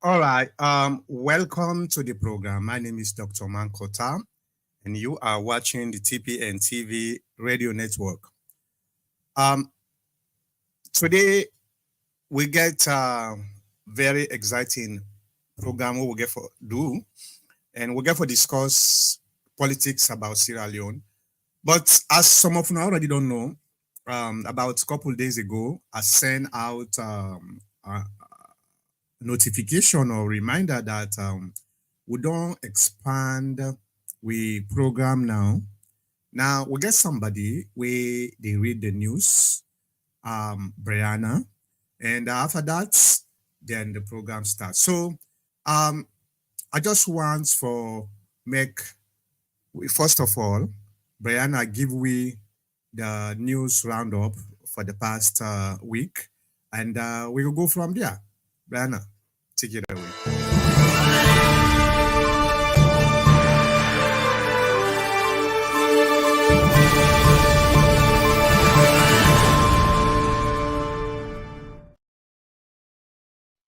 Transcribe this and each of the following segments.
All right. Welcome to the program. My name is Dr. Mankota, and you are watching the TPN TV radio network. Um, Today we get a very exciting program we will get for do, and we get for discuss politics about Sierra Leone. But as some of you already don't know, about a couple days ago, I sent out a notification or reminder that we don't expand we program now. Now we get somebody where they read the news, Brianna, and after that, then the program starts. So um, I just want for make first of all, Brianna give we the news roundup for the past week, and we will go from there. Brianna, take it away.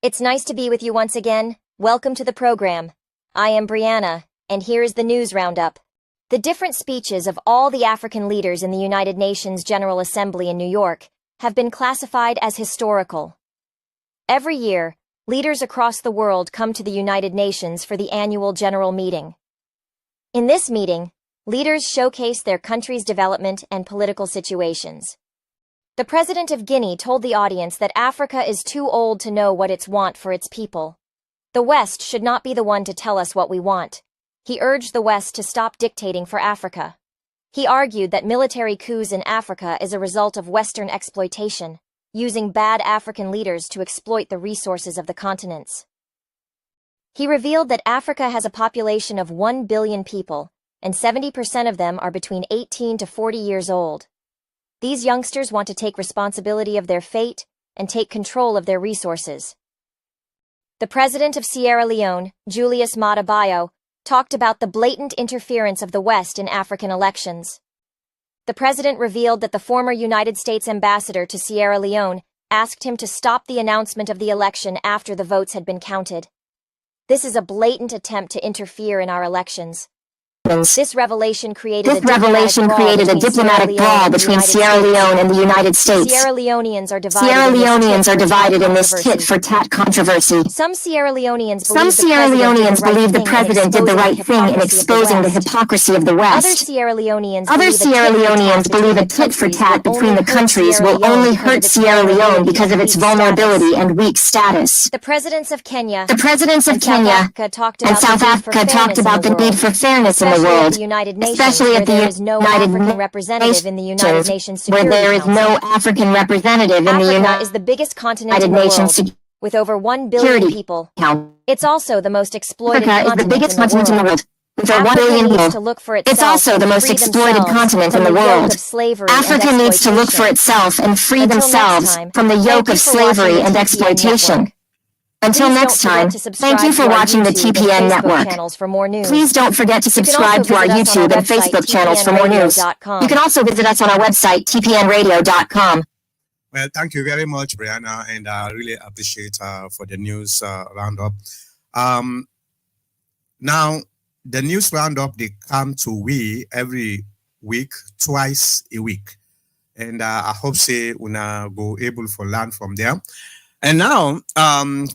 It's nice to be with you once again. Welcome to the program. I am Brianna, and here is the news roundup. The different speeches of all the African leaders in the United Nations General Assembly in New York have been classified as historical. Every year, leaders across the world come to the United Nations for the annual general meeting. In this meeting, leaders showcase their country's development and political situations. The president of Guinea told the audience that Africa is too old to know what it's want for its people. The West should not be the one to tell us what we want. He urged the West to stop dictating for Africa. He argued that military coups in Africa is a result of Western exploitation, using bad African leaders to exploit the resources of the continents. He revealed that Africa has a population of 1 billion people, and 70% of them are between 18 to 40 years old. These youngsters want to take responsibility of their fate and take control of their resources. The president of Sierra Leone, Julius Maada Bio, talked about the blatant interference of the West in African elections. The president revealed that the former United States ambassador to Sierra Leone asked him to stop the announcement of the election after the votes had been counted. This is a blatant attempt to interfere in our elections. This revelation created a diplomatic brawl between Sierra Leone and the United States. Sierra Leoneans are divided in this tit-for-tat controversy. Some Sierra Leoneans believe the president did the right thing in exposing the hypocrisy of the West. Other Sierra Leoneans believe a tit-for-tat between the countries will only hurt Sierra Leone because of its vulnerability and weak status. The presidents of Kenya and South Africa talked about the need for fairness in the world, especially at the United Nations, where there is no African representative in the United is the biggest continent in the world, with over 1 billion people. It's also the most exploited continent in the world. With over 1 billion people. It's also the most exploited continent in the world. Africa needs to look for itself and free themselves from the yoke of slavery and exploitation. Until next time, thank you for watching the TPN network. Please don't forget to subscribe to our YouTube and Facebook channels for more news. You can also visit us on our website, tpnradio.com. Well, thank you very much, Brianna, and I really appreciate for the news roundup. Now, the news roundup, they come to we every week, twice a week. And I hope say una go able for learn from there. And now,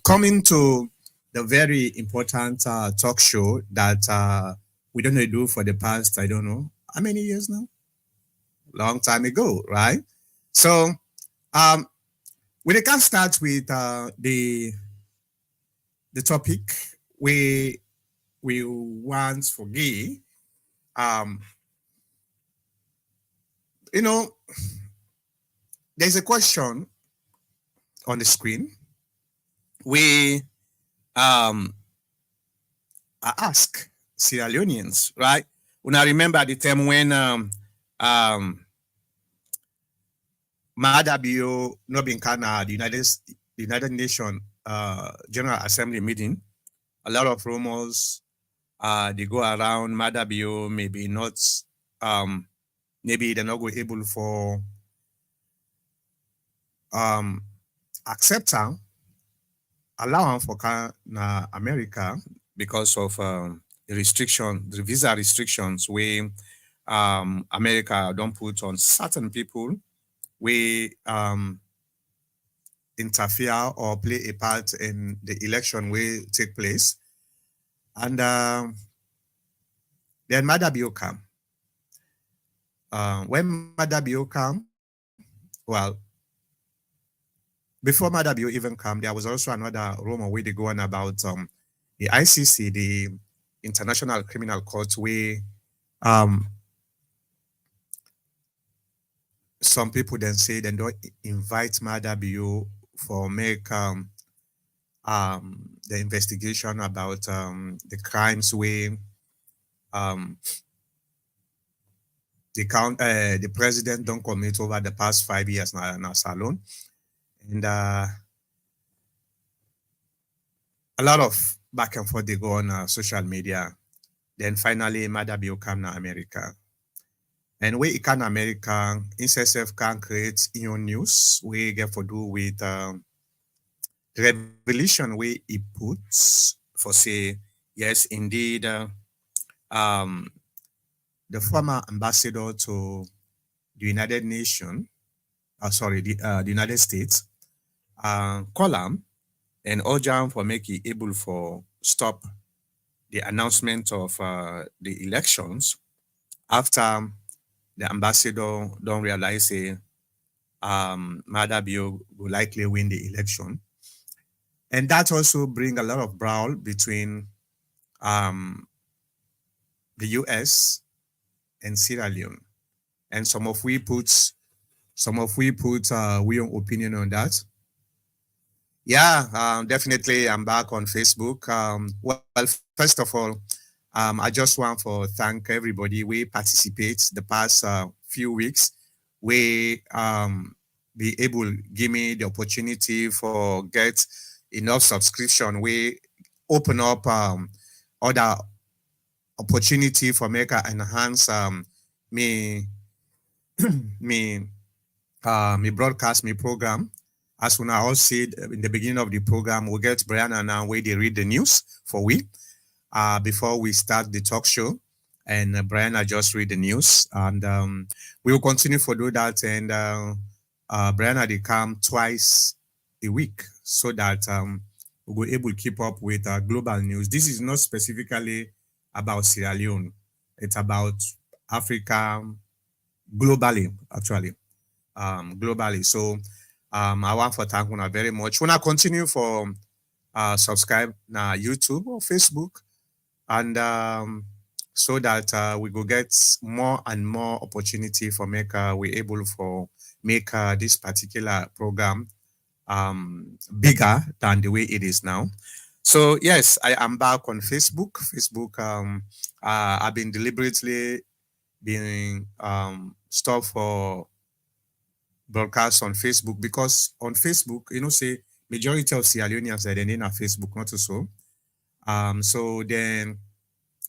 coming to the very important talk show that we don't do for the past, I don't know, how many years now? Long time ago, right? So, we can start with the topic we want for gay. You know, there's a question on the screen. We I ask Sierra Leoneans, right? When I remember the time when Maada no been the United Nations General Assembly meeting, a lot of rumors they go around. Maada maybe not maybe they're not going able for accept her allowance for America because of the visa restrictions where America don't put on certain people we interfere or play a part in the election will take place. And then Madabio come. When Madabio come, well, before Madabio even come, there was also another rumor where they go on about the ICC, the International Criminal Court, where um, some people then say they don't invite Madabio for make the investigation about the crimes where um, the president don't commit over the past 5 years now salon. And a lot of back and forth they go on social media. Then finally, Madabio come to America. And we can America, INSSF can create your news. We get to do with the revelation we he puts for say, yes, indeed, um, the former ambassador to the United Nations, the United States, call him and urge him for making able for stop the announcement of the elections after the ambassador don't realize Madabio will likely win the election. And that also bring a lot of brawl between um, the US and Sierra Leone. And some of we put we own opinion on that. Yeah, definitely. I'm back on Facebook. Well, first of all, I just want to thank everybody we participate the past few weeks. We be able give me the opportunity for get enough subscription. We open up other opportunity for make enhance me me me broadcast me program. As when I all said in the beginning of the program, we get Brianna now where they read the news for we before we start the talk show. And Brianna just read the news, and we will continue to do that. And Brianna they come twice a week so that we're able to keep up with global news. This is not specifically about Sierra Leone; it's about Africa globally, actually, globally. So I want to thank you very much. When I continue for subscribe na YouTube or Facebook, and so that we go get more and more opportunity for make we able for make this particular program bigger than the way it is now. So yes, I am back on Facebook. Facebook, I've been deliberately being stopped for broadcast on Facebook because on Facebook, say majority of Sierra Leoneans are then on Facebook, not so. So then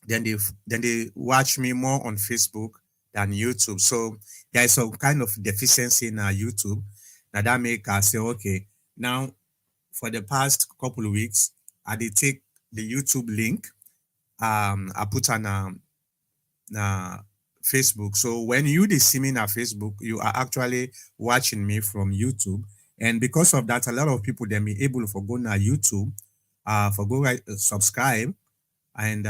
they watch me more on Facebook than YouTube. So there is some kind of deficiency in YouTube. Now that make us say, okay, now for the past couple of weeks, I did take the YouTube link. I put on Facebook. So when you see me on Facebook, you are actually watching me from YouTube. And because of that, a lot of people then be able to go to YouTube, for go subscribe, and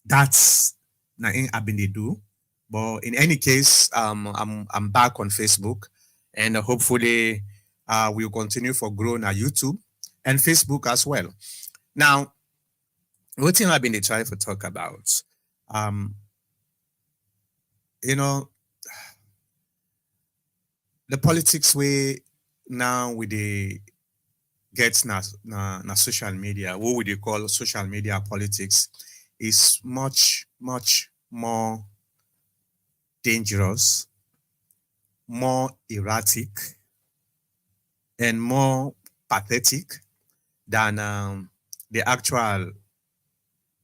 that's nothing I've been to do. But in any case, I'm back on Facebook, and hopefully we'll continue for growing on YouTube and Facebook as well. Now, what thing I've been trying to talk about, you know, the politics way now with the gets na social media, what would you call social media politics, is much more dangerous, more erratic, and more pathetic than the actual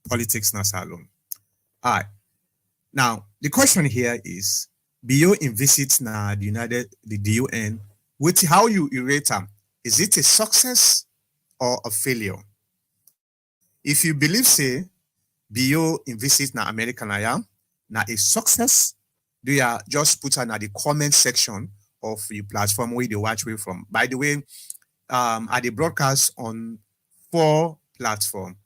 politics na salon. All right. Now, the question here is, Bio in visit na the UN, with how you rate them, is it a success or a failure? If you believe, say, Bio in visit na America na ya, na a success, do ya just put on the comment section of your platform where they watch way from. By the way, I dey broadcast on 4 platforms.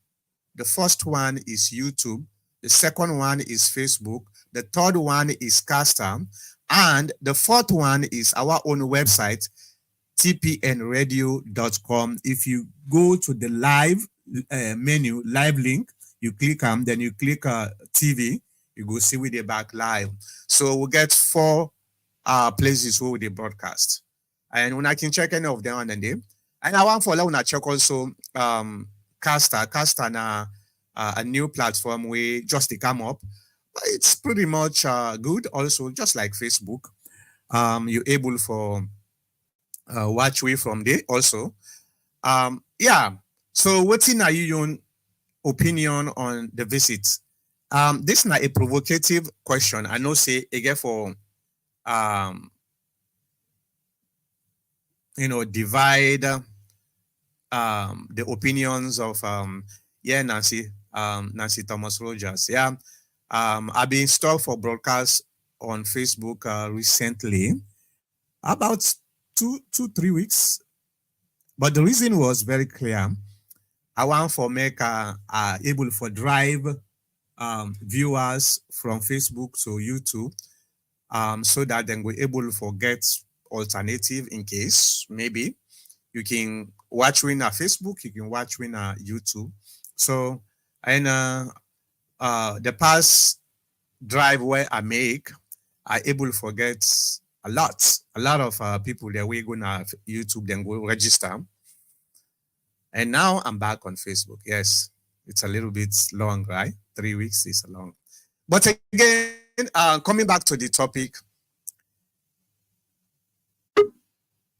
The first one is YouTube. The second one is Facebook. The third one is Caster. And the fourth one is our own website, tpnradio.com. If you go to the live menu, live link, you click then you click TV, you go see with the back live. So we'll get 4 places where they broadcast. And when I can check any of them on the day. And I want for when I check also Caster na a new platform where just they come up. It's pretty much good also, just like Facebook. You're able for watch way from there also. Yeah. So what's in your opinion on the visit? This is not a provocative question. I know say again for divide the opinions of Nancy Thomas Rogers. Yeah. I've been stuck for broadcast on Facebook recently, about 3 weeks. But the reason was very clear. I want for make able for drive viewers from Facebook to YouTube, so that then we're able to get alternative in case maybe you can watch in a Facebook, you can watch in a YouTube. So and the past drive where I make, I able to forget a lot of people that we're gonna YouTube then go register. And now I'm back on Facebook. Yes, it's a little bit long, right? 3 weeks is long. But again, coming back to the topic,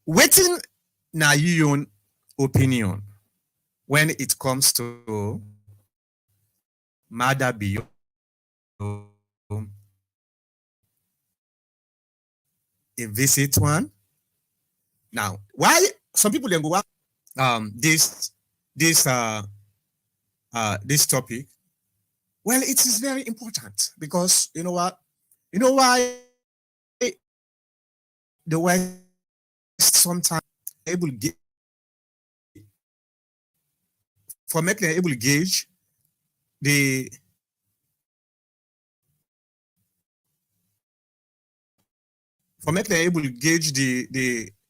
waiting na your own opinion when it comes to Mada Bio a visit one. Now, why some people then go this topic? Well, it is very important because you know what? You know why the West sometimes able to for making able to gauge the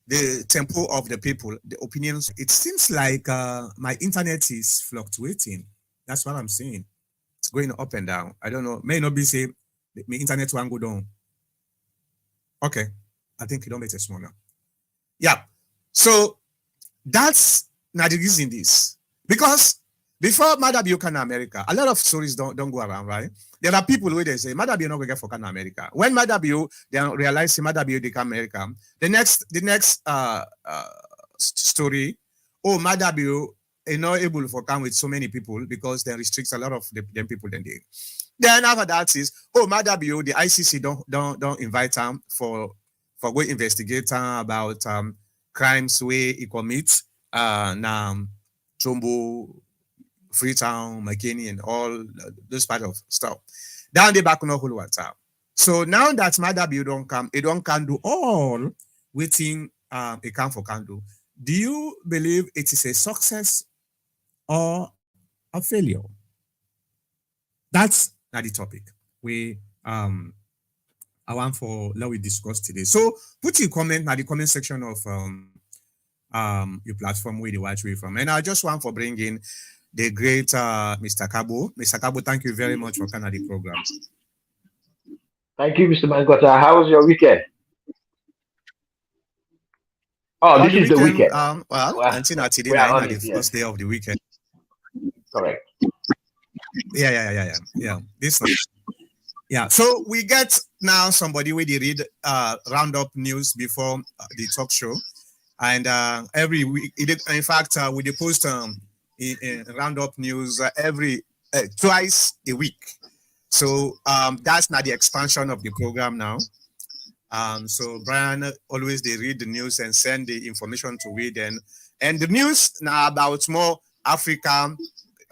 the tempo of the people, the opinions. It seems like my internet is fluctuating. That's what I'm saying. It's going up and down. I don't know. May not be say my internet one go down. Okay. I think you don't make it smaller. Yeah. So that's not the reason this. Because before Madabio can America, a lot of stories don't go around, right? There are people where they say Madabio not going to get for Canada America. When Madabio they realize Madabio they come America, the next story, oh Madabio is not able to come with so many people because they restrict a lot of them people then they. Then after that is Madabio, the ICC don't invite them for go investigate about crimes where he commits now Chombo, Freetown, McKinney, and all those part of stuff. Down the back on the whole WhatsApp. So now that Madabio don't come, it don't can do all waiting it can for can do. Do you believe it is a success or a failure? That's not the topic we I want for let we discuss today. So put your comment in the comment section of your platform where you watch way from. And I just want for bringing the great Mr. Kabo. Mr. Kabo, thank you very much for coming to the program. Thank you, Mr. Mangota. How was your weekend? Oh, this is the weekend. Well, until now today, the first day of the weekend. Correct. Yeah. This one. Yeah. So we get now somebody where they read roundup news before the talk show, and every week, in fact, we post in roundup news every twice a week. So that's not the expansion of the program now. So Brian always they read the news and send the information to read, and the news now about more African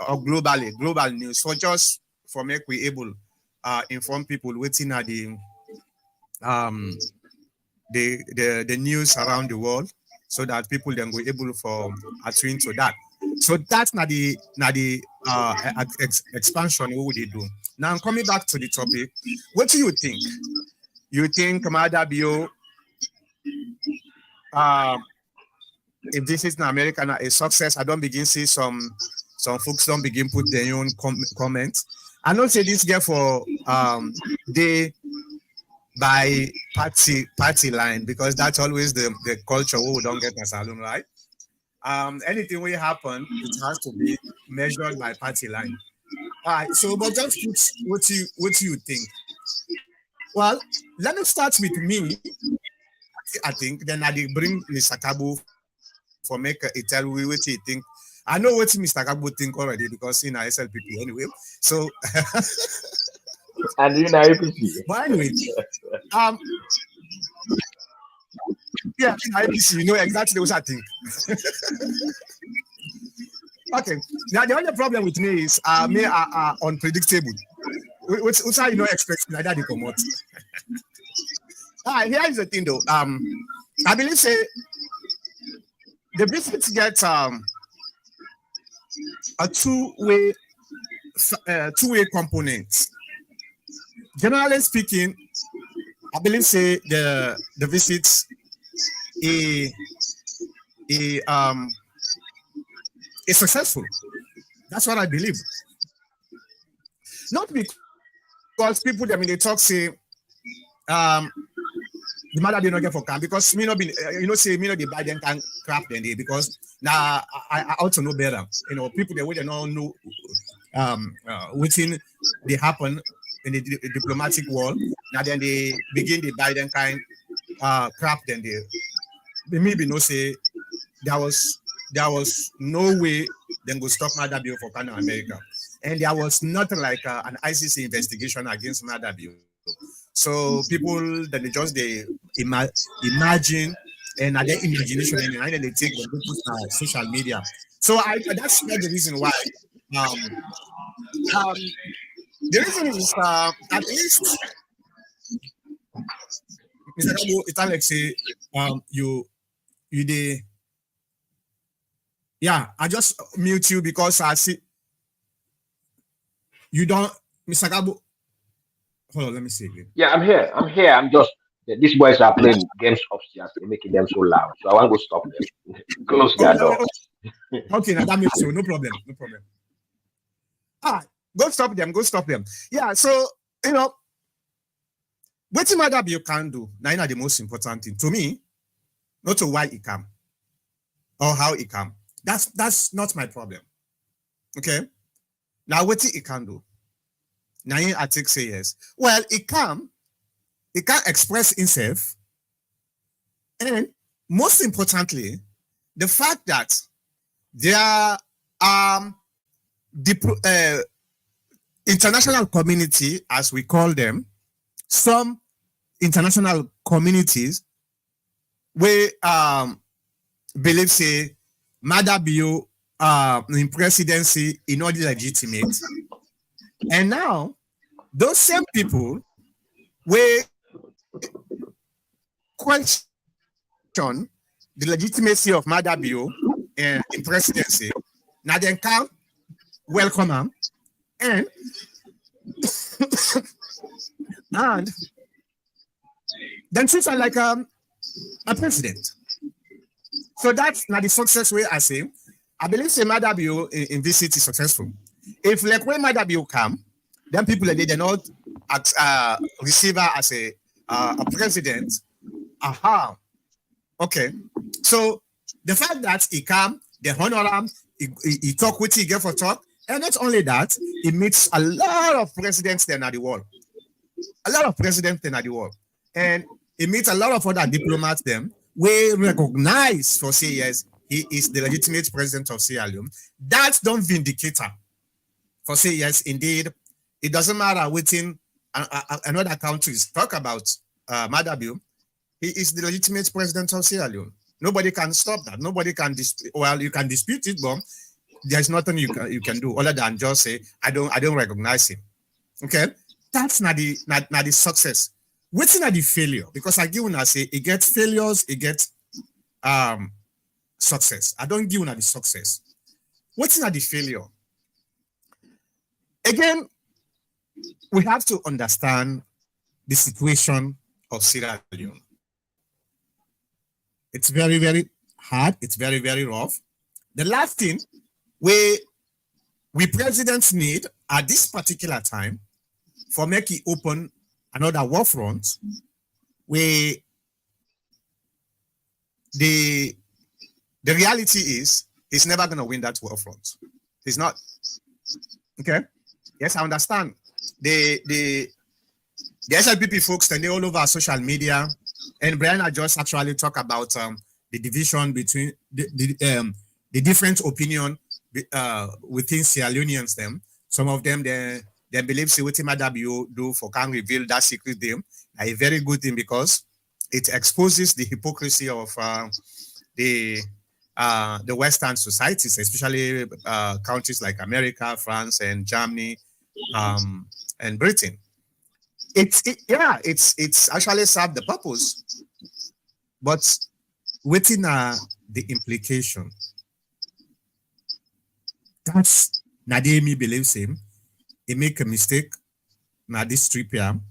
or global news. So just for make we able inform people waiting at um the news around the world, so that people then go able for attune to that. So that's not the expansion what they do. Now coming back to the topic, what do you think? You think Kamada Bio if this is in America a success? I don't begin see some folks don't begin put their own comments. I don't say this girl for they by party line, because that's always the culture we don't get in salon, right? Anything will happen, it has to be measured by party line. All right, so but just put what you think. Well, let me start with me. I think then I bring Mr. Kabu for make a tell we what he think. I know what Mr. Kabu think already because in SLPP anyway. So and you know hypocrisy. but anyway, yeah, in IPC, you know exactly what I think. Okay. Now the only problem with me is me are unpredictable. What's how you know expect like that they come out. Here is the thing though. I believe say the biscuits get a two-way component. Generally speaking, I believe say the visits is successful. That's what I believe. Not because people they talk say the matter they not get for camp, because me not be say me not the Biden can crap then they, because now I also know better. People they would not know within they happen in the diplomatic world. Now then they begin the Biden kind crap then they maybe no say there was no way then go stop Madabio for Canada America, and there was nothing like an ICC investigation against Madabio. So people that they just imagine and are their imagination and then they take the put social media. So that's not the reason why. The reason is at least Mr. Kabo, it's like say you yeah, I just mute you because I see you don't, Mr. Kabo. Hold on, let me see again. Yeah, I'm here. I'm just these boys are playing games upstairs. They're making them so loud. So I want to go stop them. Close their door. Okay, now that makes sense. No problem. All right, go stop them. Yeah, so what matter you can do now the most important thing to me, not to why it come or how it come. That's not my problem. Okay. Now what it can do. Now I take say yes. Well, it can express itself, and most importantly, the fact that there are the international community, as we call them, some international communities where believe say Madabio in presidency is not legitimate. And now, those same people will question the legitimacy of Madabio in presidency. Now then can welcome him and and then treat her like a president. So that's not the success way I say. I believe say Madabio in this city is successful. If like when Madabio come, then people they not receive her as a president. Aha. Okay. So the fact that he come, they honor him, he talk with he get for talk, and not only that, he meets a lot of presidents then at the world. And he meets a lot of other diplomats them we recognize for say yes, he is the legitimate president of Sierra Leone. That's don't vindicate her. For say yes, indeed, it doesn't matter within another countries talk about Madabu, he is the legitimate president of Sierra Leone. Nobody can stop that. Nobody can well, you can dispute it, but there's nothing you can do other than just say, I don't recognize him. Okay? That's not the success. What's not the failure? Because I give when I say it gets failures, it gets success. I don't give when the success. What's not the failure? Again, we have to understand the situation of Sierra Leone. It's very, very hard. It's very, very rough. The last thing we presidents need at this particular time for making open another war front, where the reality is he's never going to win that war front. He's not. Okay. Yes, I understand. The SLPP folks, and they all over social media, and Brianna just actually talk about the division between the different opinion within Sierra Leoneans. Them, some of them they believe see what Madabu do for can reveal that secret them. A very good thing because it exposes the hypocrisy of the Western societies, especially countries like America, France, and Germany, and Britain. It's actually served the purpose, but within the implication. That's Nademi believes him. He make a mistake. Now this 3 p.m.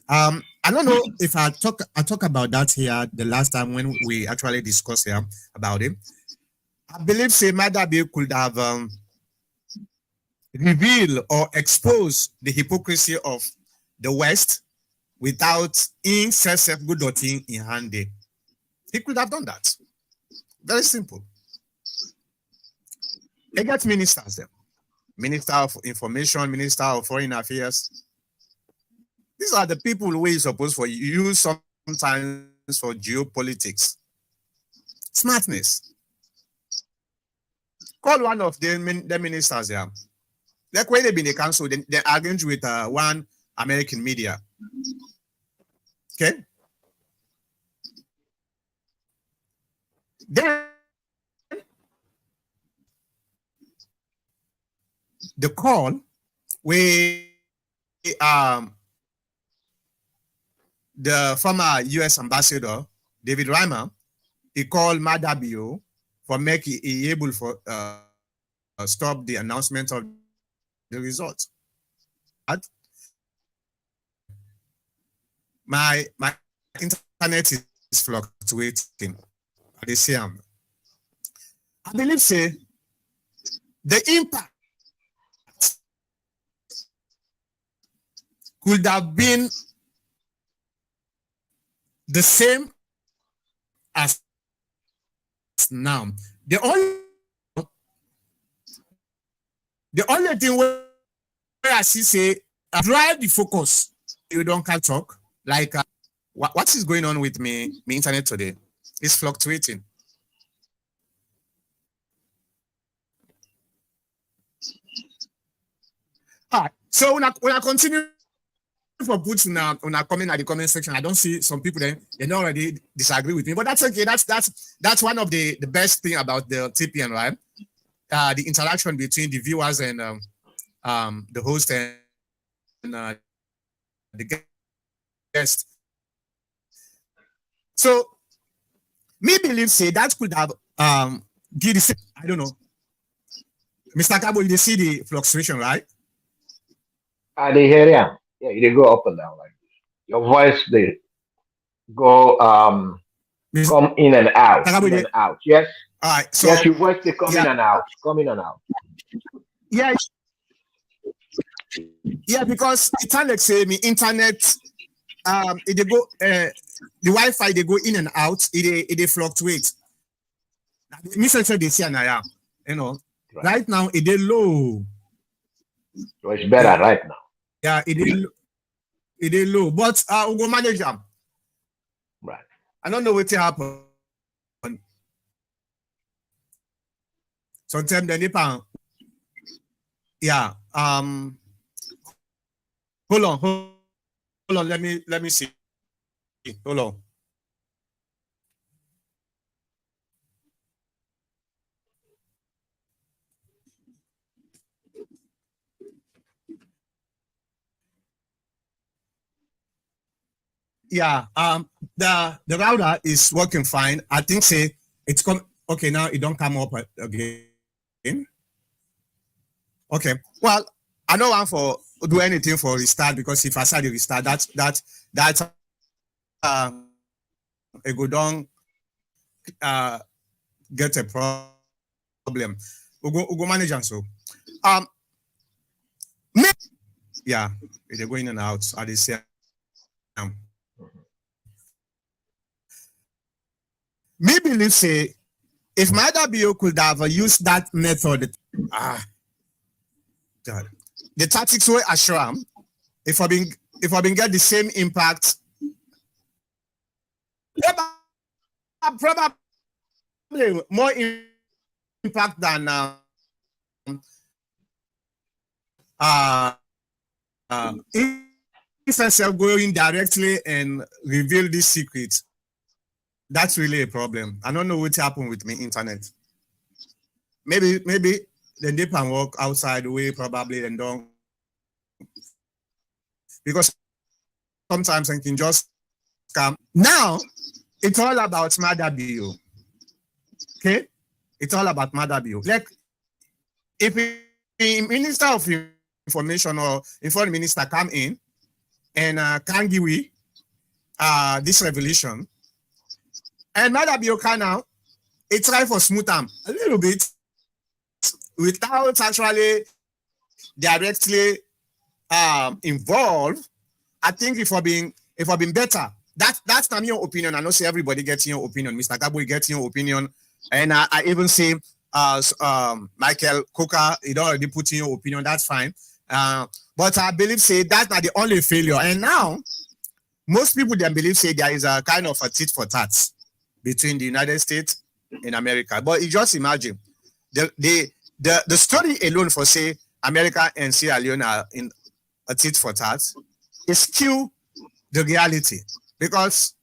I don't know if I talk about that here the last time when we actually discussed here about him. I believe say Madabe could have reveal or expose the hypocrisy of the West without in self good thing in hand. He could have done that. Very simple. They got ministers there. Minister of Information, Minister of Foreign Affairs. These are the people who are supposed to use sometimes for geopolitics. Smartness. Call one of the ministers there. Like when they've been in the council, they arrange with one American media. Okay? Then the call where the former U.S. ambassador David Reimer, he called Madabio for making able for stop the announcement of the results. My internet is fluctuating. They say I believe say the impact could have been the same as now. The only thing where I see say drive the focus. You don't can talk like what is going on with me internet today? It's fluctuating. All right. So when I continue for put on a comment at the comment section, I don't see some people they don't already disagree with me, but that's okay. That's one of the best thing about the TPN, right? The interaction between the viewers and the host and the guest. So me believe say that could have give the same, I don't know. Mr. Cabo, you see the fluctuation, right? They hear ya. Yeah, they go up and down like this. Your voice they go come in and out. In and out. Yes. All right. So yes, your voice they come in and out. Come in and out. Yeah. Yeah, because it's like say me internet it they go the Wi-Fi they go in and out, it fluctuate. Me say they see now, you know. Right now it is low. So it's better right now. Yeah, it is low. But we'll go manage them. Right. I don't know what to happen. Sometimes they depend. Yeah. Hold on. Let me see. Hold on. Yeah, the router is working fine. I think say it's come. Okay, now it don't come up again. Okay, well, I don't want for do anything for restart, because if I start the restart, that's it go down get a problem. We go manage and so me, yeah, they're going in and out at the same time. Me believe say if my WO could have used that method, God, the tactics were ashram. If I been get the same impact, probably more impact than if going directly and reveal this secret. That's really a problem. I don't know what happened with me internet. Maybe the dip and walk outside the way probably and don't, because sometimes I can just come. Now it's all about Mother Bio. Okay? It's all about Mother Bio. Like if the Minister of Information or Foreign Minister come in and can give we this revelation, and Mother Bio can now it try for smooth them a little bit without actually directly involved. I think if I've been better, that's not your opinion. I know say everybody gets your opinion. Mr. Gabo gets your opinion, and I even say Michael Coker, he already put in your opinion. That's fine. But I believe say that's not the only failure. And now most people then believe say there is a kind of a tit for tat between the United States and America. But you just imagine the story alone for say America and Sierra Leone are in a tit for tat is still the reality, because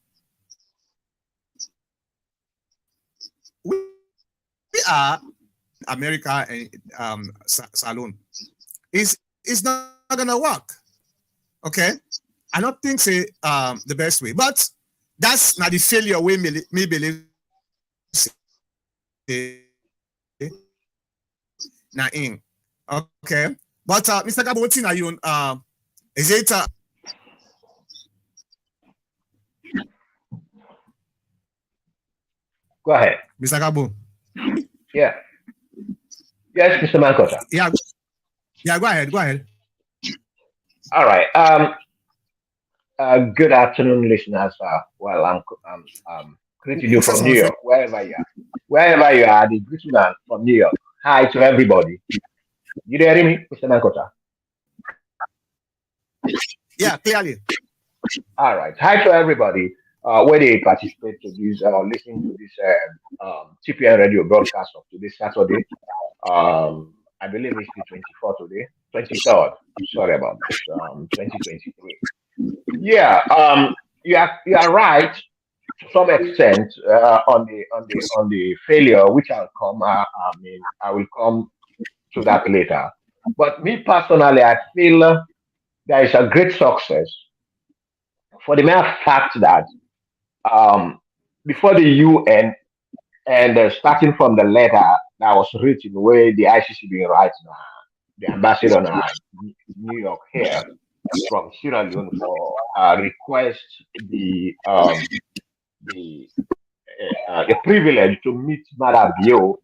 we are America and Salon. It's not gonna work. Okay, I don't think say the best way, but that's not the failure we me believe. Now in okay, but Mr. Gabo, what are you is it Go ahead, Mr. Gabo? Yeah. Yes, Mr. Mankota. Yeah, go ahead. All right. Good afternoon, listeners. Well, I'm greeting you from New York, wherever you are. Wherever you are, the greeting from New York. Hi to everybody. You hear me, Mr. Mankota? Yeah, clearly. All right. Hi to everybody. Where they participate to this, listen to this TPN radio broadcast of today, Saturday. I believe it's the 24th today, 23rd. Sorry about this. 2023. Yeah. You are right to some extent on the failure, which I'll come. I mean, I will come to that later. But me personally, I feel there is a great success for the mere fact that before the UN and starting from the letter that was written where the ICC being right now, the ambassador in New York here from Sierra Leone for request the privilege to meet Madame Bio,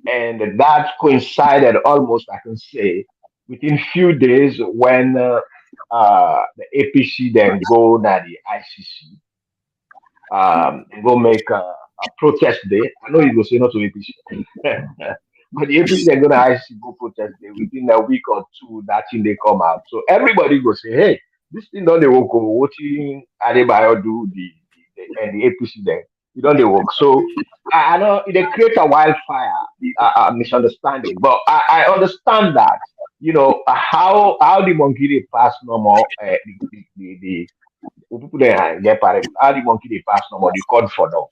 and that coincided almost, I can say, within few days when the APC then go now the ICC go make a protest day. I know you go say not to APC, but the APC then go to ICC go protest day within a week or two. That thing they come out, so everybody go say, "Hey, this thing don't they work? What thing Adebayo do and the APC then you don't they work?" So I know it create a wildfire misunderstanding, but I understand that how the monkey they pass normal people they get parable. How the monkey they pass no more, the code for dog.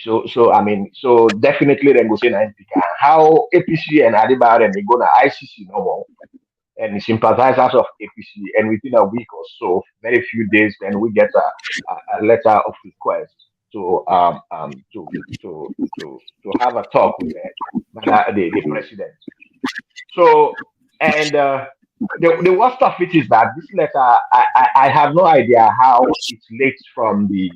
So I mean, so definitely then go say na pick how APC and Adibar and they go to ICC no more and the sympathizers of APC, and within a week or so, very few days, then we get a letter of request to to have a talk with the president. So and the worst of it is that this letter, I have no idea how it's leaked from the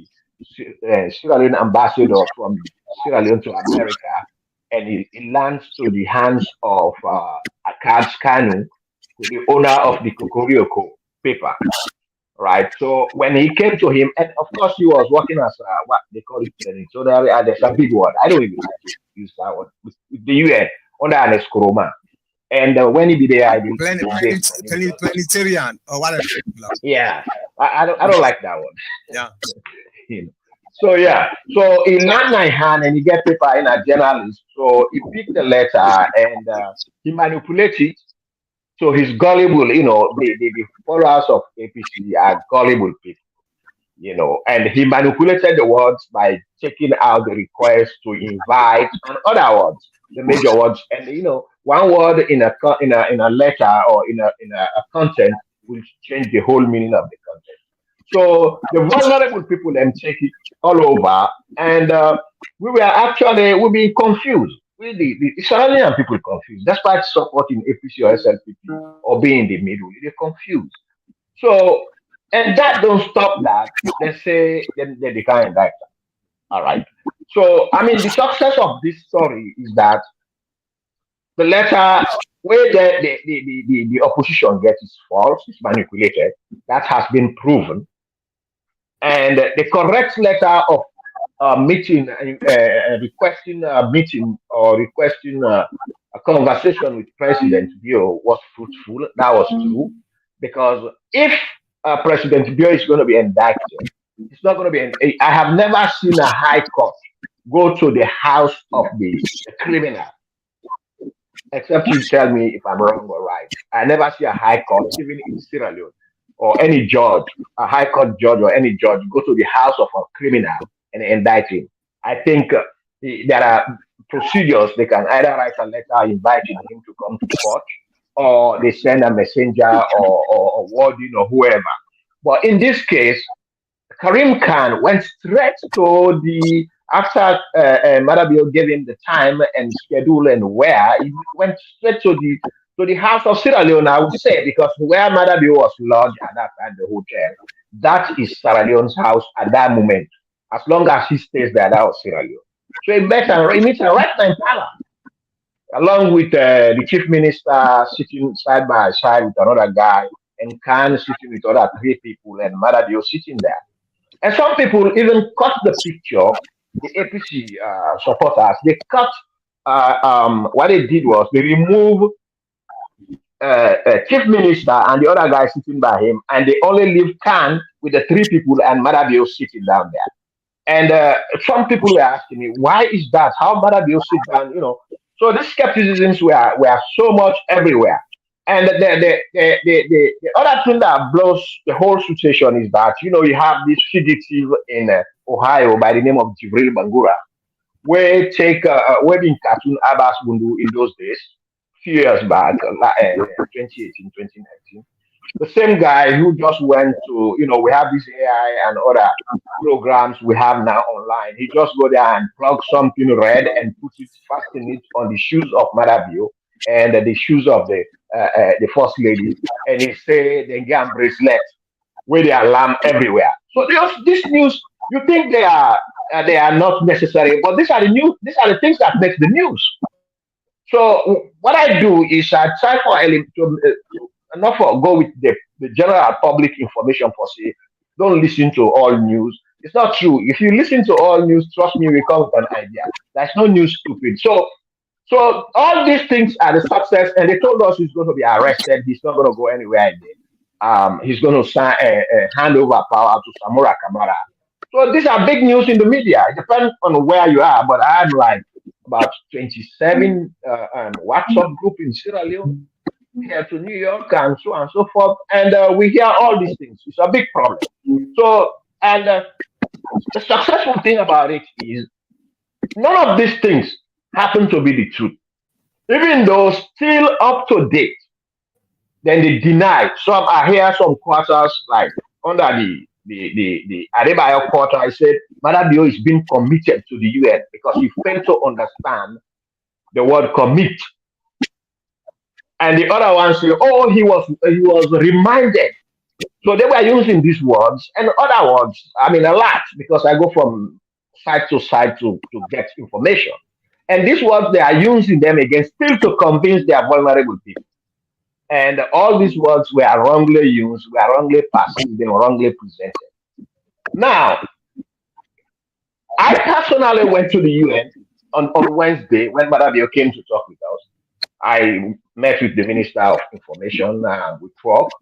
Sierra Leone ambassador from Sierra Leone to America, and it lands to the hands of Akad Kanu, the owner of the Kokorioko paper, right? So when he came to him, and of course he was working as what they call it, so there's a big word. I don't even like to use that word. With the UN under an escroma. And when he be there, I did planetarian or whatever. Yeah, I don't like that one. Yeah. So yeah, so he land my hand and he get paper in a journalist. So he picked the letter and he manipulates it. So he's gullible, the followers of APC are gullible people, and he manipulated the words by taking out the request to invite and other words, the major words, and one word in a letter or in a content will change the whole meaning of the content. So the vulnerable people then take it all over, and we've been confused. The Sierra people confused, despite supporting APC or SLPP or being in the middle, they're confused. So, and that don't stop that. They say then they can't indict them. All right. So, I mean, the success of this story is that the letter where the opposition gets is false, it's manipulated. That has been proven. And the correct letter of meeting, requesting a meeting or requesting a conversation with President Bio was fruitful. That was true. Because if President Bio is going to be indicted, it's not going to be. I have never seen a high court go to the house of the criminal, except you tell me if I'm wrong or right. I never see a high court, even in Sierra Leone, or any judge, a high court judge or any judge, go to the house of a criminal and indict him. I think there are procedures. They can either write a letter inviting him to come to court, or they send a messenger or warden or whoever. But in this case, Karim Khan went straight to the after Madabio gave him the time and schedule and where he went straight to the house of Sierra Leone, I would say, because where Madabio was lodged at that time, the hotel, that is Sierra Leone's house at that moment. As long as he stays there, that was Sierra Leone. So he meets a right time Pala, along with the chief minister sitting side by side with another guy, and Khan sitting with other three people, and Madabio sitting there. And some people even cut the picture, the APC supporters, they cut, what they did was they removed chief minister and the other guy sitting by him, and they only leave Khan with the three people and Madabio sitting down there. And some people were asking me, why is that? How Madabio sit down, So these skepticisms were so much everywhere. And the other thing that blows the whole situation is that, you have this fugitive in Ohio by the name of Jibril Bangura, where been cartoon Abbas Bundu in those days, few years back, 2018, 2019. The same guy who just went to, we have this AI and other programs we have now online. He just go there and plug something red and put it, fasten it on the shoes of Madabio and the shoes of the first lady, and he say they get bracelet with the alarm everywhere. So this news, you think they are not necessary, but these are the things that make the news. So what I do is I try to not go with the general public information for say, don't listen to all news. It's not true. If you listen to all news, trust me, we come with an idea. There's no news stupid. So all these things are the success, and they told us he's going to be arrested. He's not going to go anywhere again. He's going to hand over power to Samura Kamara. So these are big news in the media. It depends on where you are, but I'm like about 27 WhatsApp group in Sierra Leone. here to New York and so on and so forth. And we hear all these things. It's a big problem. So, and the successful thing about it is none of these things happen to be the truth. Even though still up to date, then they deny. Some I hear some quarters like under the Adebayo quarter, I said Madabio is being committed to the UN because he failed to understand the word commit. And the other one say, oh, he was reminded. So they were using these words and other words. I mean, a lot because I go from side to side to get information. And these words they are using them again still to convince their vulnerable people. And all these words were wrongly used, were wrongly perceived, and wrongly presented. Now, I personally went to the UN on Wednesday when Madabio came to talk with us. I met with the Minister of Information, we talked,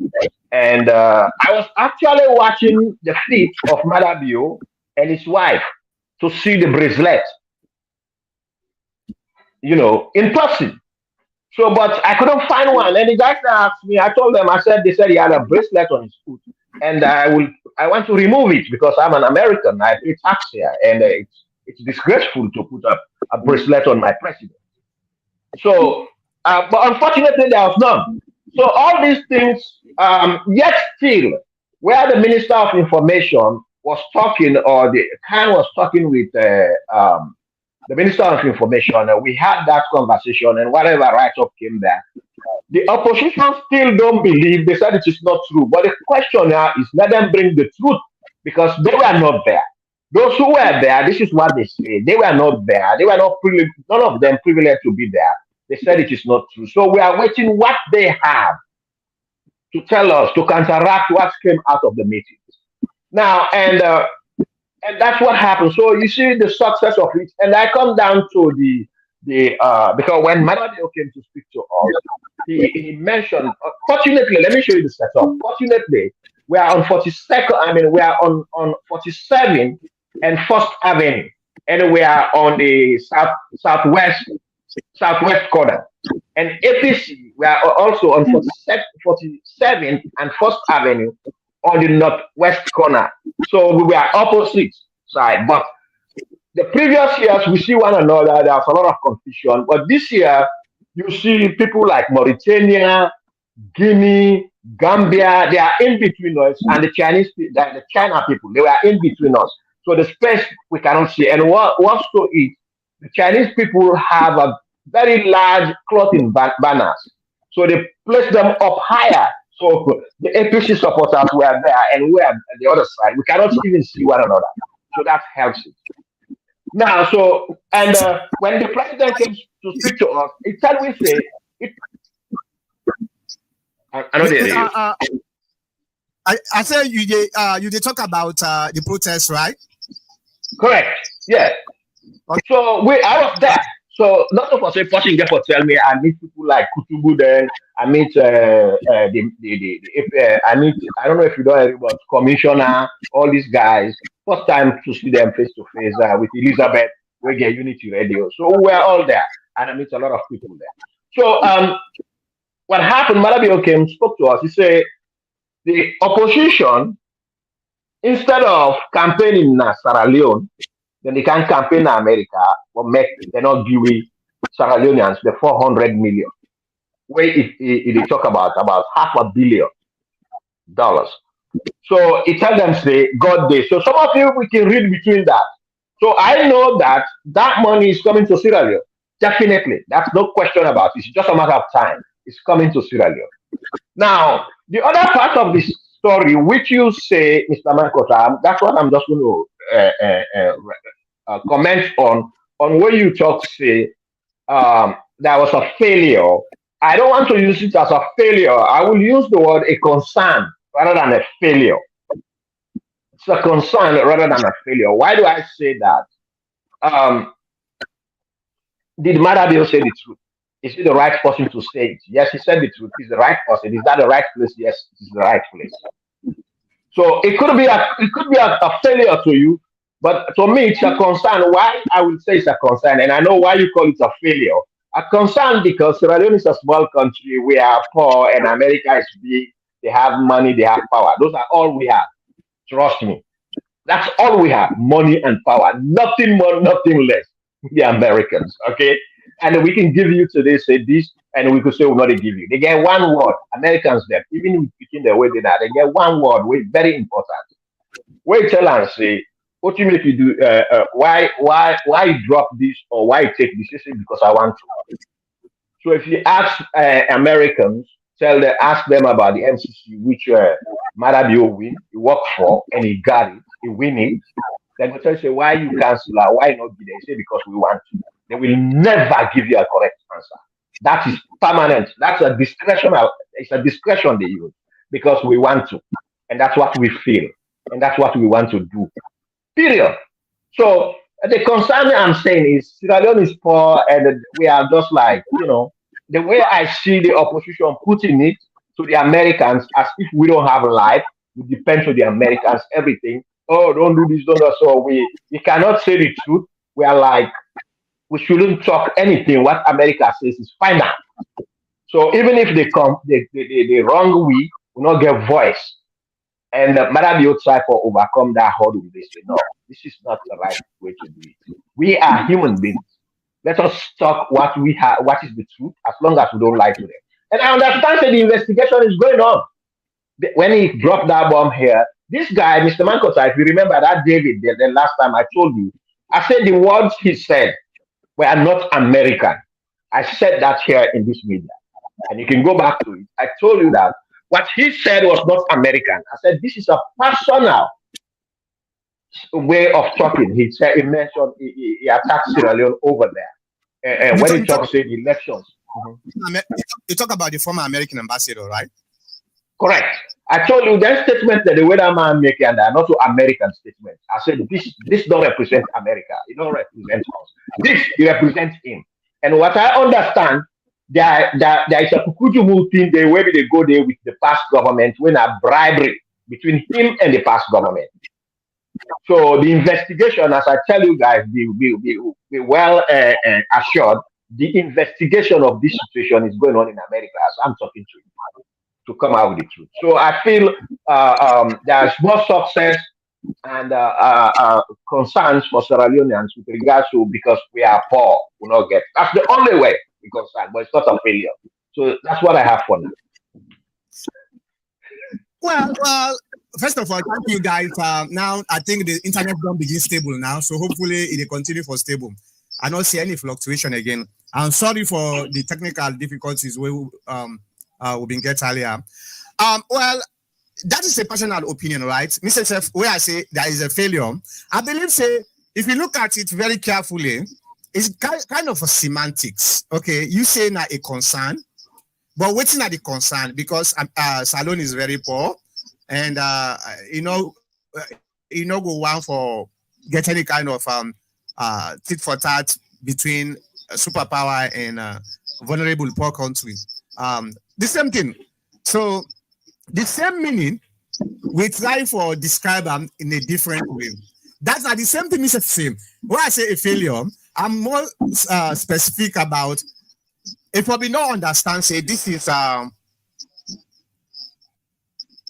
and I was actually watching the feet of Madabio and his wife to see the bracelet, in person. So, but I couldn't find one. And the guys asked me, I told them, they said he had a bracelet on his foot. And I want to remove it because I'm an American. I pay tax here. And it's disgraceful to put a bracelet on my president. So, but unfortunately, there was none. So all these things, yet still, where the Minister of Information was talking, or the Khan was talking with the Minister of Information, we had that conversation, and whatever write-up came there, the opposition still don't believe. They said it is not true. But the question now is let them bring the truth because they were not there. Those who were there, this is what they say. They were not there. They were not privileged, none of them privileged to be there. They said it is not true. So we are waiting what they have to tell us to counteract what came out of the meetings. Now, and that's what happened. So you see the success of it, and I come down to the because when Madabio came to speak to us, he mentioned. Fortunately, let me show you the setup. Fortunately, we are on 42nd. I mean, we are on 47 and First Avenue, and we are on the southwest corner. And APC, we are also on 47 and First Avenue on the northwest corner. So we were opposite side. But the previous years, we see one another. There's a lot of confusion. But this year, you see people like Mauritania, Guinea, Gambia. They are in between us, and the China people. They were in between us. So the space we cannot see. And what's to it? The Chinese people have a very large clothing banners. So they place them up higher. So the APC supporters were there and we are on the other side. We cannot even see one another. So that helps it. Now, so, and when the president came to speak to us, it said we say, I know the I said you did talk about the protest, right? Correct. Yeah. Okay. So I was there. So not of us a person get for tell me I meet people like Kutubu then I meet I don't know if you know everybody, commissioner, all these guys. First time to see them face to face with Elizabeth, we get Unity Radio. So we're all there and I meet a lot of people there. So what happened, Madabio came, spoke to us, he said the opposition, instead of campaigning in Sierra Leone, then they can campaign in America or make they not give Sierra Leoneans the 400 million. Where they talk about $500 million. So it tells them say God day. So some of you we can read between that. So I know that money is coming to Sierra Leone. Definitely. That's no question about it. It's just a matter of time. It's coming to Sierra Leone. Now, the other part of this story, which you say, Mr. Mankota, that's what I'm just going to comment on where you talk, say, there was a failure. I don't want to use it as a failure. I will use the word a concern rather than a failure. It's a concern rather than a failure. Why do I say that? Did Madabio say the truth? Is he the right person to say it? Yes, he said the truth. He's the right person. Is that the right place? Yes, it's the right place. So it could be a failure to you, but to me it's a concern. Why I will say it's a concern, and I know why you call it a failure. I'm concerned because Sierra Leone is a small country. We are poor, and America is big. They have money, they have power. Those are all we have. Trust me. That's all we have, money and power. Nothing more, nothing less. The Americans, okay? And we can give you today, say this, and we could say we're not give you. They get one word. Americans, them, even if speaking the way they get one word, which very important. Wait till and say, what you make you do, why you drop this or why you take this? You say, because I want to. So if you ask Americans, ask them about the MCC, which Marabio win, he worked for, and he got it, he win it. Then they say, why you cancel? Why not be there? Say because we want to. They will never give you a correct answer. That is permanent. That's a discretional. It's a discretion they use because we want to, and that's what we feel, and that's what we want to do. Period. So the concern I'm saying is Sierra Leone is poor, and we are just like the way I see the opposition putting it to the Americans as if we don't have a life. We depend on the Americans everything. Oh, don't do this, don't do that. So we cannot say the truth. We are like we shouldn't talk anything. What America says is final. So even if they come the wrong way, we not get voice. And Marabio try for overcome that hurdle. They say, no, this is not the right way to do it. We are human beings. Let us talk what we have, what is the truth, as long as we don't lie to them. And I understand that the investigation is going on. When he dropped that bomb here, this guy, Mr. Mankota, if you remember that David, the last time I told you, I said the words he said were not American. I said that here in this media. And you can go back to it. I told you that what he said was not American. I said this is a personal way of talking. He said he mentioned he attacked Sierra Leone over there. And when he talks about elections. You talk about the former American ambassador, right? Correct. I told you that statement that the way that man make and are not so American statements. I said this don't represent America. It don't represent us. This represents him. And what I understand, there is a Kukujumu thing the way they go there with the past government when a bribery between him and the past government. So the investigation, as I tell you guys, be well assured. The investigation of this situation is going on in America as I'm talking to you to come out with the truth. So I feel there's more success and concerns for Sierra Leoneans with regards to because we are poor, we not get. That's the only way we concerned, but it's not a failure. So that's what I have for now. Well, first of all, thank you guys. Now I think the internet don't begin stable now, so hopefully it will continue for stable. I don't see any fluctuation again. I'm sorry for the technical difficulties we've been getting earlier. Well, that is a personal opinion, right? Mr. Chef, where I say there is a failure, I believe, say, if you look at it very carefully, it's kind of a semantics. Okay, you say now a concern, but waiting at the concern because Salon is very poor, and go one for get any kind of tit for tat between superpower and vulnerable poor country. The same thing. So the same meaning we try for describe them in a different way. That's not the same thing is the same. When I say a failure, I'm more specific about if we not understand, say this is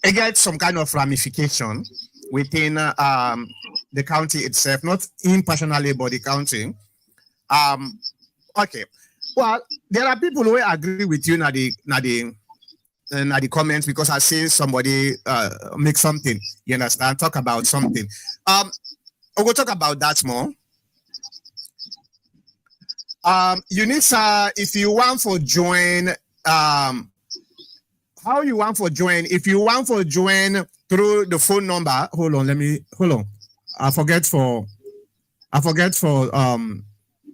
it gets some kind of ramification within the county itself, not in personally, but the county. Okay. Well, there are people who agree with you na the comments because I see somebody make something. You understand? Talk about something. We'll talk about that more. Unisa, if you want for join, how you want for join? If you want for join through the phone number, hold on. I forget for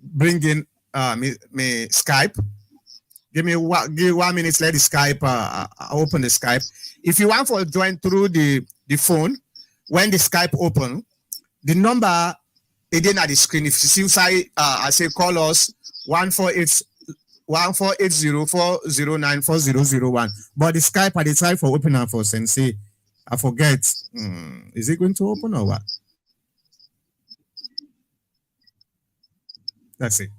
bringing me Skype. Give 1 minute. Let the Skype open the Skype. If you want for join through the phone, when the Skype open, the number again at the screen. If you see, I say call us 148040940001. But the Skype at the time for open and for Sensei, I forget. Is it going to open or what? That's it.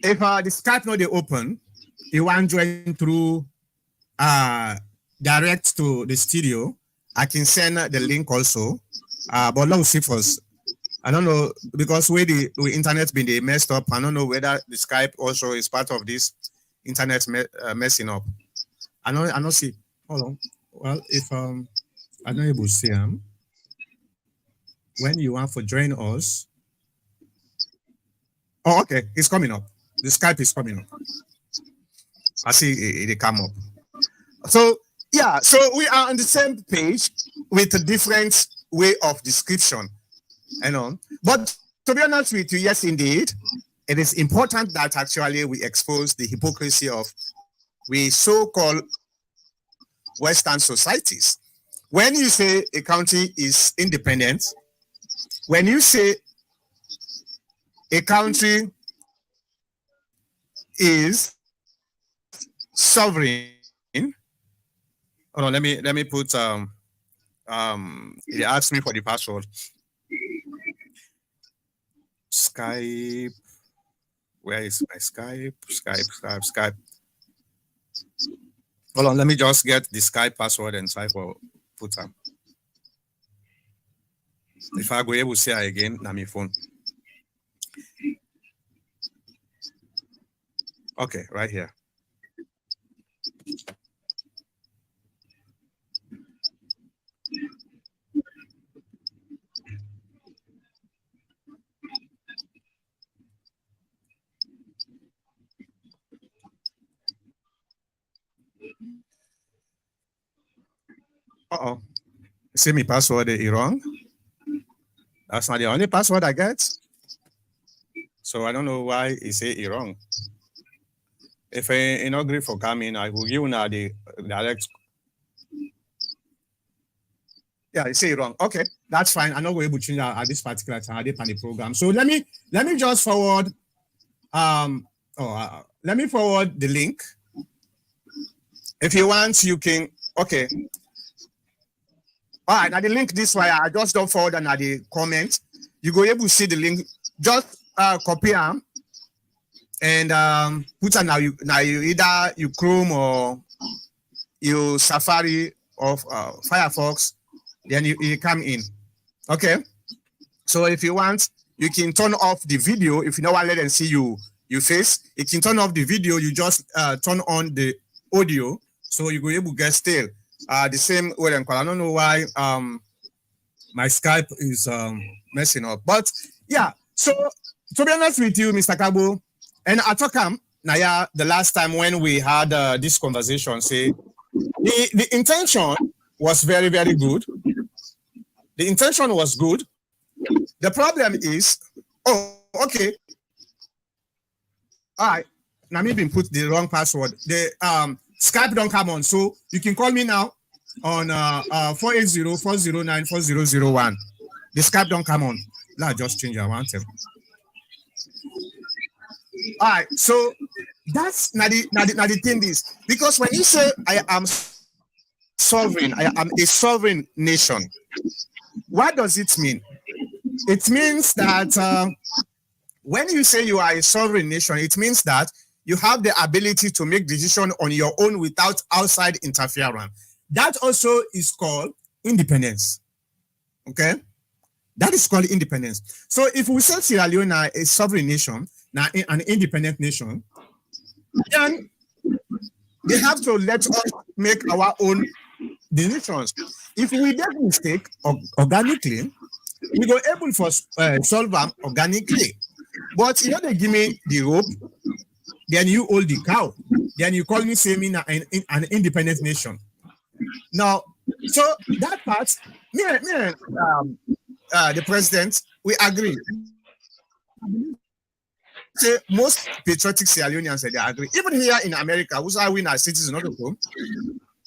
if the Skype not they open, you want to join through direct to the studio, I can send the link also. But let's see first. I don't know because where the internet been they messed up. I don't know whether the Skype also is part of this internet messing up. I don't see. Hold on. Well, if I'm not able to see when you want to join us. Oh, okay, it's coming up. The Skype is coming up. I see it come up. So yeah, so we are on the same page with a different way of description, you know. But to be honest with you, yes, indeed, it is important that actually we expose the hypocrisy of we so-called Western societies. When you say a country is independent, when you say a country is sovereign, hold on, let me put it asked me for the password. Skype, where is my Skype? Skype. Hold on, let me just get the Skype password and try for put them. If I go able to say it again, na my phone. Okay, right here. Uh-oh. See my password is wrong. That's not the only password I get. So I don't know why it say it wrong. If I not agree for coming, I will give you now the direct. Yeah, you say it wrong. Okay, that's fine. I'm not going to change at this particular time. I did on the program. So let me just forward. Let me forward the link. If you want, you can. Okay. All right. Now the link this way. I just don't forward and at the comment. You go able to see the link. Just copy them and put on now you either you Chrome or you Safari or Firefox. Then you come in. Okay. So if you want, you can turn off the video. If you don't want to let them see you face, you can turn off the video. You just turn on the audio, so you go able to get still the same way. I don't know why my Skype is messing up, but yeah. So to be honest with you, Mr. Kabo, and I talk Naya the last time when we had this conversation, say the intention was very, very good. The intention was good. The problem is, okay. All right. Now maybe put the wrong password. The Skype don't come on. So you can call me now on 480-409-4001. The Skype don't come on. Now just change your answer. All right. So that's not the thing is because when you say I am sovereign, I am a sovereign nation. What does it mean? It means that when you say you are a sovereign nation, it means that you have the ability to make decisions on your own without outside interference. That also is called independence. Okay? That is called independence. So if we say Sierra Leone is a sovereign nation, now an independent nation, then they have to let us make our own decisions. If we make mistake organically, we go able for solve them organically. But you know they give me the rope, then you hold the cow, then you call me say me an independent nation. Now, so that part, me the president, we agree. Say most patriotic Sierra Leoneans say they agree. Even here in America, who's our winner citizens not home.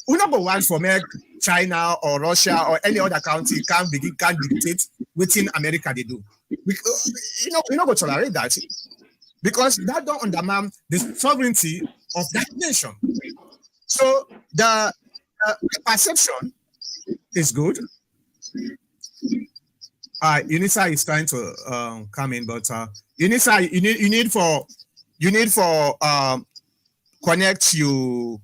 We not go one for make China or Russia or any other country can't dictate within America they do. We not go tolerate that because that don't undermine the sovereignty of that nation. So the perception is good. Unisa is trying to come in, but Unisa, you need for you need for connect your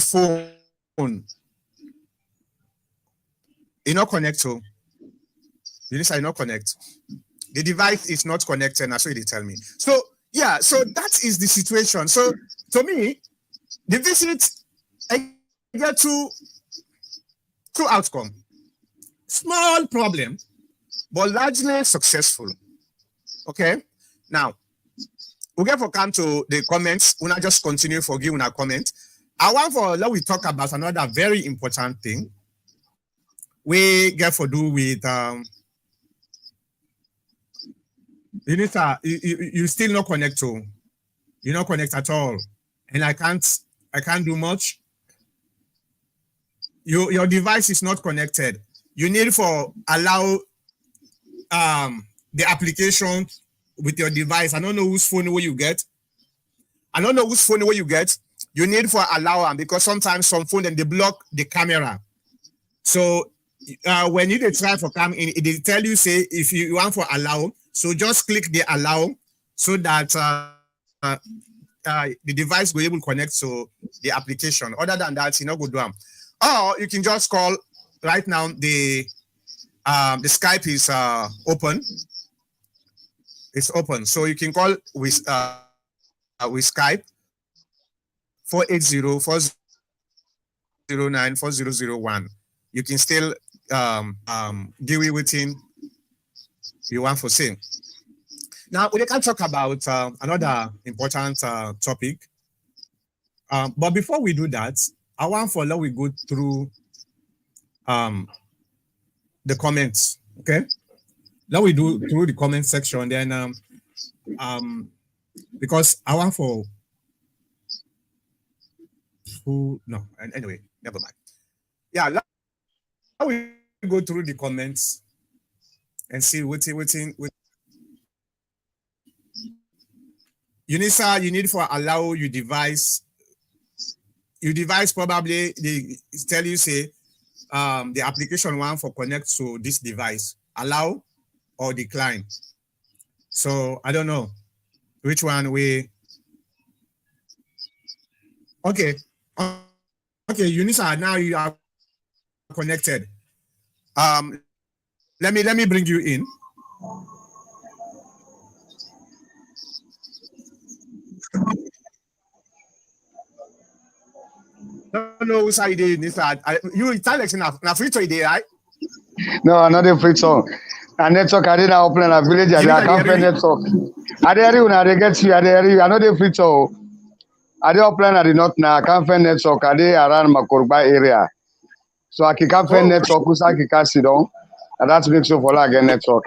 phone. You not connect to. You need to not connect. The device is not connected. That's what they tell me. So yeah, so that is the situation. So to me, the visit, I get two outcome. Small problem, but largely successful. Okay. Now we get for come to the comments. We not just continue for give una comment. I want for let we talk about another very important thing. We get for do with you still not connect to, you not connect at all, and I can't do much. Your device is not connected. You need for allow the application with your device. I don't know whose phone will you get. You need for allow them because sometimes some phone then they block the camera. So when you try for come in, they tell you say if you want for allow, so just click the allow so that the device will able to connect to the application. Other than that, you know, go do them. Or you can just call right now. The Skype is open. It's open, so you can call with Skype 480-409-4001. You can still give it within you want for say. Now we can talk about another important topic. But before we do that, I want for let we go through the comments. Okay. Now we do through the comment section, then because I want for who no, and anyway, never mind. Yeah, now we go through the comments and see what's Unisa, you need for allow your device. Your device probably they tell you say the application one for connect to this device. Allow or decline. So I don't know which one we okay. Okay, Unisa, now you are connected. Let me bring you in. No, which side you Alex na free to idea, right? No, not a free song. And network I didn't open a village. I can't find network. I did you when I get you. I know the free song. I did open I did not now. I can't find network. I did around Makorba area. So I can't find network. So I can't sit down. And that's makes so for again network.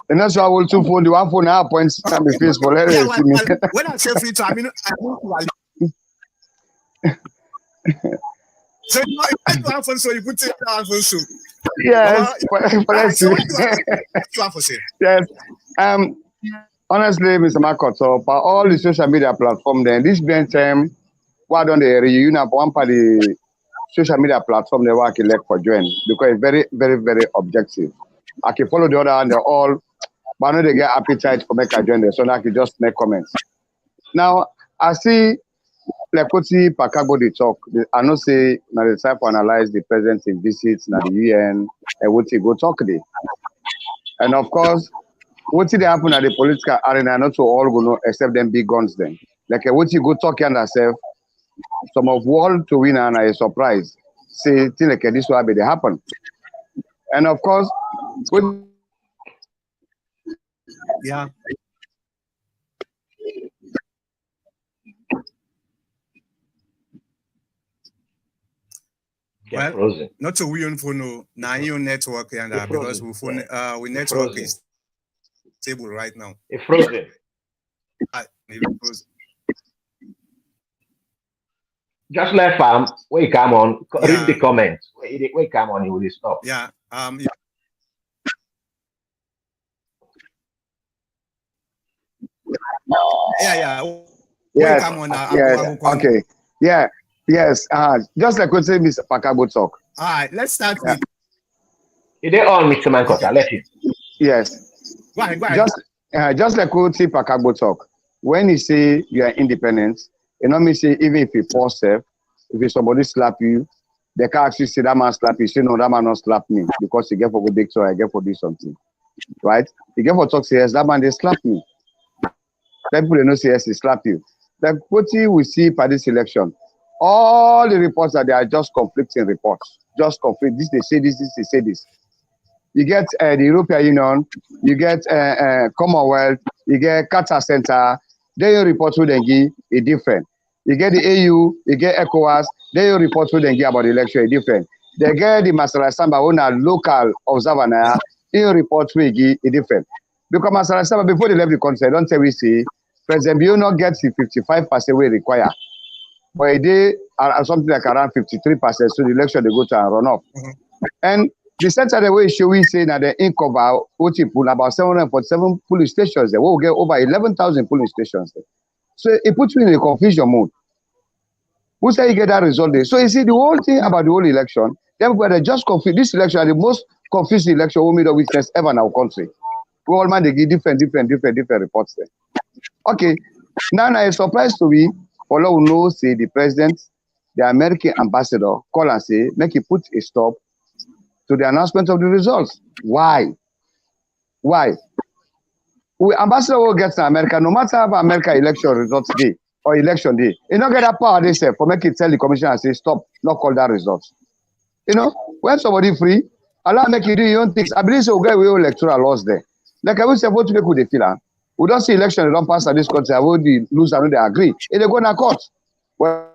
And that's why I will two phone. The one phone now points to my face for let see me. When I say free time, I mean so you want for so you put it down for so. Yes, let's see. Yes. Honestly, Mr. Marcot, so for all the social media platform, then this being time, why don't they reunion one part the social media platform they work elect for join because it's very, very, very objective. I can follow the other and they're all, but I know they get appetite for make a join there, so I can just make comments. Now I see like Koti Pakabo they talk. I know say now they try to analyze the president in visits now the UN and what he go talk there. And of course, what did happen at the political arena? Not to all go know except them big guns then. Like what you go talk and yourself. Some of world to win and a surprise. Say thing like this will be they happen. And of course, yeah. Well, not to we on phone now your network and because we phone we network is stable right now. It's frozen. Just let fam wait come on read the comments. Wait come on, he will stop. Yeah. Yeah. Yes. Come on, yes. Okay. Yeah. Yes. Just like what say Mr. Pakabo talk. All right. Let's start with. Is it on, Mr. Mankota? Let him. Yes. Go ahead. Just like what Pakagbo talk. When you say you are independent, you know me say even if you force self, if somebody slap you, they can actually say that man slap you. Say no, that man not slap me because he get for go big I get for do something, right? You get for talk say yes, that man they slap me. People they know say yes, he slap you. Like what we see for this election, all the reports that they are just conflicting reports, just conflict. This they say this they say this. You get the European Union, you get Commonwealth, you get Qatar Center. They report who they give is different. You get the AU, you get ECOWAS. They report who they give about the election is different. They get the Masala Samba, who are local observer now. They report who they give is different. Because Masala Samba before they left the country, don't tell we see President Bio not get the 55% we require, but they are something like around 53%. So the election they go to and run off. And the center the way we say that the ink cover about 747 police stations there. We'll get over 11,000 police stations there. So it puts me in a confusion mode. Who say you get that result there? So you see the whole thing about the whole election, everybody just confused. This election is the most confusing election we made a witness ever in our country. We all man they give different reports there. Okay. Now I'm surprised to be for all who know say the president, the American ambassador call and say make he put a stop to the announcement of the results. Why? We ambassador will get to America, no matter how America election results day or election day. You don't get that power they say for make it tell the commission and say stop, not call that results. You know, when somebody free, allow make you do your own things. I believe so we will electoral laws there. Like I will say, what to make with the feel? We don't see election, they don't pass at this country. I will lose and they agree. If they go to court. Well,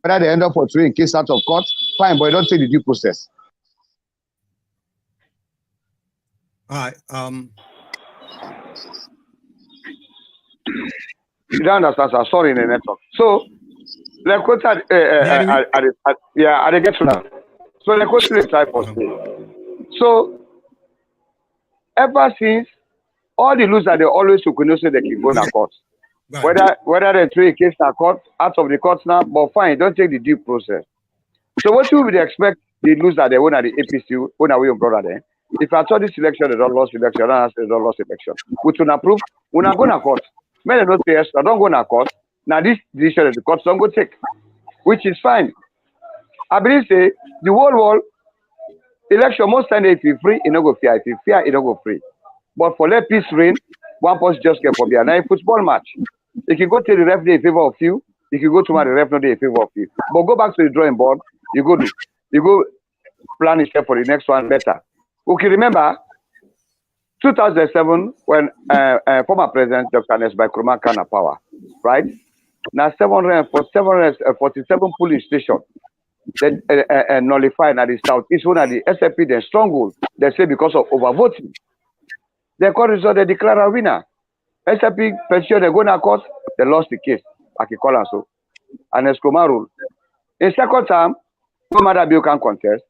whether they end up for three in case out of court, fine, but you don't take the due process. All right. You don't understand, sir. Sorry in the network. So, like what I get to now. So, like what's the type of thing? So, ever since all the losers they always to say they can go to court. Whether they throw a case to court, out of the court now, but fine, don't take the due process. So what you would expect the loser they won at the APC, won away your brother there. If I saw this election, they don't lost election, they don't lost election. Which will approve, when I go to court. Many don't say yes, I don't go to court. Now this decision the court don't go take, which is fine. I believe say the whole world election most time if you free, it don't go fair. If you fear, it don't go free. But for let peace reign, one person just get for a nice football match. If you go to the referee in favor of you, if you go to the ref not in favor of you. But go back to the drawing board, you go plan yourself for the next one better. Okay, remember 2007 when former President Dr. Nesby Nkrumah came to power, right? Now 747 police stations that nullified at the southeast one at the SFP, the stronghold, they say because of overvoting. The court result, they declare a winner. SFP petition, they go to court, they lost the case. I can call and so. And Escoma rule. In second time, no matter bill can contest.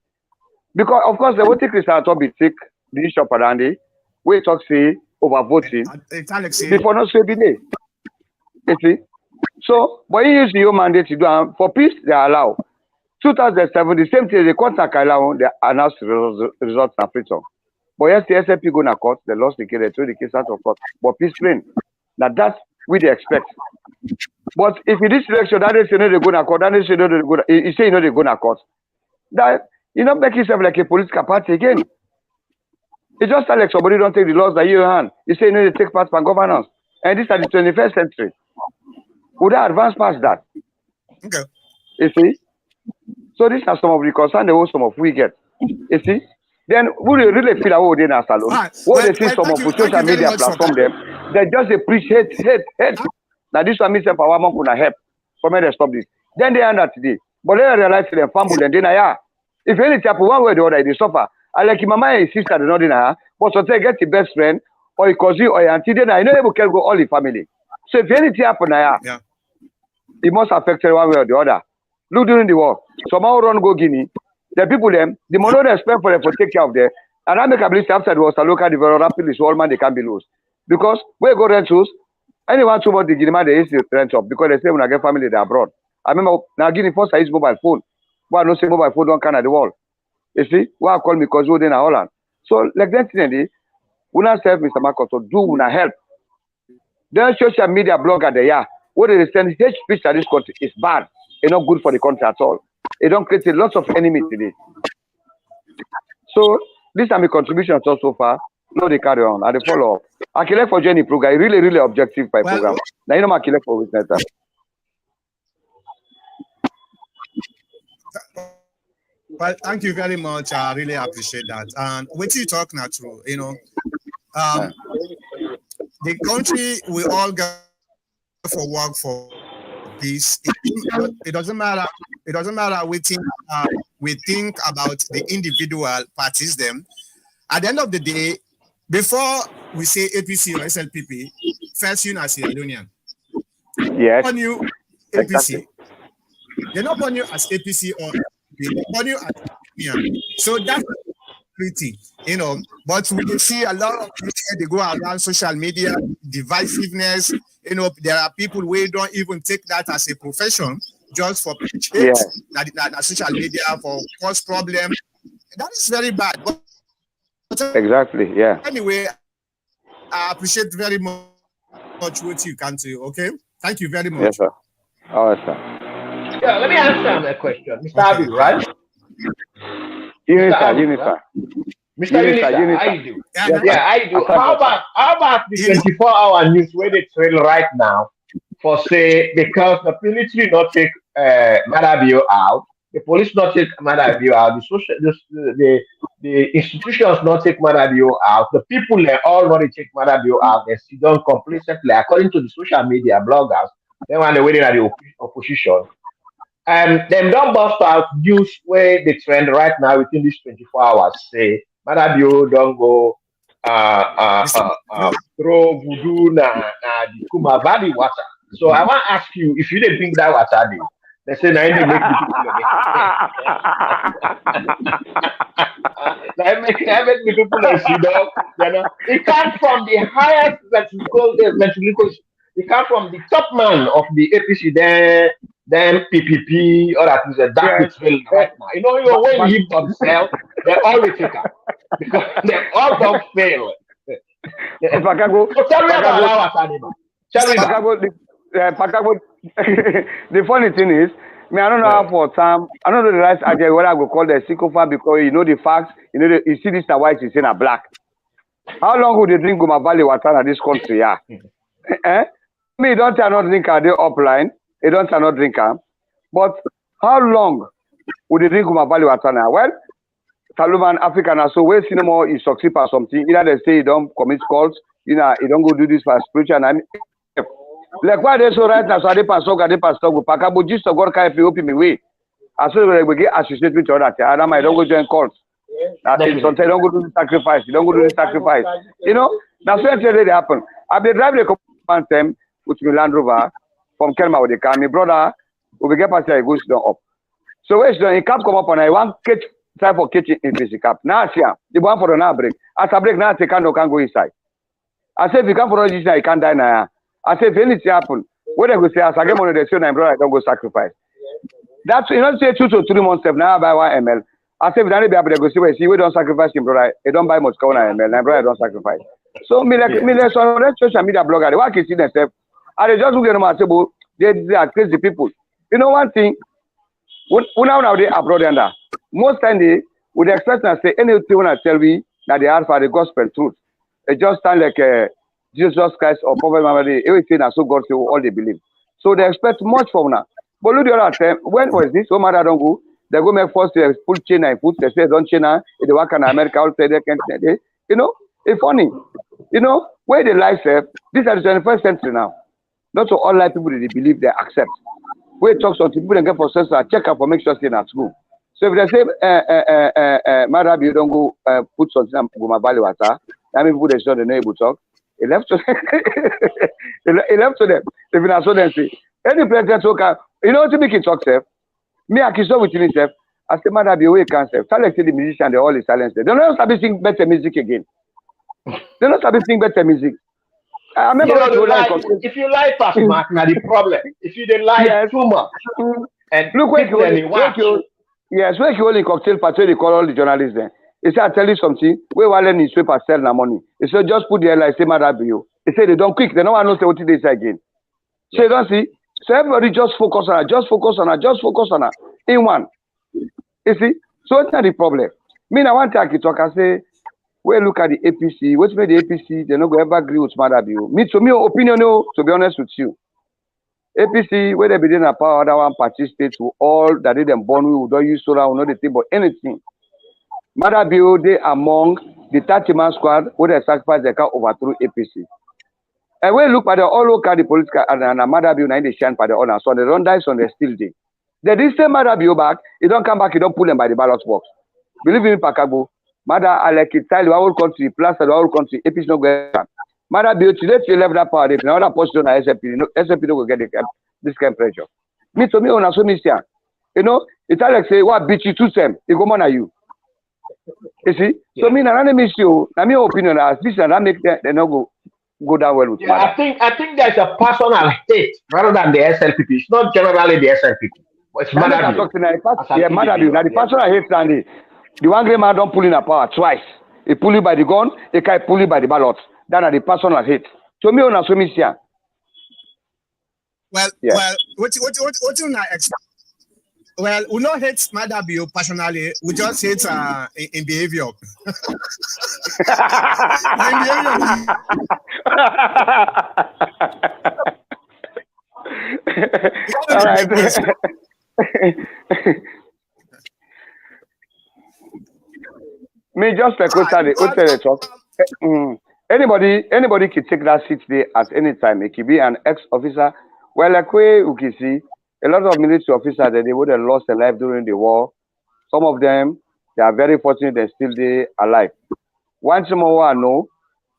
Because, of course, the voting Christian to be sick, the issue of Parandi, we talk say overvoting. Before not say delay. You see? So, but you use your mandate to do for peace, they allow. 2007, the same thing, the court allow, they announced results and freedom. But yes, the SFP go to court, they lost the case, they threw the case out of court. But peace reign. Now that's what they expect. But if in this election, that is, you know, they go to court, that is, you know, they go to, you say, you know, they go to court. That, you don't make yourself like a political party again. It's just like somebody don't take the laws by your hand. You say, you know, they take part from governance. And this is the 21st century. Would I advance past that? Okay. You see? So these are some of the concerns that some of we get. You see? Then we really feel how they in our salon. What they see some of the social media platform them, they just preach hate. Now this one means power man could help for me to stop this. Then they end up today. But they realize them fumble and then if any type of one way or the other they suffer. I like mama and sister they not in her, but so they get the best friend or a cousin or your auntie, then I know able can go all the family. So if anything happen it must affect one way or the other. Look during the war. Somehow run go Guinea. The people them, the money they spend for them for take care of them. And I make a believe after the was a local developer, rapidly so all man they can be lost. Because we go rent house, Anyone too much the Guinea man, they used to rent up because they say when I get family, they're abroad. I remember now Guinea first I use mobile phone. Why no say mobile phone don't can at the wall? You see, why I call me because we're in Holland. So like that thing, when I serve Mr. Marcos to do when I help. Then social media blogger they are what they send hate speech to this country is bad. It's not good for the country at all. It don't create a lot of enemies today. So this is my contribution so far. No, they carry on. I they follow up. I collect for Jenny program. Really, really objective by program. Now you know I collect for witness. Well, thank you very much. I really appreciate that. And what you talk now through, the country we all go for work for peace. It doesn't matter. It doesn't matter. We think about the individual parties. Them at the end of the day, before we say APC or SLPP, first you are Sierra Leonean. Yes. On you APC. Exactly. They're not on you as APC or they're on you as Leonean. So that's pretty, but we see a lot of people they go around social media, divisiveness. There are people who don't even take that as a profession just for purchase, that social media for cause problem. That is very bad. But exactly, yeah. Anyway, I appreciate very much what you can do. Okay, thank you very much. Yes, sir. All right, sir. Yeah, let me answer that question, Mr. Abi, right? Unisa. Mr. Unisa, how you do? Yeah, I do. How about the 24-hour news where they trail right now for say because the military not take Madabio out, the police not take Madabio out, the institutions not take Madabio out, the people they all not take Madabio out, they sit down complacently according to the social media bloggers, they want to waiting at the opposition. Them don't bust out news where the trend right now within these 24 hours say Madabio don't go throw voodoo na the Kuma Valley water. So I want to ask you if you didn't drink that water, they say now you make the people make the people sit down. It comes from the highest ventriloquist. It comes from the top man of the APC then PPP or that is a dark right now. When you hit themselves, they always take up because they all don't fail. So tell me about our animal. Tell me about the funny thing is, I don't know how for time. I don't know the right idea what I go call the sycophant because the facts. You see this white is in a black. How long would they drink Goma Valley water in this country? Yeah. Me don't not drink they upline. They don't not drink them. But how long would they drink Goma Valley water now? Well, Taliban African so where cinema is succeed or something. Either they say you don't commit cults, you don't go do this for spiritual and like why they so right now so they pass go Pakabo just to go carry open me way. As soon as we get associated with other Adam, I don't go join cults. Sometimes don't go do the sacrifice, you don't go do the sacrifice. That's what they happen. I've been driving a couple time with my Land Rover from Kelma with the car. My brother will get past here, goes down up. So where's the cap come up and I want catch try for catching in the cap. Now see the one for the now break. As I break now I can go inside. I say if you come for this I can't die now. I say if anything happen, what I go say as I get money they say my brother I don't go sacrifice. That's say 2 to 3 months now I buy 1 ml. I say if I be able to go see we don't sacrifice him brother. They don't buy much 1 ml. My brother don't sacrifice. So me so social media blogger they want to see themselves. And they just look at them and say, well, they are crazy people. One thing, when now they abroad and that, most time they would expect to say anything when I tell me that they are for the gospel truth. They just stand like Jesus Christ or Prophet Muhammad, everything and so God say all they believe. So they expect much from now. But look the other time, when was this? Oh, mother don't go. They go make first pull China and put they say don't China, they work in America, all say they can't it's funny. Where they lie say, these are the 21st century now. Not so all people they believe they accept. We talk to people and get for sense check up for make sure they're at school. So if they say Madab, you don't go put something in Goma Valley water, that means people they show they know able to talk. It left to it left to them. If you not so then say any president talk, to make it talk self. Me I kiss with myself. I say Madab, you wait can't self. Like the musician they all is silence. They don't start sing better music again. They don't start sing better music. I remember when you like if you lie past mark, now the problem. If you dey lie yes. too much, and Look where people then watch. Yes, where you only cocktail party they call all the journalists then. He said, I tell you something, we will learn newspaper sell na money. He said, just put the airline, say Madabiyo. He said, they don't quick, they don't want to say what they say again. So you don't see, so everybody just focus on her, just focus on her, just focus on her. In one. You see, so it's not the problem. Me, I want to talk and say, we look at the APC, what's made the APC, they're not going to ever agree with Madabiyo. Me, to me, opinion, no, to be honest with you. APC, where they be in a power, other one party states to all that they them born we don't use solar, we know the thing, but anything. Madabiyo, they among the 30-man squad where they sacrifice their car overthrow APC. And when look at the all look at the political and Madabiyo, now they shine for the honor, so they don't die, so they still day. They did send Madabiyo back, he don't come back, he don't pull them by the ballot box. Believe in Pakabo, Mada Aleki, tell the whole country, plus the whole country, APC no going down. Madabiyo today if you left that power, if another position on SFP, SFP will get this kind of pressure. Me to me on a you know, it's like say what beat you to them, it go on you. You see? Yeah. So me na miss you, na me opinion as this and that make they not go down well with I think there's a personal hate rather than the SLPP. It's not generally the SLPP. It's Madabiyo. Yeah, Madabiyo. Now the personal hate and the one great man don't pull in a power twice. He pull you by the gun, he can pull you by the ballot. That are the personal hate. To me, on a submission. Well, what you not expect? Well, we not hate Madabiyo personally. We just hate in behavior. All right. Me just like what they talk. Anybody can take that seat there at any time. It could be an ex-officer. Well, like we can see, a lot of military officers they would have lost their life during the war. Some of them they are very fortunate they're still there alive. Once more I know,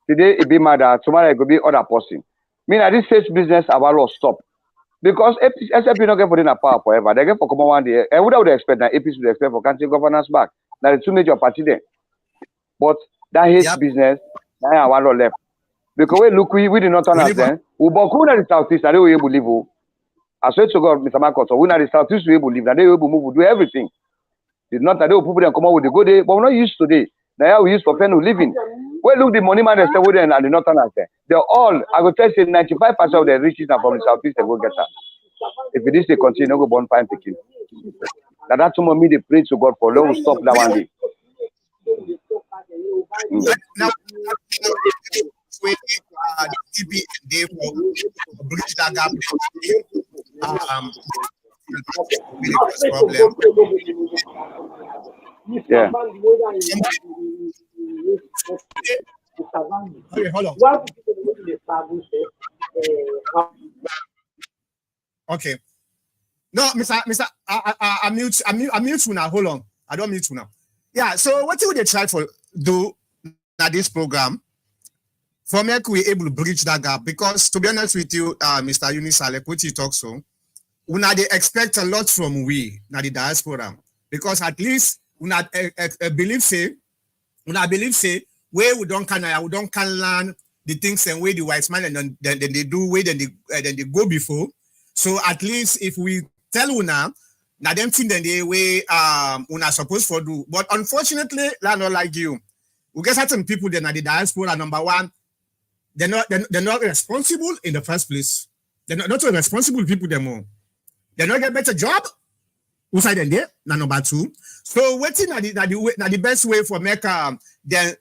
today it be murder, tomorrow it could be other person. Mean at this stage business about to stop. Because SFP not get for the power forever. They get for come one day. And what would expect that APC would expect for country governance back? Now the two major party there. But that hate business, now I want left. Because we look, we did not understand. We boku na the southeast, and they were able to live. I swear to God, Mr. Marcos, we na the southeast we able to live, and they were able to move, do everything. It's not that they will people them come out with the good day, but we're not used today. Now we use for friend who living. We look the money man they stay with them and the northern there. They're all, I would tell you 95% of their riches are from the southeast they go get that. If it is they continue, no go born fine picking. Now that's some of me they pray to God for long stop that one day. Now, the TP and they will bridge that gap. Problem. Yeah. Okay, hold on. Okay. No, Mr. I mute you now. Hold on. I don't mute you now. Yeah. So what would they try for do at this program? For me, we able to bridge that gap because to be honest with you, Mr. Unisalek, what you talk so, they expect a lot from we now the diaspora because at least we not believe say where we don't can learn the things and way the white man and then they do way then they go before. So at least if we tell una now them thing then the way una supposed to do. But unfortunately, not like you. We get certain people then at the diaspora, number one, they're not responsible in the first place. They're not responsible people them more. They not get better job. Outside them there, now number two. So waiting at the best way for make they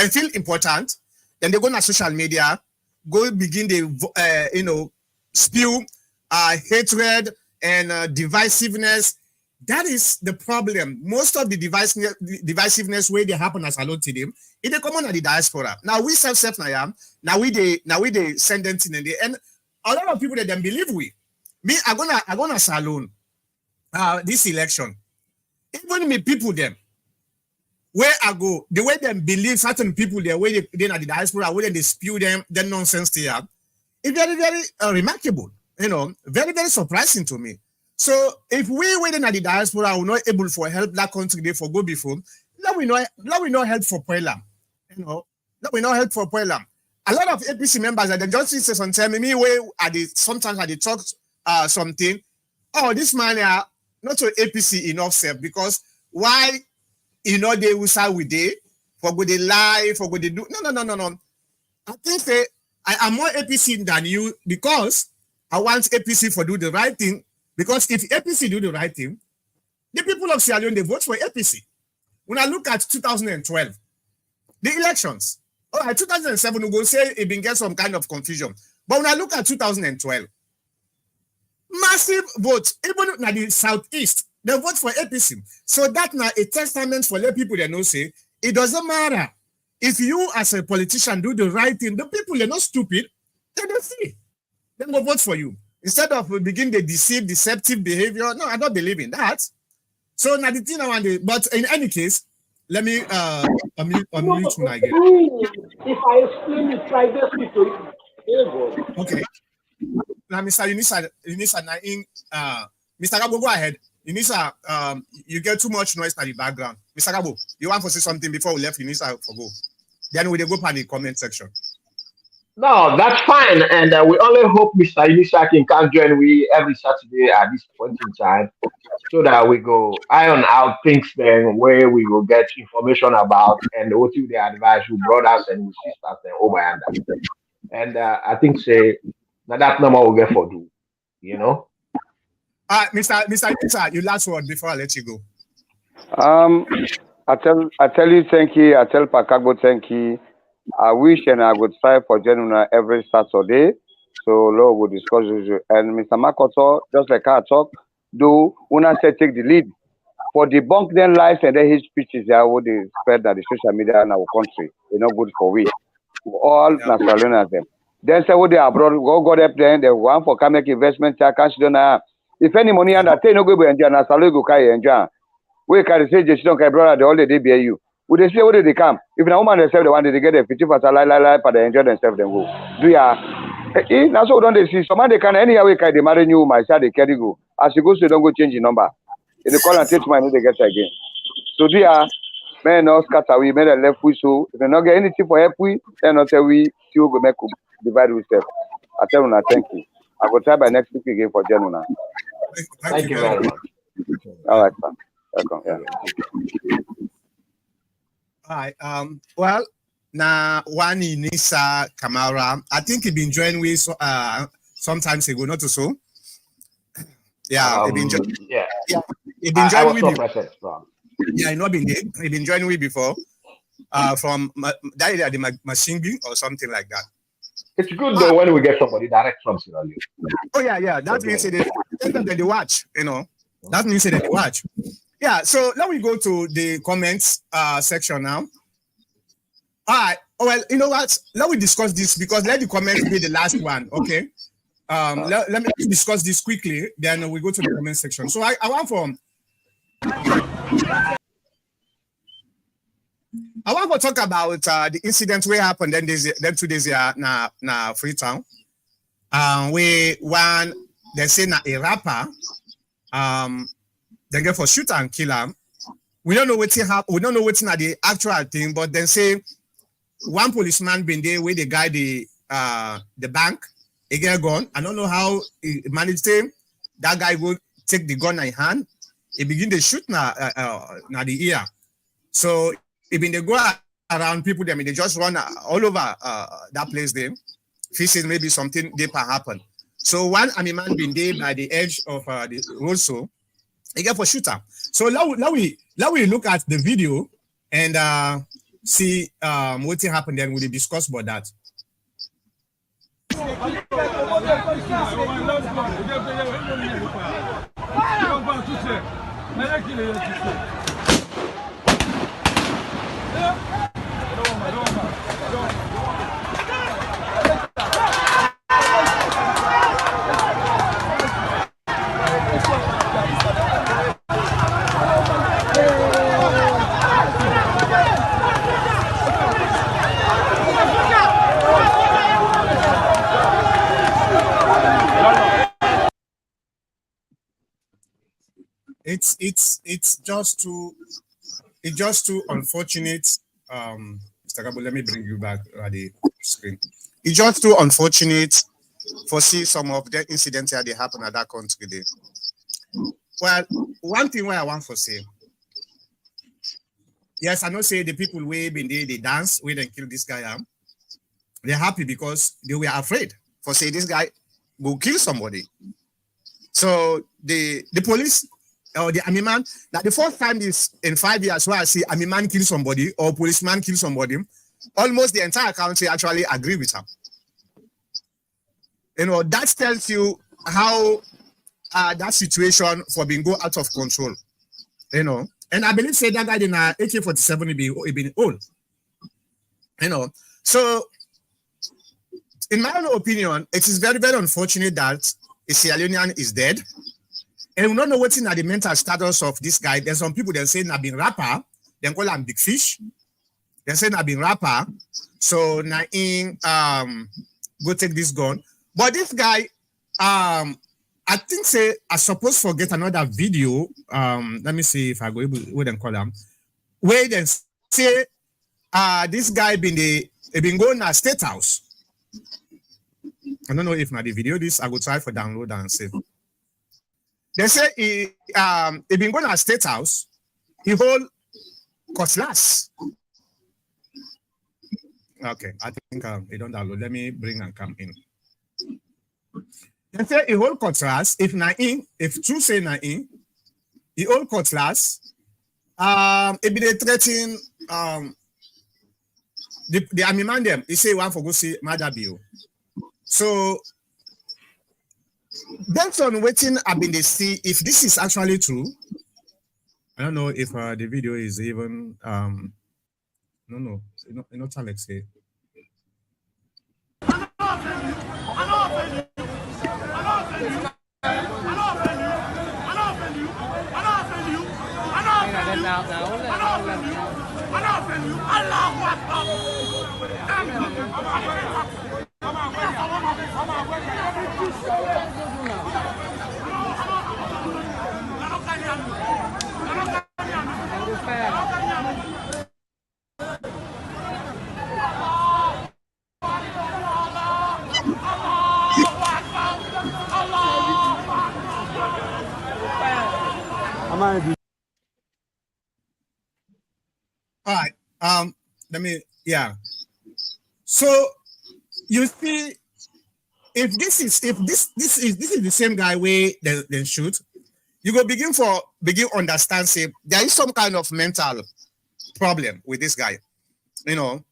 feel important. Then they go on social media, go begin the spew hatred and divisiveness. That is the problem. Most of the divisiveness way they happen as a lot to them, it they come on at the diaspora. Now we self now we they send them to them and a lot of people that then believe we. Me, I'm gonna salon this election. Even me people them where I go, the way they believe certain people there, where they at the diaspora, where they spew them nonsense there, it's very, very remarkable, very, very surprising to me. So if we waiting at the diaspora, we're not able to help that country they for go before, now we know help for Puelam, now we know help for Puelam. a lot of APC members that they just say sometimes me where sometimes they talk something. Oh, this man not so APC enough self because why they will side with they for good they lie for good they do no. I think I am more APC than you because I want APC for do the right thing because if APC do the right thing, the people of Sierra Leone they vote for APC. When I look at 2012, the elections, all right, 2007 we go say it been get some kind of confusion, but when I look at 2012. Massive votes, even in the southeast, they vote for APC. So that now a testament for the people that know say it doesn't matter. If you as a politician do the right thing, the people are not stupid, they don't see. They will vote for you. Instead of begin the deceptive behavior. No, I don't believe in that. So now the thing I want to, but in any case, let me unmute my again. If I explain it like this to you, okay. Now, Mr. Unisa, Mr. Gabo, go ahead. Unisa, you get too much noise in the background. Mr. Gabo, you want to say something before we left Unisa for go? Then we'll go to the comment section. No, that's fine. And we only hope Mr. Unisa can join we every Saturday at this point in time so that we go iron out things then where we will get information about and what they advise you brothers and sisters and over and under. And I think say now that number will get for do, Mr. Unisa, your last word before I let you go. I tell you thank you. I tell Pakagbo thank you. I wish and I would strive for Genuna every Saturday. So Lord will discuss with you. And Mr. Makoto, just like I talk, do Una say take the lead. For debunk them lies and then his speeches they would spread that the social media in our country. They're not good for we. All national them. Then say what they abroad, go up there, they want for come make investment, cash donor. If any money and I tell no go enjoy and salary go carry enjoy. We can say just don't carry brother the whole day be you. Would they say what did they come? If a woman themselves they want to get a 50 for lie, but they enjoy themselves then go. Do ya? That's what don't they see? Somebody can any way can they marry you, my side they carry go. As you go, so don't go change the number. If they call and take money, they get again. So do ya? Man, no scatter we made a left we so if they not get anything for help we, then not tell we still go make divide with step. I tell you, thank you. I will try by next week again for Genuna. Thank you very much. All right, sir. Welcome. Yeah. All right. Well, now one Inisa Kamara, I think he been joined with sometimes ago, not so. Yeah, he been joined. Yeah. He been joined with present, yeah, he not been there. He been joined with before. From that area, the Machine or something like that. It's good though when we get somebody direct from Sierra Leone. Oh yeah. That means they watch, That means they watch. Yeah, so let me go to the comments section now. All right. Oh, well, you know what? Let me discuss this because let the comments be the last one, okay? Let me discuss this quickly, then we go to the comment section. So I want to talk about the incident where happened then 2 days here na Freetown. Where one they say na a rapper they go for shoot and kill him. We don't know what happened. We don't know what's not the actual thing, but then say one policeman been there where the guy the bank, he get a gun. I don't know how he managed him. That guy go take the gun in hand. He begin to shoot na the ear. So he been they go around people. They just run all over that place there. Facing maybe something deeper happen. So one man been there by the edge of the road so. He get for shooter. So now we look at the video and see what happened. Then we'll discuss about that. It's just too unfortunate Mr. Gabo, let me bring you back at the screen. It's just too unfortunate for see some of the incidents that they happen at that country there. Well, one thing where I want to say, yes, I know say the people way been there, they dance, we then kill this guy. They're happy because they were afraid for say this guy will kill somebody. So the police or the army man, that the first time is in 5 years where I see army man kill somebody or policeman kill somebody, almost the entire country actually agree with him. You know, that tells you how that situation for being go out of control. You know, and I believe say that guy in AK-47 he been old. You know, so in my own opinion, it is very, very unfortunate that a Sierra Leonean is dead. And we don't know what's in the mental status of this guy. There's some people that say I've been rapper, then call him big fish. They say I've been rapper. So now in go take this gun. But this guy, I think say I suppose forget another video. Let me see if I go able what them call them. Where then say this guy been going to State House. I don't know if now the video this I go try for download and save. They say he been going to State House, he hold cutlass. Okay, I think they don't download. Let me bring and come in. They say he hold cutlass. If true say na in, he hold cutlass. It be they threaten the army man them. He say one for go see Madabio. So based on waiting, I've been to see if this is actually true. I don't know if the video is even no, not Alex here. All right. Let me. Yeah. So you see, if this is the same guy way then shoot, you go begin understand. Say there is some kind of mental problem with this guy, you know,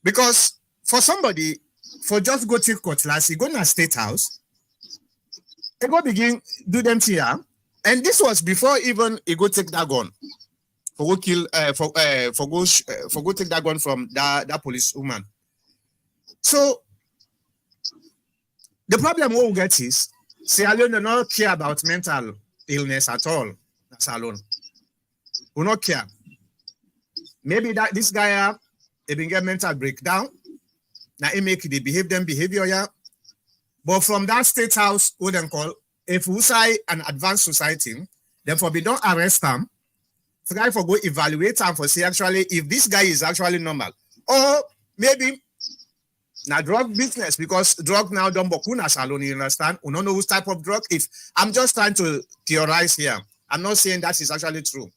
because for somebody for just go take cutlass, he go to a State House, he go begin do them here, and this was before even he go take that gun. For go kill for go take that gun from that police woman. So the problem we will get is Sierra Leone do not care about mental illness at all. That's alone. We not care. Maybe that this guy he been get mental breakdown. Now he make the behavior yeah. But from that State House, what them call if we say an advanced society, therefore we don't arrest them. Try for go evaluate and for see actually if this guy is actually normal, or maybe now drug business because drug now don't bokuna salon. You understand? We don't know which type of drug. If I'm just trying to theorize here, I'm not saying that is actually true,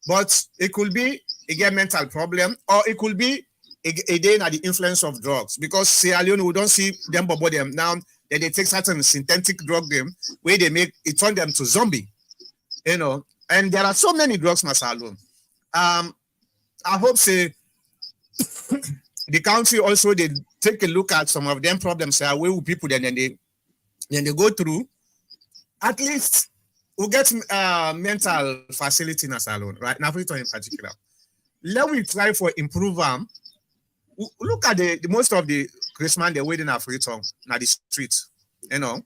but it could be again mental problem, or it could be again at the influence of drugs because Sierra Leone we don't see them bubble them now. Then they take certain synthetic drug them where they make it turn them to zombie, you know. And there are so many drugs, Masalo. I hope say the country also they take a look at some of them problems where will people then they go through. At least we get mental facility in Salon, right? Now in particular. Let we try for improve them. Look at the most of the Christmas they're waiting at Freetown, now the streets, you know.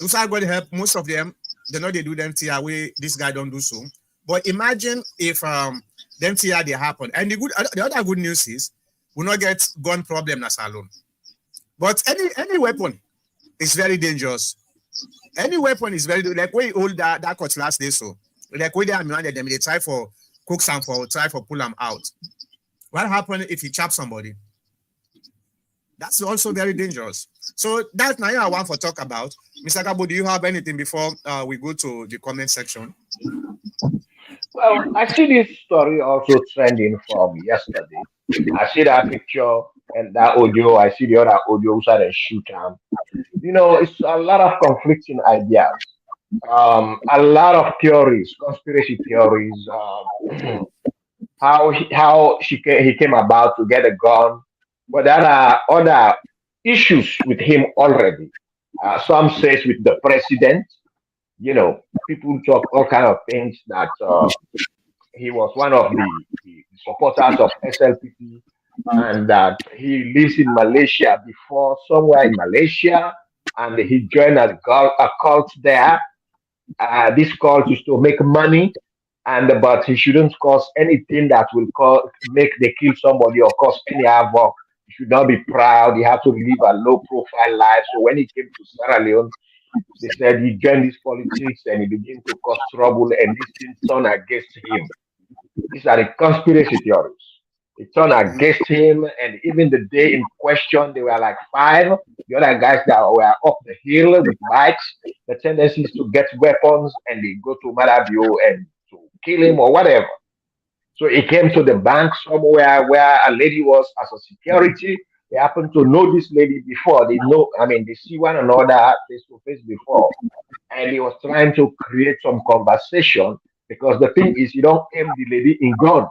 Looks like God help most of them. They know they do them TR way this guy don't do so. But imagine if them TR they happen. And the other good news is we not get gun problem as alone. But any weapon is very dangerous. Any weapon is very like we hold that cutlass day so. Like we they try for cook some for try for pull them out. What happens if he chops somebody? That's also very dangerous. So that's now I want to talk about. Mr. Gabo, do you have anything before we go to the comment section? Well, I see this story also trending from yesterday. I see that picture and that audio. I see the other audio inside and shoot him. It's a lot of conflicting ideas. A lot of theories, conspiracy theories. He came about to get a gun, but there are other issues with him already. Some says with the president. People talk all kind of things that he was one of the supporters of SLPP and that he lives in Malaysia before, somewhere in Malaysia, and he joined a cult there. This cult is to make money, and but he shouldn't cause anything that will make they kill somebody or cause any havoc. He should not be proud. He has to live a low profile life. So when he came to Sierra Leone, they said he joined this politics and he began to cause trouble, and this thing turned against him. These are the conspiracy theories. They turned against him, and even the day in question, there were like five. The other guys that were up the hill with bikes, the tendency is to get weapons and they go to Marabio and to kill him or whatever. So he came to the bank somewhere where a lady was as a security. They happen to know this lady before. They know, I mean, they see one another face to face before. And he was trying to create some conversation because the thing is, you don't aim the lady in gun.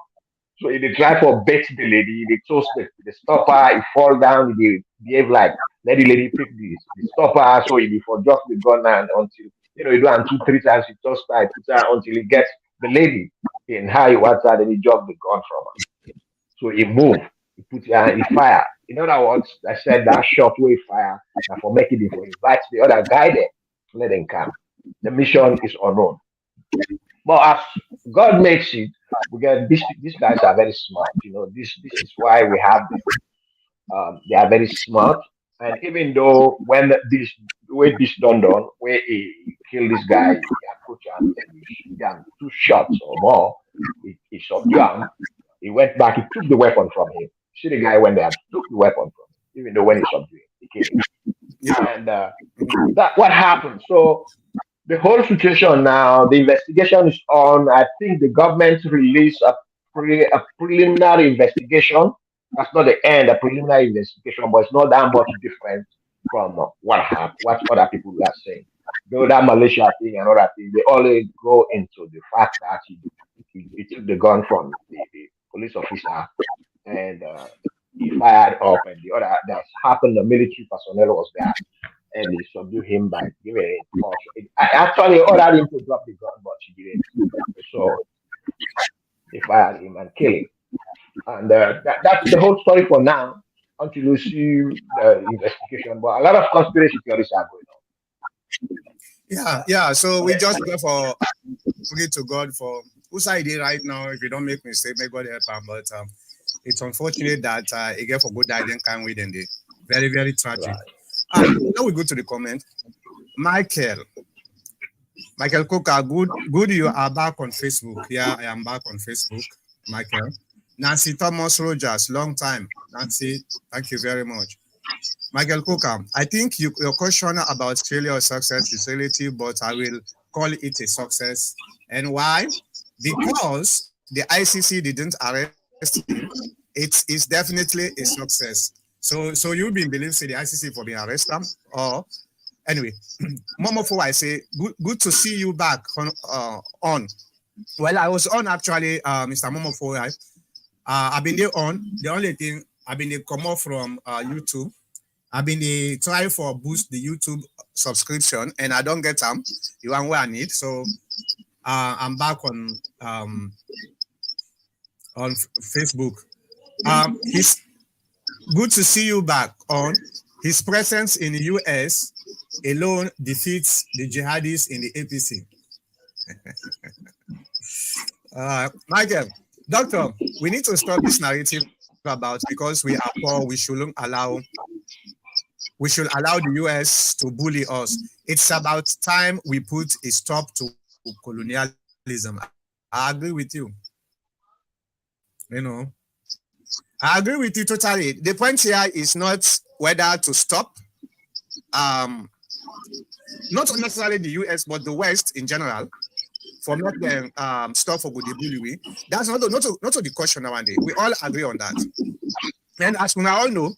So if they try for bait the lady, they toss the stopper, he fall down, they behave like let the lady pick the stopper, so he for just the gun and until you do and two, three times he toss her, put her until he gets the lady in how he wants her, then he drop the gun from her. So he move, he put her, he fire. In other words, I said that shot where he fire and for making it for invite the other guy there, let him come. The mission is unknown. But as God makes it, we get these guys are very smart. This is why we have them. They are very smart. And even though when this way this done, where he killed this guy, he approached him and he shoot him two shots or more, he subdued him. He went back, he took the weapon from him. See the guy went there, took the weapon from him, even though when he subdued him, he killed him. Yeah. And that what happened. So the whole situation now, the investigation is on. I think the government released a preliminary investigation. That's not the end, a preliminary investigation, but it's not that much different from what happened, what other people are saying. Though that Malaysia thing and other thing, they always go into the fact that he took the gun from the police officer and he fired up, and the other that's happened, the military personnel was there and they subdued him by giving it caution. I actually ordered him to drop the gun, but he didn't. So they fired him and killed him. And that's the whole story for now until you see the investigation. But a lot of conspiracy theories are going on. Yeah. So we just pray to God for whose idea right now. If you don't make mistake, may God help him. But it's unfortunate that he get for good idea can't wait in the very, very tragic. Right. Now we go to the comment. Michael Coker, good you are back on Facebook. Yeah, I am back on Facebook, Michael. Nancy Thomas Rogers, long time. Nancy, thank you very much. Michael Coker, I think your question about failure or success is relative, but I will call it a success. And why? Because the ICC didn't arrest him. It is definitely a success. So you been believing the ICC for being arrested, or anyway, Momofo, I say good to see you back on. Well, I was on actually, Mr. Momofo. Right? I've been there on. The only thing I've been come off from YouTube. I've been trying for boost the YouTube subscription, and I don't get them. The one where I need. So I'm back on Facebook. It's good to see you back on. His presence in the US alone defeats the jihadists in the APC. Michael, doctor, we need to stop this narrative about because we are poor, we should allow the US to bully us. It's about time we put a stop to colonialism. I agree with you. I agree with you totally. The point here is not whether to stop, not necessarily the US, but the West in general, for not them stop for good bullying. That's not the question nowadays. We all agree on that. And as we all know,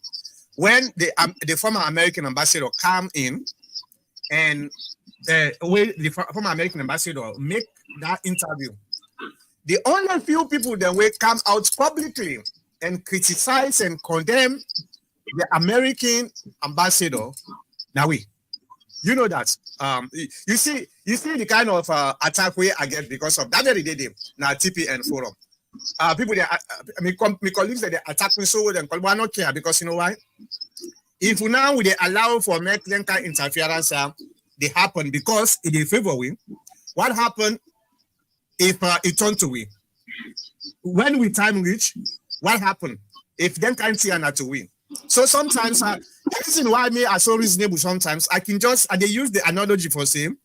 when the former American ambassador come in and the former American ambassador make that interview, the only few people that will come out publicly and criticize and condemn the American ambassador. Now you know that. You see the kind of attack we get because of that very day now TPN forum. People that my colleagues that they attack me so well and I not care because you know why? If now we allow for make kind interference, they happen because it is favor we. What happened if it turned to we? When we time reach, what happened if them can't see not to win? So sometimes the reason why me are so reasonable sometimes I they use the analogy for saying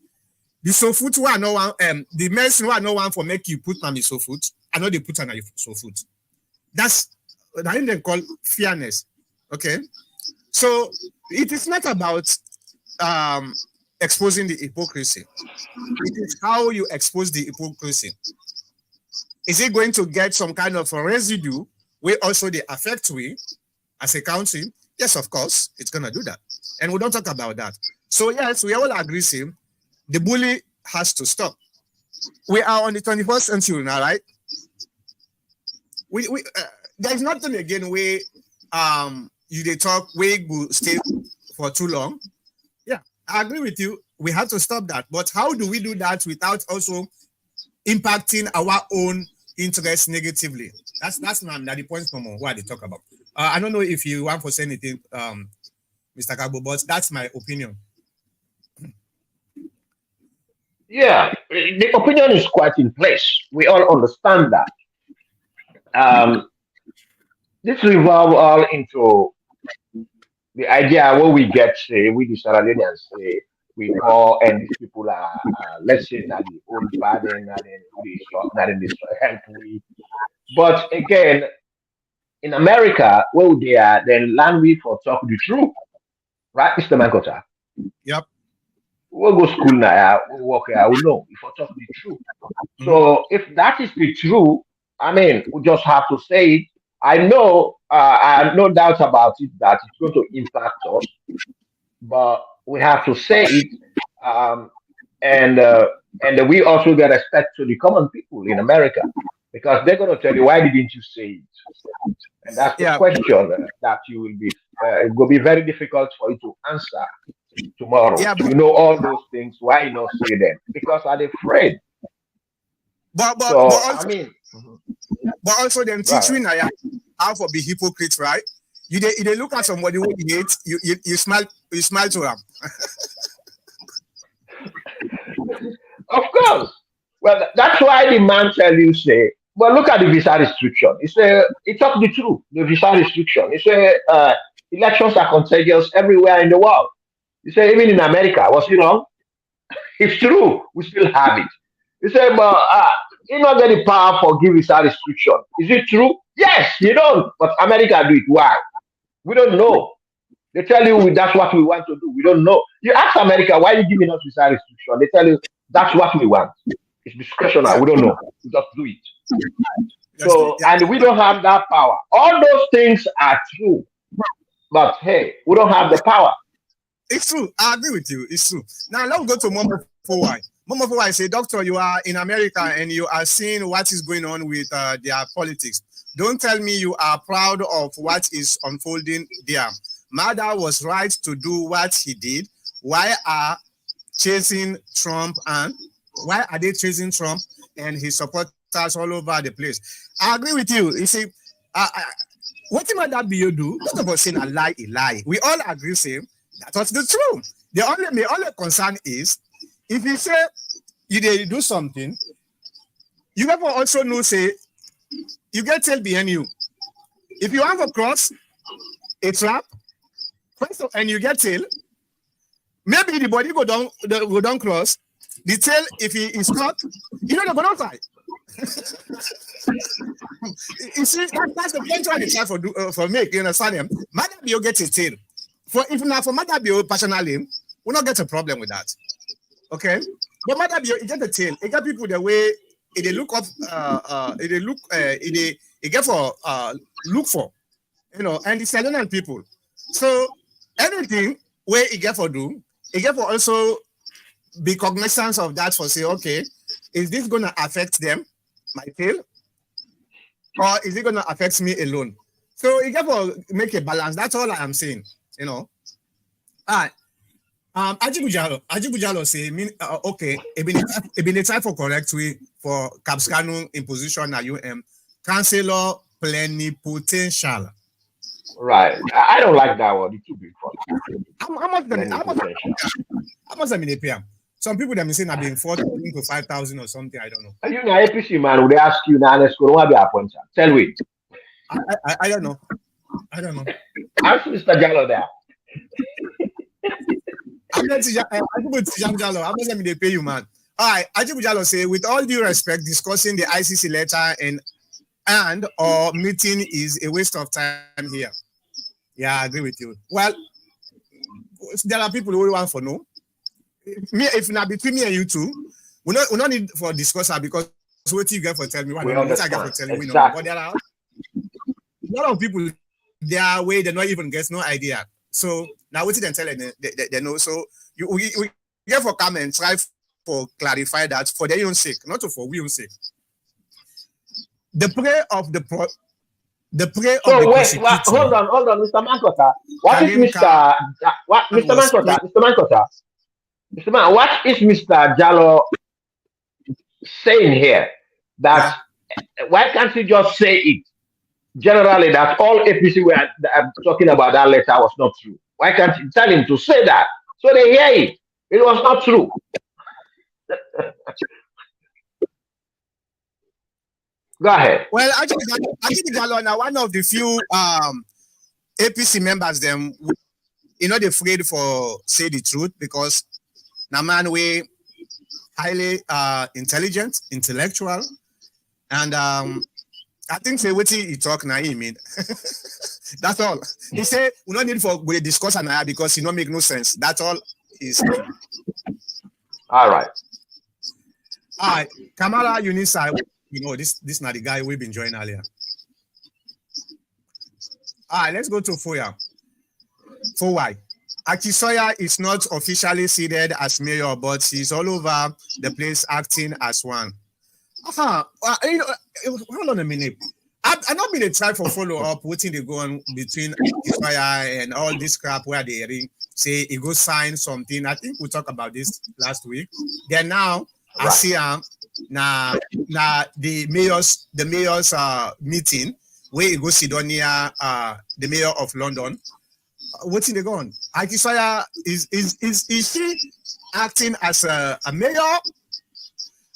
the so foot one no one the medicine one no one for make you put on the so foot. I know they put on the so foot. That's what they call fairness. Okay. So it is not about exposing the hypocrisy. It is how you expose the hypocrisy. Is it going to get some kind of a residue where also they affect we as a country? Yes, of course, it's going to do that. And we don't talk about that. So yes, we all agree, same. The bully has to stop. We are on the 21st century now, right? There's nothing again where they talk, we will stay for too long. Yeah, I agree with you. We have to stop that. But how do we do that without also impacting our own interests negatively? That's the point from what they talk about. I don't know if you want to say anything, Mr. Kabo, but that's my opinion. Yeah, the opinion is quite in place. We all understand that. This revolves all into the idea where we get, say, we the Sierra Leoneans say, we call and these people are, let's say, not the old burden, not in this health we. But again, in America, where they are, then land we for talk the truth, right, Mr. Mankota? Yep. We'll go school now, we'll work here, we know if we talk the truth. So if that is the truth, I mean, we just have to say it. I know, I have no doubt about it that it's going to impact us, but we have to say it, and we also get respect to the common people in America because they're going to tell you, why didn't you say it? And that's the question that you will be. It will be very difficult for you to answer tomorrow. Yeah, you know all those things. Why not say them? Because I'm afraid. But also them teaching how to be hypocrite, right? You look at somebody who you hate, you smile to them. Of course. Well, that's why the man tell you say, well, look at the visa restriction. He talk the truth. The visa restriction. He say elections are contagious everywhere in the world. He say even in America, was he wrong? It's true. We still have it. He said, but you not get the power for give visa restriction. Is it true? Yes, you don't. But America do it. Why? We don't know. They tell you that's what we want to do. We don't know. You ask America, why are you giving us visa restriction? They tell you that's what we want. It's discretionary. We don't know. We just do it. So, and we don't have that power. All those things are true. But hey, we don't have the power. It's true. I agree with you. It's true. Now let's go to Momo Fowai. Momo Fowai say, Doctor, you are in America and you are seeing what is going on with their politics. Don't tell me you are proud of what is unfolding there. Mada was right to do what he did. Why are chasing Trump and why are they chasing Trump and his supporters all over the place? I agree with you. You see, what might that be you do? Not about saying a lie. We all agree, same. That's what's the truth. The only concern is if you say you do something, you never also know, say, you get tail behind you. If you have a cross, a trap, and you get tail, maybe the body go down cross, the tail, if he is caught, you know, they go down side. You see, that's the point why they try for make. You understand him? Madabio gets a tail. If not for Madabio personally, we'll not get a problem with that. Okay, but Madabio, it get a tail. It got people the way they look up. They look. They get for look for. You know, and the Sardinian people. So anything where it get for do, it get for also be cognizant of that for say, okay, is this gonna affect them, my tail, or is it gonna affect me alone? So it get for make a balance. That's all I am saying. You know. All right. Ajibujalo say, okay, it been a time for correct way for Capscano imposition at Chancellor plenipotential. Right. I don't like that one. It's too big for me. How much they pay? Some people that may say I've been 4,000 to 5,000 or something. I don't know. Are you an APC man? Would they ask you now? Let's go. What be appointed? Tell me. I don't know. I don't know. Ask Mr. Jallo there. I'm not Jallo. How much they pay you, man? All right. Ajibujalo say, with all due respect, discussing the ICC letter and or meeting is a waste of time here. Yeah, I agree with you. Well, there are people who want for no. If not between me and you two, we not need for discussion because what you get for tell me. What I get for telling me. But there are a lot of people their way they not even get no idea. So now what you tell them they know. So we get for come and try for clarify that for their own sake, not for we own sake. The prayer of the hold on, Mr. Mankota. What is Mr. Mankota? Mr. Man, what is Mr. Jallo saying here? That why can't he just say it generally that all APC were talking about that letter was not true? Why can't you tell him to say that so they hear it? It was not true. Go ahead. Well, actually, Jallo, now one of the few APC members, them, they're afraid for say the truth because now man we highly intelligent, intellectual, and I think say what he talk now he mean. That's all. He say we don't need for we discuss now because it don't make no sense. That's all he's saying. All right. All right. Kamala Unisa, this not the guy we've been joining earlier. All right, let's go to Foya. For why? Akisoya is not officially seated as mayor, but he's all over the place acting as one. Hold on a minute. I've not been a try for follow up waiting they go on between Akisoya and all this crap where they say he go sign something. I think we talked about this last week. Then now I see now the mayor's meeting where he go sit down near the mayor of London. What's in the gun? Akisoya is she acting as a mayor?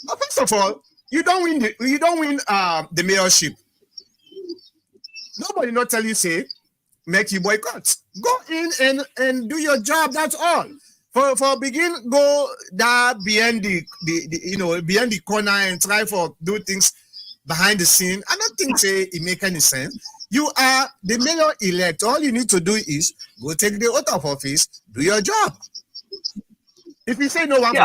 First of all, you don't win the mayorship. Nobody not tell you say make you boycott. Go in and do your job. That's all. For begin go there behind behind the corner and try for do things behind the scene. I don't think say it make any sense. You are the mayor elect. All you need to do is go take the oath of office, do your job. If you say no one, you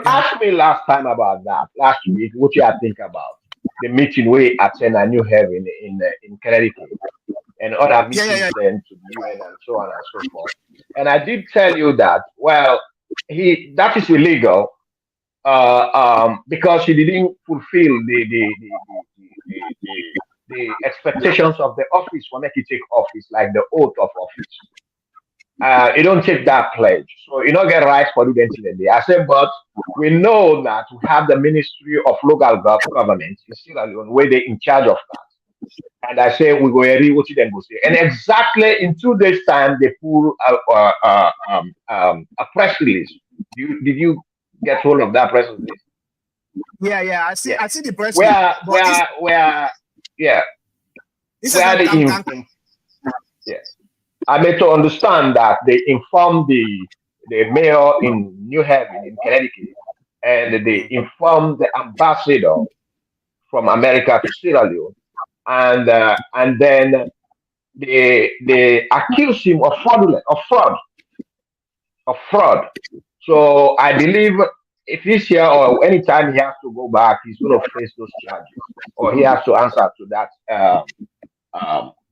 asked me last time about that last week. What you think about the meeting we attend a New Haven in Connecticut and other meetings then to the UN and so on and so forth. And I did tell you that that is illegal because he didn't fulfill the expectations of the office for make you take office, like the oath of office. You don't take that pledge, so you don't get rights for doing anything. I said, but we know that we have the Ministry of Local Government. You see that where they in charge of that. And I say we go read what you then go say. And exactly in 2 days' time, they pull a press release. Did you get hold of that press release? Yeah, I see the press I made to understand that they informed the mayor in New Haven in Connecticut and they informed the ambassador from America to Sierra Leone, and then they accuse him of fraud. So I believe if he's here or anytime he has to go back, he's going to face those charges, or he has to answer to that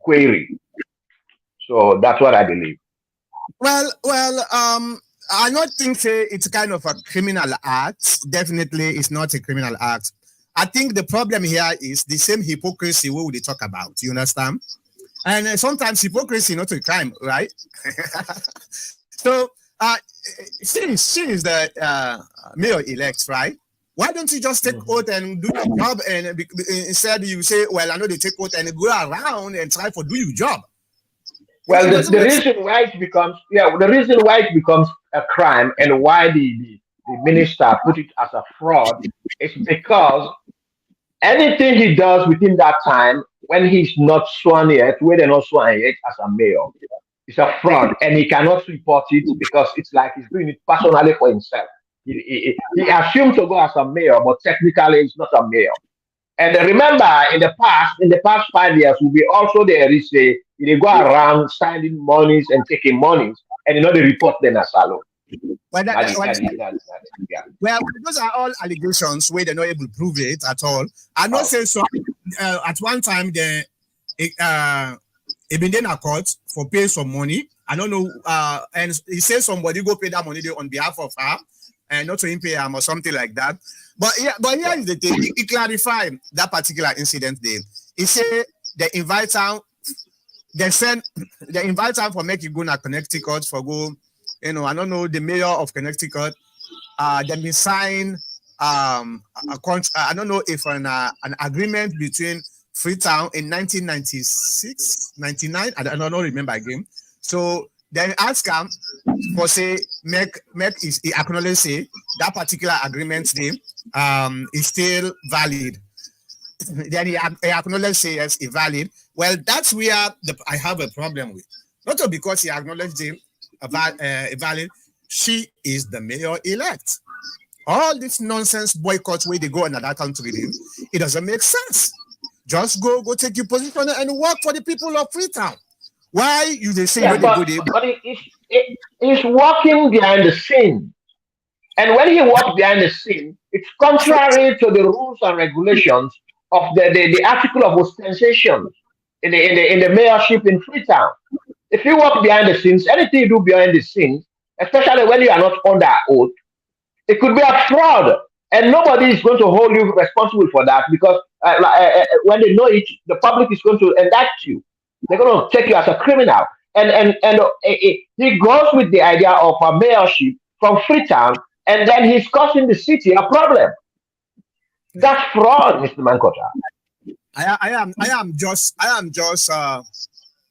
query. So that's what I believe. Well, I not think it's kind of a criminal act. Definitely, it's not a criminal act. I think the problem here is the same hypocrisy we would talk about. You understand? And sometimes hypocrisy not a crime, right? So she is the mayor-elect, right? Why don't you just take oath and do your job, and instead you say, well, I know they take oath and go around and try for do your job. Well, the reason why it becomes a crime and why the minister put it as a fraud is because anything he does within that time when he's not sworn yet, when they're not sworn yet as a mayor, it's a fraud, and he cannot report it because it's like he's doing it personally for himself. He assumed to go as a mayor, but technically he's not a mayor. And remember, in the past 5 years, we be also there is they go around signing monies and taking monies, and they report them as alone. Well, those are all allegations where they're not able to prove it at all. I not say so. At one time, they been in a court for pay some money. I don't know, and he says somebody go pay that money on behalf of her, and not to him pay him or something like that. But here is the thing. He clarified that particular incident there. He said they invite her for make you go to Connecticut for go. I don't know, the mayor of Connecticut. Then we sign I don't know if an agreement between Freetown in 1996, 99. I don't remember again. So then ask him for say make is acknowledge say that particular agreement name is still valid. Then he acknowledge say yes, it's valid. Well, that's where I have a problem with. Not because he acknowledged him valid. She is the mayor-elect. All this nonsense boycott where they go in another country, it doesn't make sense. Just go take your position and work for the people of Freetown. Why you they say but he's working behind the scene, and when he works behind the scene, it's contrary to the rules and regulations of the article of ostentation in the mayorship in Freetown. If you work behind the scenes, anything you do behind the scenes, especially when you are not under oath, it could be a fraud, and nobody is going to hold you responsible for that because when they know it, the public is going to indict you. They're going to take you as a criminal, and he goes with the idea of a mayorship from Freetown, and then he's causing the city a problem. That's fraud, Mr. Mankota. I am just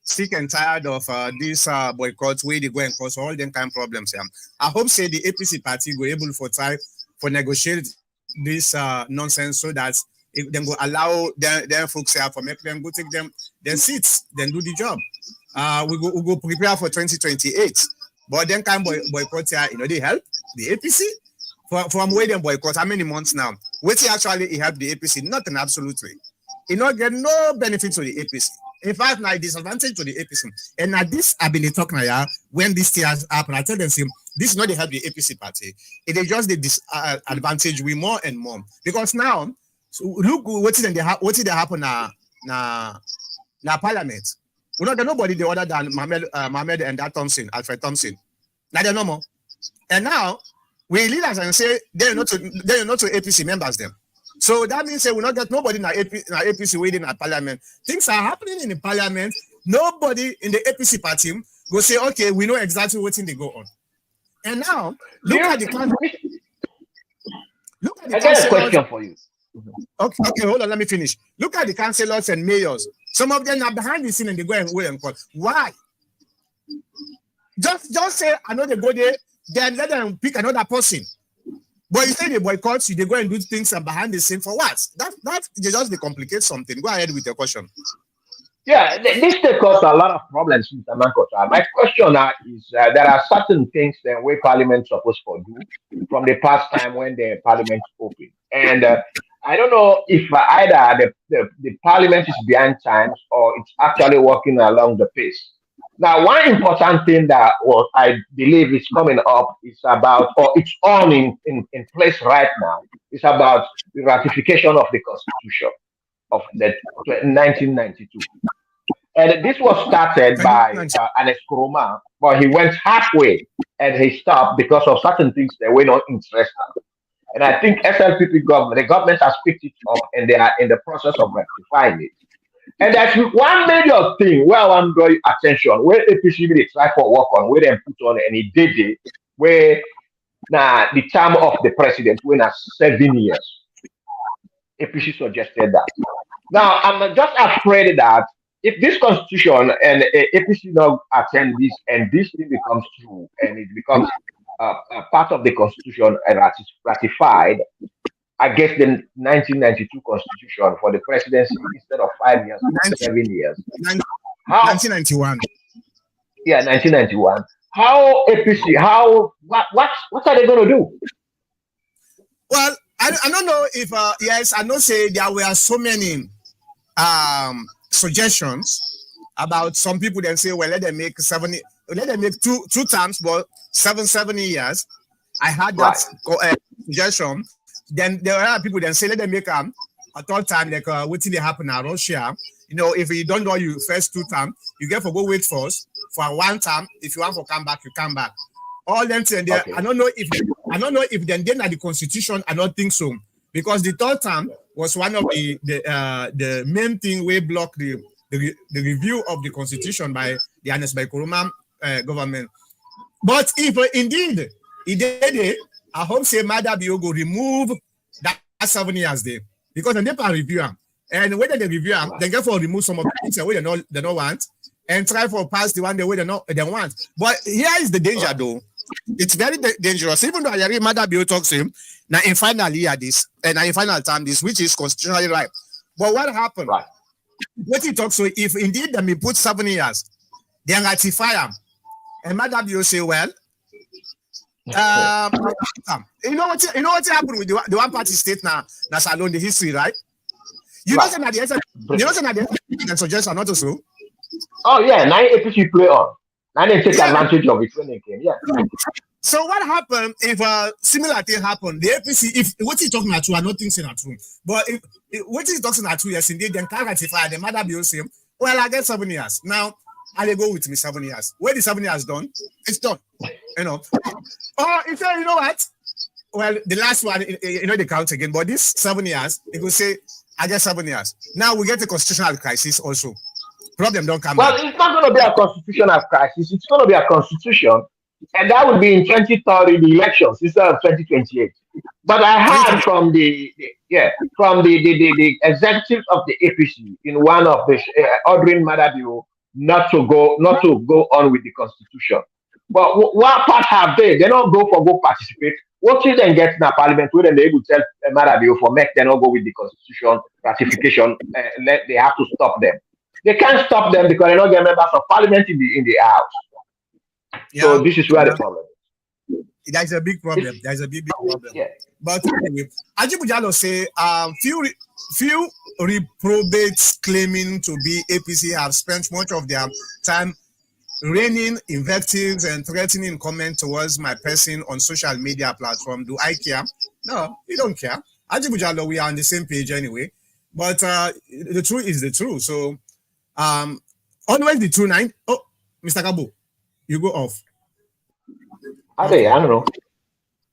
sick and tired of these boycotts where they go and cause all them kind of problems. I hope say the APC party will able for try for negotiate this nonsense so that if them go allow their folks here for make them go take them their seats, then do the job. We go prepare for 2028. But then kind boycott here, they help the APC from where them boycott. How many months now? Which actually it help the APC? Nothing, absolutely. It not get no benefit to the APC. In fact, now disadvantage to the APC. And now this I've been talking about when this thing has happened. I tell them, this is not the help the APC party. It is just the disadvantage we more and more. Because now, so look what did they happen now parliament. We don't get nobody the other than Mohammed and that Alfred Thompson. Now they're no more. And now we leaders and say they're not to APC members them. So that means we not get nobody in the APC waiting at parliament. Things are happening in the parliament. Nobody in the APC party go say, okay, we know exactly what thing they go on. And now look at the I got a question for you. Okay, hold on, let me finish. Look at the councillors and mayors. Some of them are behind the scene and they go and wait and call. Why? Just say I know they go there, then let them pick another person. But you say they boycott you, they go and do things and behind the scene for what? That they just they complicate something. Go ahead with your question. Yeah, this may cause a lot of problems, Mr. Mankota. My question now is there are certain things that way Parliament supposed to do from the past time when the parliament opened. And I don't know if either the parliament is behind times or it's actually working along the pace. Now, one important thing that I believe is coming up is about, or it's on in place right now, is about the ratification of the Constitution of the 1992. And this was started by Alex Kuruma, but he went halfway and he stopped because of certain things that were not interested. And I think SLPP government, the government has picked it up and they are in the process of rectifying it. And that's one major thing where I want to draw your attention, where APC they try for work on, where they put on and he did it, where now the term of the president went at 7 years. APC suggested that. Now I'm just afraid that if this constitution and APC not attend this and this thing becomes true and it becomes a part of the constitution and ratified, I guess the 1992 constitution for the presidency instead of 5 years, 7 years. 1991. Yeah, 1991. How APC? What are they going to do? Well, I don't know if yes, I know say there were so many suggestions about some people that say, well, let them make two terms, but 7 years. I had that suggestion. Then there are people that say, let them make a third time, like what did happen in Russia. You know, if you don't know you first 2 terms, you get for go wait first for 1 term. If you want to come back, you come back. All them things there. Okay. I don't know if then the constitution. I don't think so, because the third term was one of the main thing we block the review of the constitution by the Kuruma government. But if indeed he did it, I hope say Mada Biogo remove that 7 years there, because they can review them. And when they review them, they get for remove some of the things that they don't want and try for pass the one the way they want. But here is the danger though. It's very dangerous. Even though I hear Mada Bio talks to him now in final year this and in final time this, which is constitutionally right. But what happened? Right. What he talks to, if indeed they may put 7 years, they ratify them. And Mada Bio say, well, you know what happened with the one party state now that's alone the history, right? You know that the suggestion not so. Oh yeah, now APC play on. Now they take advantage of it when they came. Yeah. So what happened if a similar thing happened? The APC, if what he's talking about true, I don't think it's not true. But if what he's talking about true, yes, indeed, then can ratify the Mother Bill say, well, I get 7 years. Now I go with me 7 years. When the 7 years done, it's done. You know. Or if you know what? Well, the last one, they count again, but this 7 years, it will say, I get 7 years. Now we get a constitutional crisis also. Problem don't come back. It's not going to be a constitutional crisis. It's going to be a constitution, and that would be in 2030, the elections instead of 2028. But I heard from the executives of the APC in one of the ordering Madabio not to go on with the constitution. But what part have they? They don't go participate. What should then get in a parliament where they will tell Madabio for make them not go with the constitution ratification? They have to stop them. They can't stop them because they don't get members of parliament in the house. Yeah, so this is where the problem is. There's a big problem. There's a big problem. Yeah. But anyway, Ajibu Jallo say few reprobates claiming to be APC have spent much of their time raining invectives and threatening comments towards my person on social media platform. Do I care? No, we don't care. Ajibu Jallo, we are on the same page anyway. But the truth is the truth. So always the true 9. Oh, Mr. Kabo, you go off. Okay, I don't know.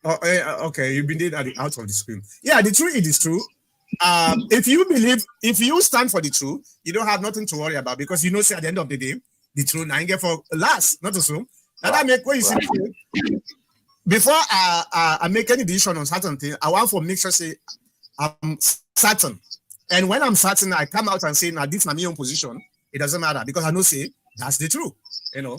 Oh, okay, you've been out of the screen. Yeah, the truth is true. If you stand for the truth, you don't have nothing to worry about, because you know, say at the end of the day, the truth 9 get for last, not assume. Now that make what you see. Before I make any decision on certain thing, I want to make sure say I'm certain. And when I'm certain, I come out and say, now this is my own position. It doesn't matter, because I know say that's the truth, you know.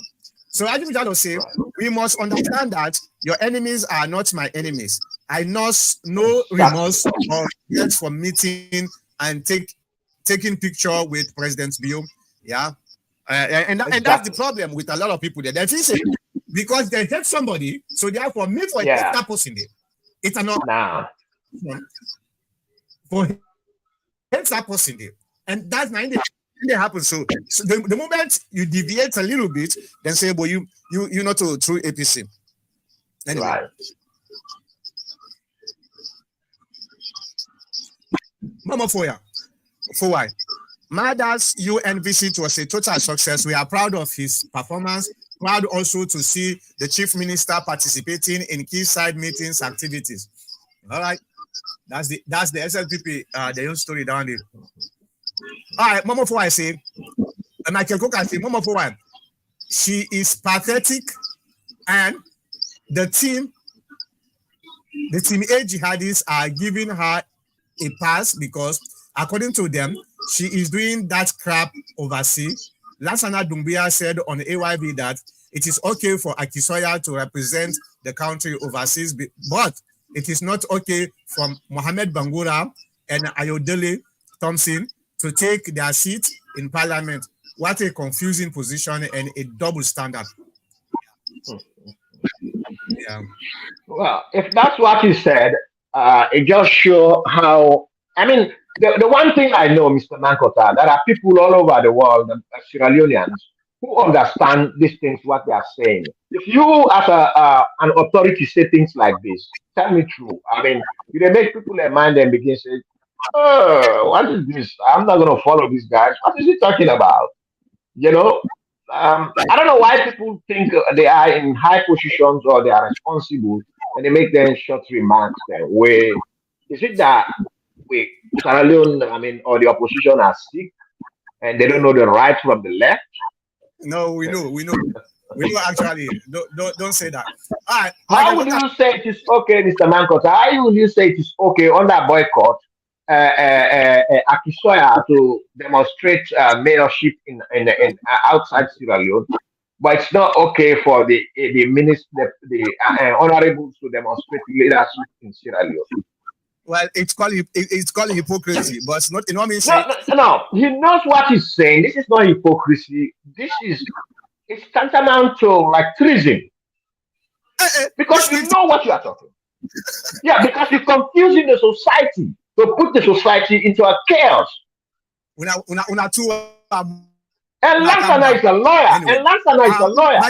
So I just say we must understand that your enemies are not my enemies. I know no remorse or guilt for meeting and taking picture with President Bill. Yeah, and that's the problem with a lot of people there. They think because they hate somebody, so therefore me for a person there. It's an Now, for him that person there. And that's 90 they happen. So the moment you deviate a little bit, then say, well, you're not a true APC. Anyway. right. Mama for why? Mada's UN visit was a total success. We are proud of his performance. Proud also to see the chief minister participating in key side meetings activities. All right, that's the SLPP the own story down there. All right, Mama for I say, Michael Cook I say, Mama for why? She is pathetic, and the team A jihadis are giving her a pass because, according to them, she is doing that crap overseas. Lansana Doumbia said on AYB that it is okay for Akisoya to represent the country overseas, but it is not okay for Mohamed Bangura and Ayodele Thompson to take their seat in parliament. What a confusing position and a double standard. Yeah. Well, if that's what he said, it just shows how. I mean, the one thing I know, Mr. Mankota, there are people all over the world, Sierra Leoneans, who understand these things, what they are saying. If you, as an authority, say things like this, tell me true. I mean, you they make people their mind and begin saying, "Oh, what is this? I'm not going to follow these guys. What is he talking about?" You know. I don't know why people think they are in high positions or they are responsible and they make them short remarks. Where is it that we Sierra Leone, I mean, or the opposition are sick and they don't know the right from the left? No, we know actually. Don't say that. All right. How would you say it is okay, Mr. Mankota? How would you say it is okay under boycott? Akisoya to demonstrate mayorship in outside Sierra Leone, but it's not okay for the honorables to demonstrate leadership in Sierra Leone. Well, it's called hypocrisy, but it's not. You know what I mean? No. He knows what he's saying. This is not hypocrisy. It's tantamount to like treason, because you know what you are talking. Yeah, because you're confusing the society. To put the society into a chaos. And Lansana is a lawyer. Anyway, and Lansana is a lawyer.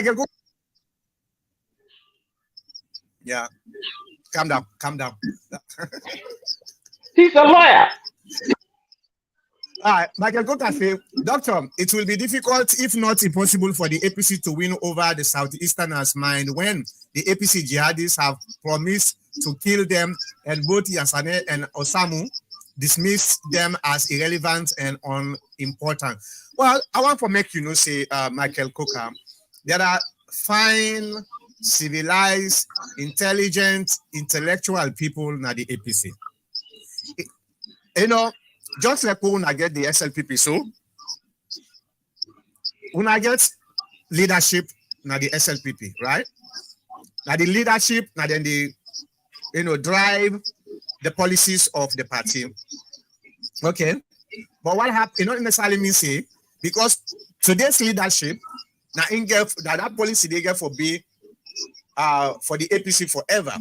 Yeah. Calm down. He's a lawyer. All right, Michael Kokafe, Doctor, it will be difficult, if not impossible, for the APC to win over the Southeasterners' mind when the APC jihadis have promised to kill them, and both Yansane and Osamu dismiss them as irrelevant and unimportant. Well, I want to make say, Michael Coker, there are fine, civilized, intelligent, intellectual people in the APC. Just like when I get the SLPP, so when I get leadership na the SLPP, right? Now the leadership, now then the drive the policies of the party. Okay. But what happened, not necessarily mean say, because today's leadership, now in that policy they get for the APC forever.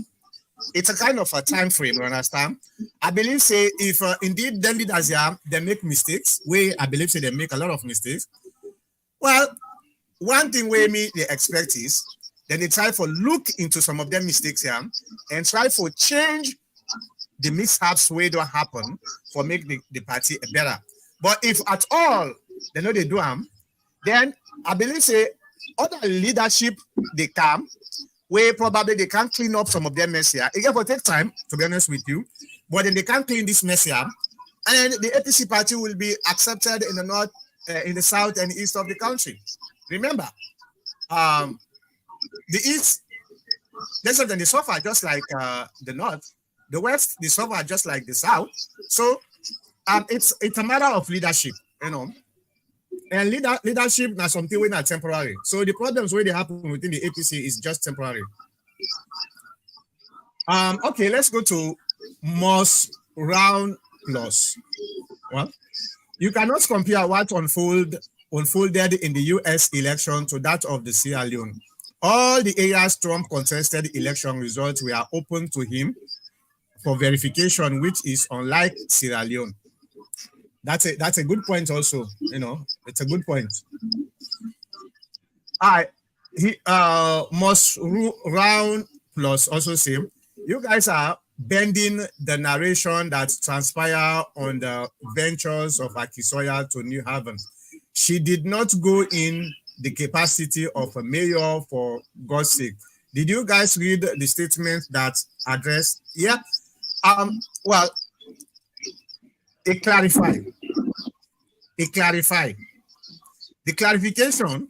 It's a kind of a time frame, you understand? I believe say if indeed the leaders they make mistakes, I believe say they make a lot of mistakes. Well, one thing where they expect is then they try for look into some of their mistakes here and try for change the mishaps where don't happen for make the party better. But if at all they know they do them, then I believe say other leadership they come where probably they can't clean up some of their mess here. It will take time, to be honest with you, but then they can't clean this mess here, and the APC party will be accepted in the north, in the south and east of the country. Remember, the east, lesser than the suffer just like the north, the west, the suffer just like the south. So it's a matter of leadership, And leadership now something when are temporary. So the problems where they happen within the APC is just temporary. Okay, let's go to most round plus. Well, you cannot compare what unfolded in the US election to that of the Sierra Leone. All the areas Trump contested election results were open to him for verification, which is unlike Sierra Leone. That's a good point also, it's a good point. He must round plus also say, you guys are bending the narration that transpired on the ventures of Akisoya to New Haven. She did not go in the capacity of a mayor, for God's sake. Did you guys read the statement that addressed? Yeah. Well, it clarified. The clarification,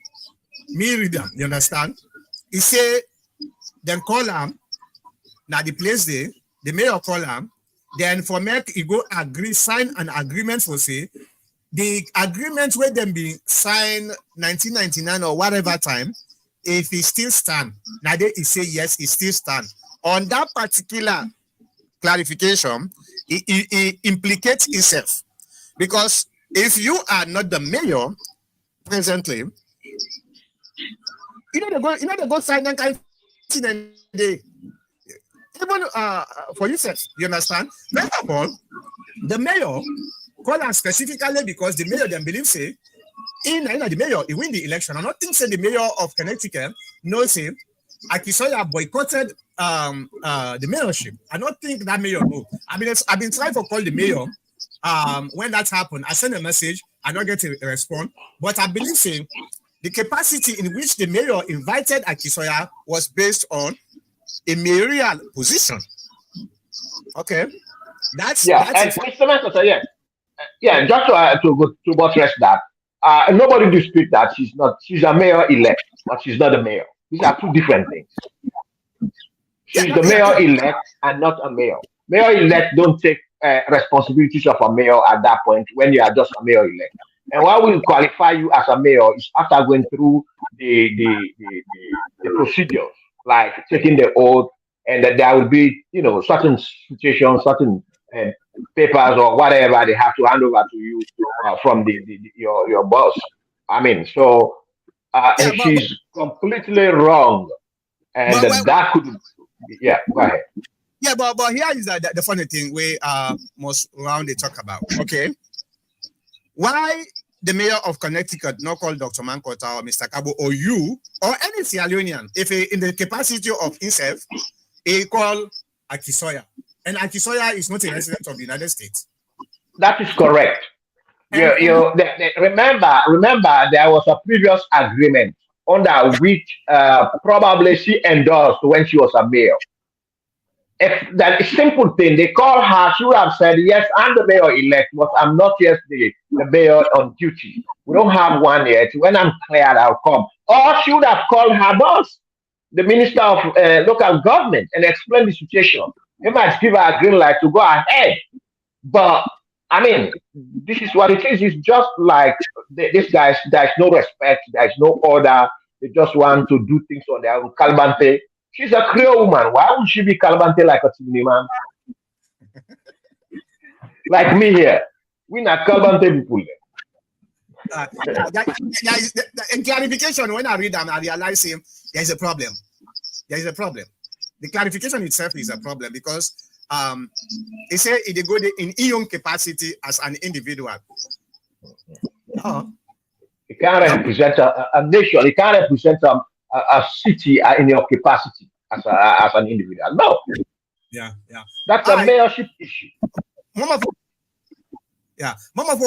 me read them, you understand? He say, then call him, now the place there, the mayor call him, then for make he go agree, sign an agreement for say, the agreement where them be signed 1999 or whatever time, if he still stand, now they he say yes, he still stand. On that particular clarification, he implicates himself. Because if you are not the mayor presently, they go sign that kind of thing, even for yourself, you understand? First of all, the mayor call her specifically because the mayor then believe say in the mayor he win the election. I don't think say the mayor of Connecticut knows him. Akisoya boycotted the mayorship. I don't think that mayor know. I've been trying to call the mayor. When that happened, I sent a message. I don't get a response, but I believe saying the capacity in which the mayor invited Akisoya was based on a mayoral position. Okay, that's Mr. Manchester, yes. Yeah, just to buttress that, nobody disputes that she's a mayor elect, but she's not a mayor. These are two different things. She's the mayor elect and not a mayor. Mayor elect don't take responsibilities of a mayor at that point when you are just a mayor elect. And why we qualify you as a mayor is after going through the procedures, like taking the oath, and that there will be certain situations, certain papers or whatever they have to hand over to you from your boss. I mean, so and she's completely wrong, and that could, yeah. Go ahead. Yeah, but here is the funny thing we most round they talk about. Okay, why the mayor of Connecticut not call Dr. Mankota or Mr. Kabo or you or any Sierra Leonean if he, in the capacity of himself, he call Akisoya. And Akisoya is not a resident of the United States. That is correct. Remember, there was a previous agreement under which probably she endorsed when she was a mayor. If that is simple thing, they call her, she would have said, yes, I'm the mayor elect, but I'm not yet the mayor on duty. We don't have one yet. When I'm cleared, I'll come. Or she would have called her boss, the minister of local government, and explain the situation. They might give her a green light to go ahead. But, I mean, this is what it is. It's just like these guys, there's no respect, there's no order. They just want to do things on their own. Calbante. She's a Creole woman. Why would she be Calbante like a Timini man? Like me here. We're not Calbante people. In clarification, when I read them, I realize there's a problem. There is a problem. The clarification itself is a problem because it said it go in your capacity as an individual. You can't represent a nation. You can't represent a city in your capacity as an individual. No. Yeah. That's a mayorship issue. Mama,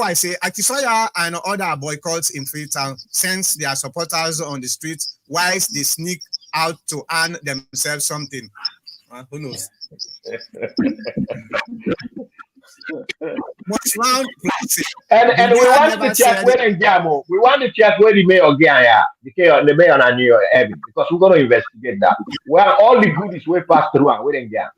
I say Akisoya and other boycotts in Freetown sends their supporters on the streets whilst they sneak out to earn themselves something. Who knows? What's round? And we want to check where in Jamo. We want to check where the mayor the mayor and New York because we're going to investigate that. Well, all the good is way passed through and where in Jam.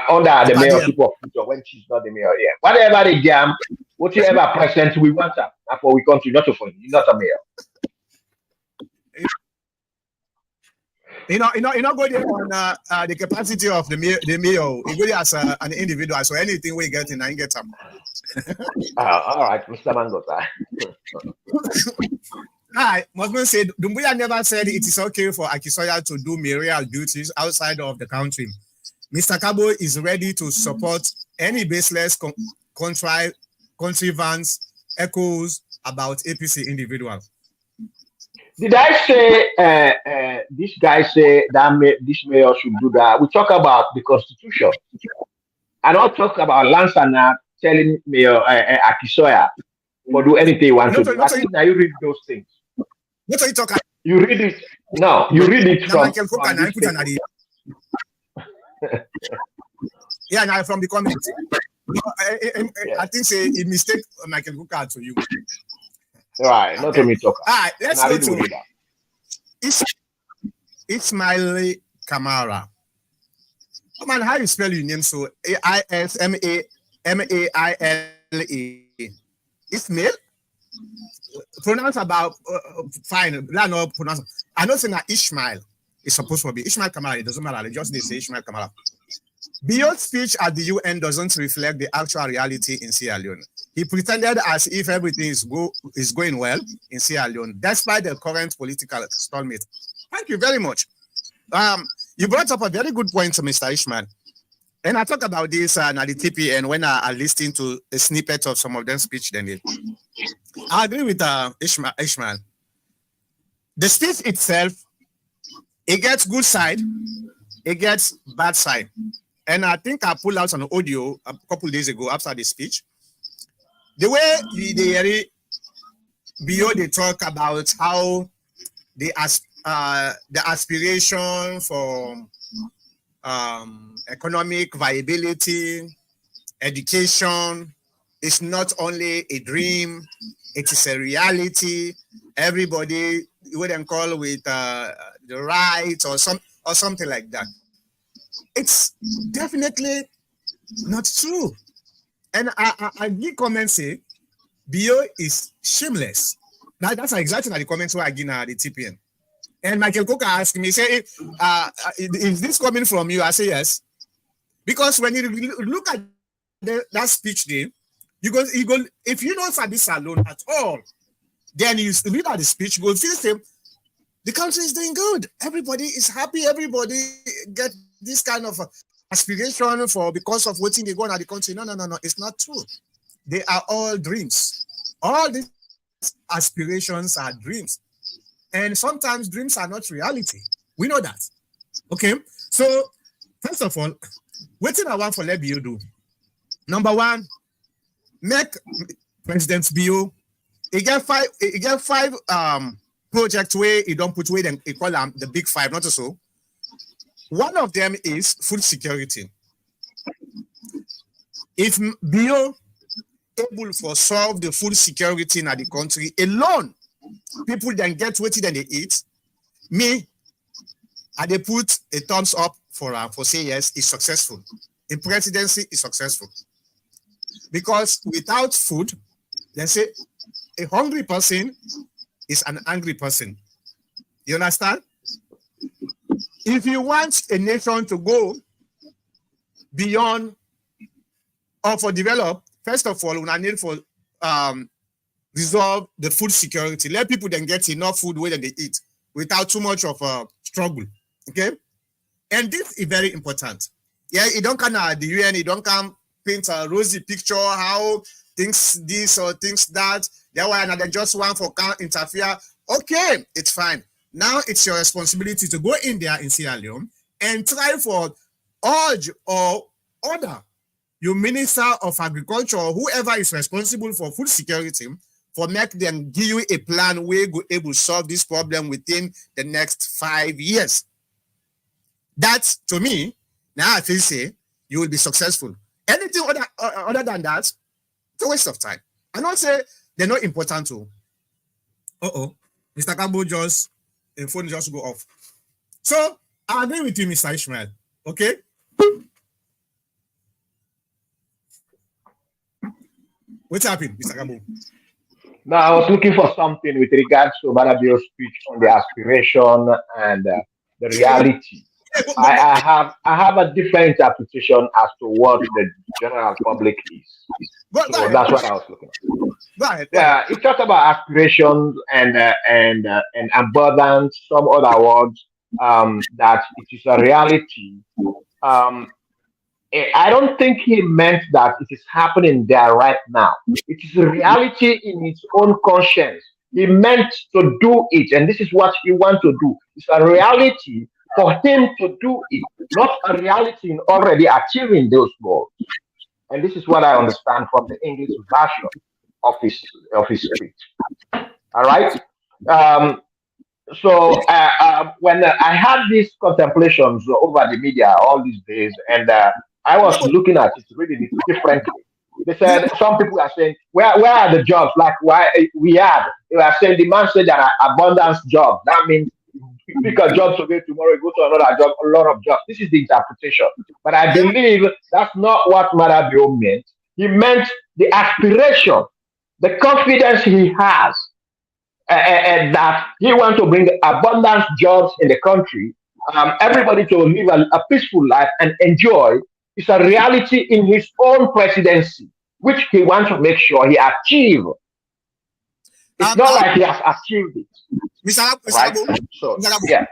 Under the mayorship of Pluto when she's not the mayor. Yeah. Whatever the jam, whatever present we want her. Therefore, we continue not to find you, not a mayor. You know, go there on the capacity of the mayor. You go there as an individual. So anything we get in, I get them. All right, Mr. Mangota. Hi, Mosman said, Dumbuya never said it is okay for Akisoya to do mayoral duties outside of the country. Mr. Kabo is ready to support any baseless contrivance echoes about APC individual. Did I say this guy say that this mayor should do that? We talk about the constitution. I don't talk about Lansana telling Mayor Akisoya for do anything you want to do. I think now you read those things. What are you talking? You read it. No, you read it from yeah, now from the comments. I think say he mistake Michael Kuka to you. Right, not to me talk. All right, let's go to Ismail Kamara. Oh man, how you spell your name? So Ismaile. Ismail? Pronounce about fine. No, pronounce. I know saying that Ishmael is supposed to be Ishmael Kamara. It doesn't matter. They just need to say Ishmael Kamara. Beyond's speech at the UN doesn't reflect the actual reality in Sierra Leone. He pretended as if everything is going well in Sierra Leone, despite the current political stalemate. Thank you very much. You brought up a very good point, Mr. Ishmael. And I talk about this at the TPN when I listened to a snippet of some of them speech. Then I agree with Ishmael. The speech itself, it gets good side, it gets bad side. And I think I pulled out an audio a couple of days ago after the speech. The way they talk about how the aspiration for economic viability, education is not only a dream, it is a reality. Everybody wouldn't call with the right or something like that. It's definitely not true. And I give comments say Bio is shameless. That's exactly the comments where I give the TPN. And Michael Coker asked me, say, is this coming from you? I say yes. Because when you look at that speech there, you go, if you don't Sabi Salon at all, then you read at the speech, you go feel the same. The country is doing good. Everybody is happy. Everybody get this kind of aspiration for because of waiting they go on at the country. No. It's not true. They are all dreams. All these aspirations are dreams. And sometimes dreams are not reality. We know that. Okay. So, first of all, what I want for let Bio do? Number one, make President Bio. He get five projects where he don't put away them. He call them the big five, not so. One of them is food security. If Bio able to solve the food security in the country alone, people then get what they eat. Me, they put a thumbs up for say yes, it's successful. In presidency, it's successful. Because without food, they say a hungry person is an angry person. You understand? If you want a nation to go beyond or for develop, first of all, we need for resolve the food security. Let people then get enough food where they eat without too much of a struggle. Okay? And this is very important. Yeah, it don't come at the UN, it don't come paint a rosy picture how things this or things that. That why another just one for can't interfere. Okay, it's fine. Now it's your responsibility to go in there in Sierra Leone and try for urge or order your Minister of Agriculture or whoever is responsible for food security for make them give you a plan where you able to solve this problem within the next 5 years. That, to me, now I feel say you will be successful. Anything other than that, it's a waste of time. And not say they're not important too. Mr. Kabo just, the phone just go off. So, I agree with you, Mr. Ishmael. Okay? What's happening, Mr. Kabo? No, I was looking for something with regards to Barabio's speech on the aspiration and the reality. I have a different interpretation as to what the general public is. So that's what I was looking at. Yeah, he talked about aspirations and abundance, some other words, that it is a reality. I don't think he meant that it is happening there right now. It is a reality in its own conscience. He meant to do it, and this is what he wants to do. It's a reality for him to do it, not a reality in already achieving those goals. And this is what I understand from the English version of his speech. All right. Um, so when I had these contemplations over the media all these days, and I was looking at it, reading it differently. They said some people are saying, where are the jobs? Like why we had? They were saying the man said there are abundance jobs. That means you pick a job today, tomorrow you go to another job, a lot of jobs. This is the interpretation. But I believe that's not what Marabio meant. He meant the aspiration, the confidence he has and that he wants to bring abundance jobs in the country, everybody to live a peaceful life and enjoy is a reality in his own presidency, which he wants to make sure he achieves. It's not like he has achieved it. Mr. Right? So, yeah.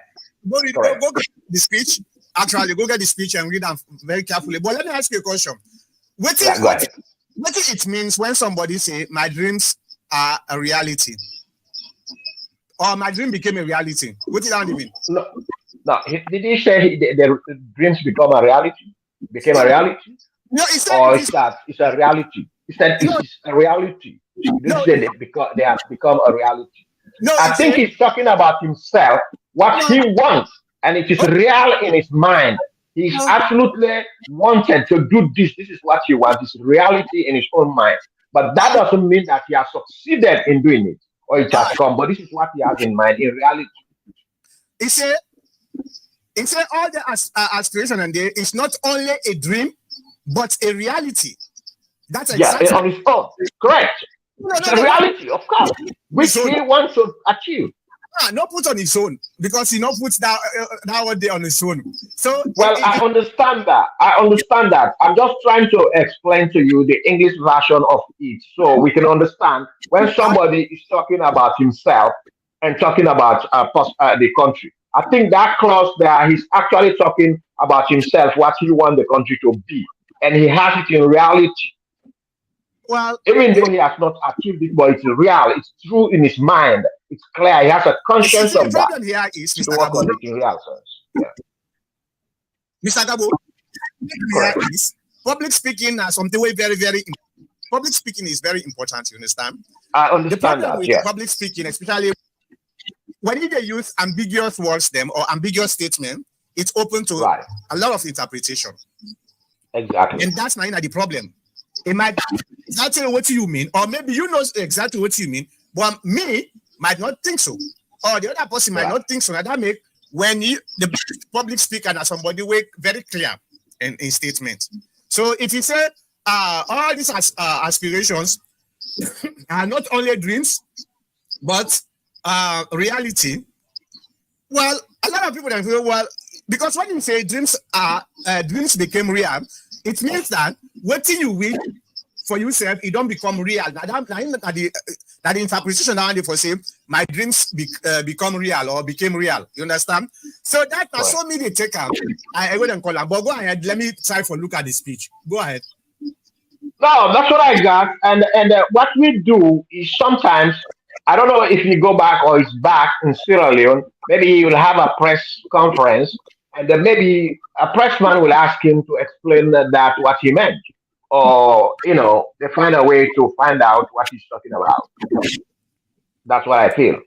Go get the speech. Actually, go get the speech and read them very carefully. But let me ask you a question. What it means when somebody say my dreams are a reality? Or my dream became a reality. What did that mean? No. Did he say the dreams become a reality? Became a reality? No, he said or it's a reality. He said it's a reality. They have become a reality. No, I think he's talking about himself, what he wants, and it is real in his mind. He's absolutely wanted to do this. This is what he wants. It's reality in his own mind. But that doesn't mean that he has succeeded in doing it or it has come. But this is what he has in mind in reality. He said all the aspiration and there is not only a dream, but a reality. That's exactly on his own. Correct. It's a reality, of course, which he wants to achieve. Not put on his own, because he not puts that one day on his own. So I understand that. I'm just trying to explain to you the English version of it, so we can understand when somebody is talking about himself and talking about the country. I think that clause there, he's actually talking about himself, what he wants the country to be, and he has it in reality. Well, even though he has not achieved it, but it's real, it's true in his mind, it's clear, he has a conscience of that. The problem here is, Mr. Gabo, Mr. Gabo, public speaking is something very, very public speaking is very important, you understand? I understand that, with public speaking, especially when they use ambiguous words or ambiguous statement, it's open to a lot of interpretation. Exactly. And that's not the problem. It might be exactly what you mean, or maybe you know exactly what you mean, but me might not think so, or the other person might not think so. And that make when the public speaker and somebody very clear in statements. So if you say all these aspirations are not only dreams, but reality, well, a lot of people then feel, well, because when you say dreams became real, it means that what you wish for yourself, it don't become real. That the interpretation now for say my dreams become real or became real. You understand? So that so many they take out. I wouldn't call them, but go ahead. Let me try for look at the speech. Go ahead. No, that's what I got. And what we do is sometimes, I don't know if you go back or it's back in Sierra Leone, maybe he will have a press conference. And then maybe a pressman will ask him to explain that what he meant, or they find a way to find out what he's talking about. That's what I feel.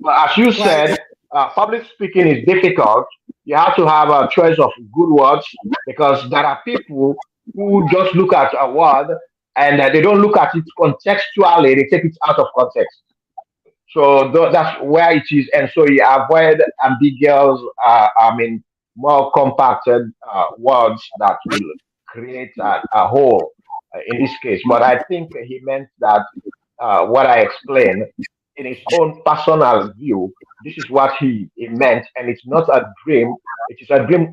But as you said, public speaking is difficult. You have to have a choice of good words, because there are people who just look at a word and they don't look at it contextually. They take it out of context. So that's where it is, and so you avoid ambiguous. More compacted words that will create a whole in this case. But I think he meant that what I explained in his own personal view, this is what he meant, and it's not a dream. It is a dream.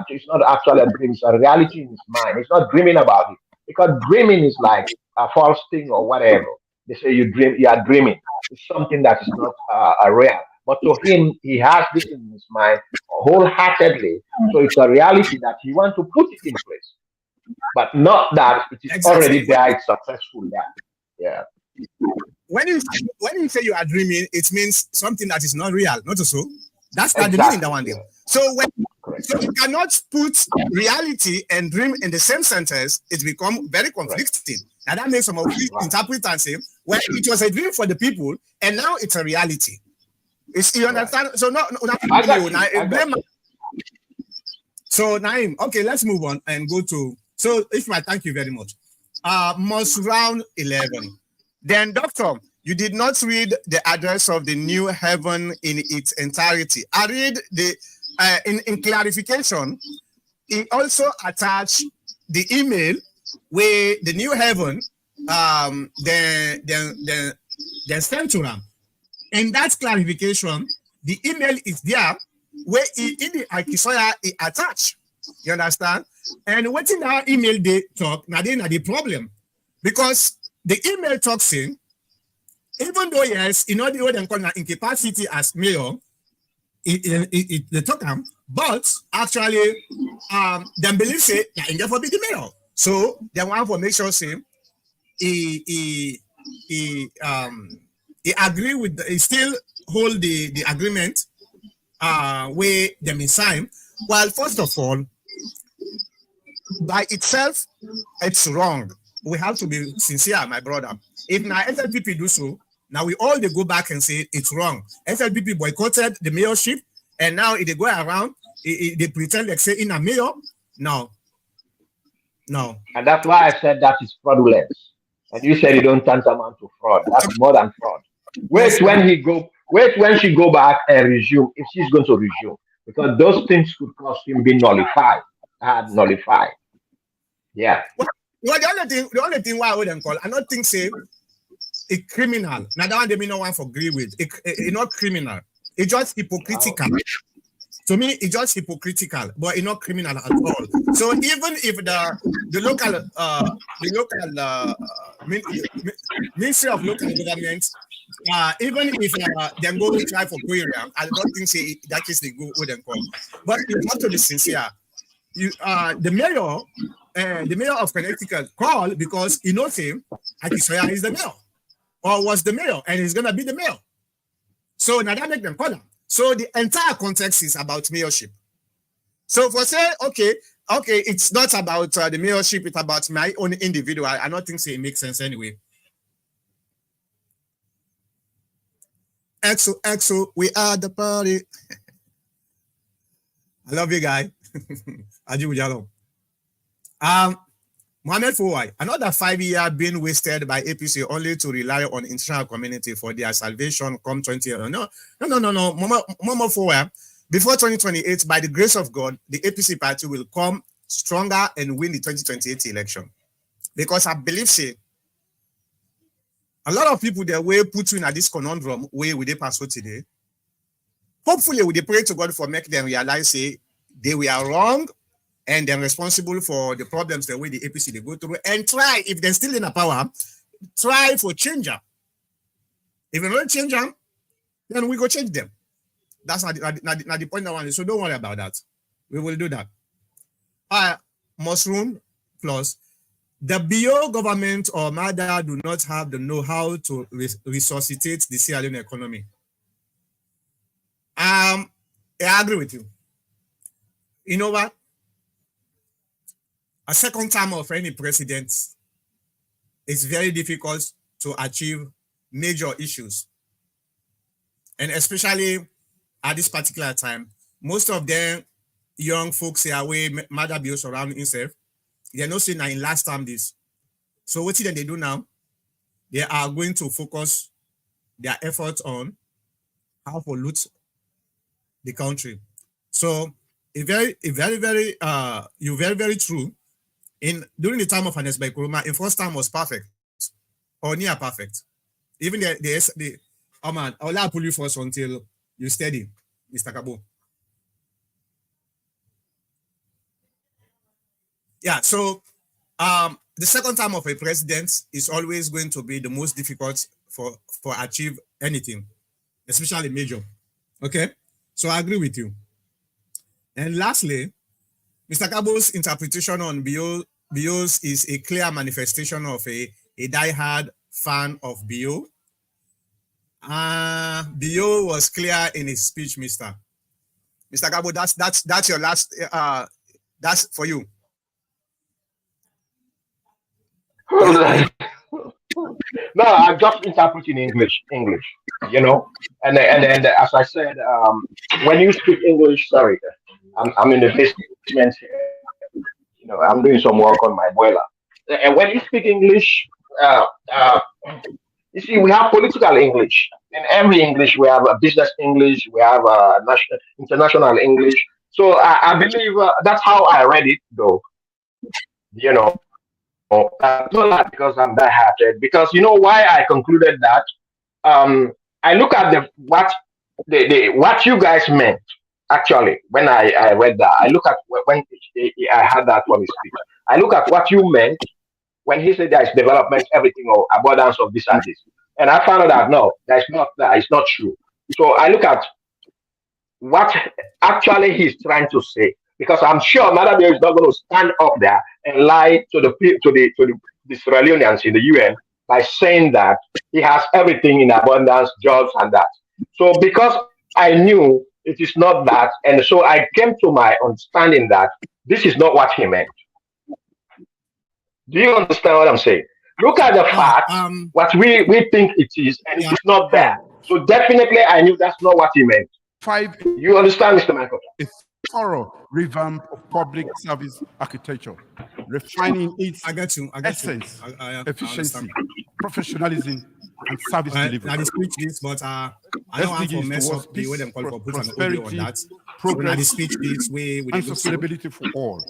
It's not actually a dream. It's a reality in his mind. It's not dreaming about it, because dreaming is like a false thing or whatever. They say you dream. You are dreaming. It's something that is not a real. But to him, he has this in his mind wholeheartedly. So it's a reality that he wants to put it in place. but not that it is Exactly. already there, it's successful there. Yeah. When you say you are dreaming, it means something that is not real, not so. That's not the meaning that Exactly. one day. Yeah. So you cannot put reality and dream in the same sentence. It become very conflicting. Now that makes some of you interpret and say, well, it was a dream for the people, and now it's a reality. You understand? So I got you. So Naim, okay, let's move on and go to. So Ishmael, thank you very much. Must round 11. Then, doctor, you did not read the address of the new heaven in its entirety. I read the in clarification. He also attached the email where the new heaven then sent to them. And that clarification, the email is there where in the Akisoya is attached. You understand? And what in our email they talk, now they are the problem. Because the email talks in, even though yes, in all the way they call incapacity as mayor, they talk them, but actually them believe say that in for be the mayor. So they want to make sure say he agree with he still hold the agreement where them is signed. Well, first of all, by itself, it's wrong. We have to be sincere, my brother. If now SLPP do so, now we all they go back and say it's wrong. SLPP boycotted the mayorship, and now if they go around, they pretend like say in a mayor. No. And that's why I said that is fraudulent. And you said you don't tantamount to fraud. That's more than fraud. Wait when she go back and resume, if she's going to resume. Because those things could cause him be nullified. Nullified. Yeah. Well, the only thing why I wouldn't call, I don't think say a criminal. Now that one they may not want to agree with. It's not criminal. It's just hypocritical. To me, it's just hypocritical, but it's not criminal at all. So even if the local Ministry of Local Government, even if they go to try for query, I don't think say that case they go with them call. But you have to be sincere. The mayor of Connecticut called because he knows him, Akisoya is the mayor, or was the mayor, and he's gonna be the mayor. So now that make them call him. So the entire context is about mayorship. So for say, okay, it's not about the mayorship, it's about my own individual. I don't think so it makes sense anyway. EXO, we are the party. I love you, guy. Mohamed Fouai, another 5 years being wasted by APC only to rely on international community for their salvation come 20 years. No. Mohamed Fouai, before 2028, by the grace of God, the APC party will come stronger and win the 2028 election. Because I believe, say, a lot of people that will put you in this conundrum where they pass today. Hopefully, we pray to God for make them realize, say, they were wrong and they're responsible for the problems the way the APC they go through, and try, if they're still in the power, try for change them. If we don't change them, then we go change them. That's not the point I want. So don't worry about that. We will do that. Mushroom plus the BO government or MADA do not have the know-how to resuscitate the Sierra Leone economy. I agree with you. You know what? A second term of any president is very difficult to achieve major issues. And especially at this particular time, most of them young folks here where mother be surrounding himself, they're not saying that in last time this. So what they do now? They are going to focus their efforts on how to loot the country. So very true. During the time of Hannes by Kuruma, in first time was perfect or near perfect. Even the oh man, I'll pull you first until you steady, Mr. Kabo. Yeah, so the second term of a president is always going to be the most difficult for achieve anything, especially major. Okay, so I agree with you. And lastly, Mr. Kabo's interpretation on BO Bios is a clear manifestation of a diehard fan of Bio. Bio was clear in his speech, Mr. Gabo. That's your last. That's for you. No, I'm just interpreting English, you know. And then as I said, when you speak English, sorry, I'm in the basement here. You know, I'm doing some work on my boiler. And when you speak English, uh, uh, you see, we have political English. In every English, we have a business English, we have a national, international English. So I believe that's how I read it, though. You know, not that because I'm that hearted. Because you know why I concluded that. I look at the what you guys meant actually when I read that. I look at when I had that from his speech. I look at what you meant when he said there is development, everything, or abundance of this and this. And I found out that no, that's not that. It's not true. So I look at what actually he's trying to say, because I'm sure Madabio is not going to stand up there and lie to the Sierra Leoneans in the UN by saying that he has everything in abundance, jobs, and that. So because I knew it is not that, and so I came to my understanding that this is not what he meant. Do you understand what I'm saying? Look at the fact, what we think it is, and it is not there. So definitely I knew that's not what he meant. You understand, Mr. Michael? A thorough revamp of public service architecture, refining its essence, efficiency, professionalism, and service delivery. Now, speech this, but I don't want to mess up the way them call for put an audio on that. Progress, the speech this way and sustainability for all.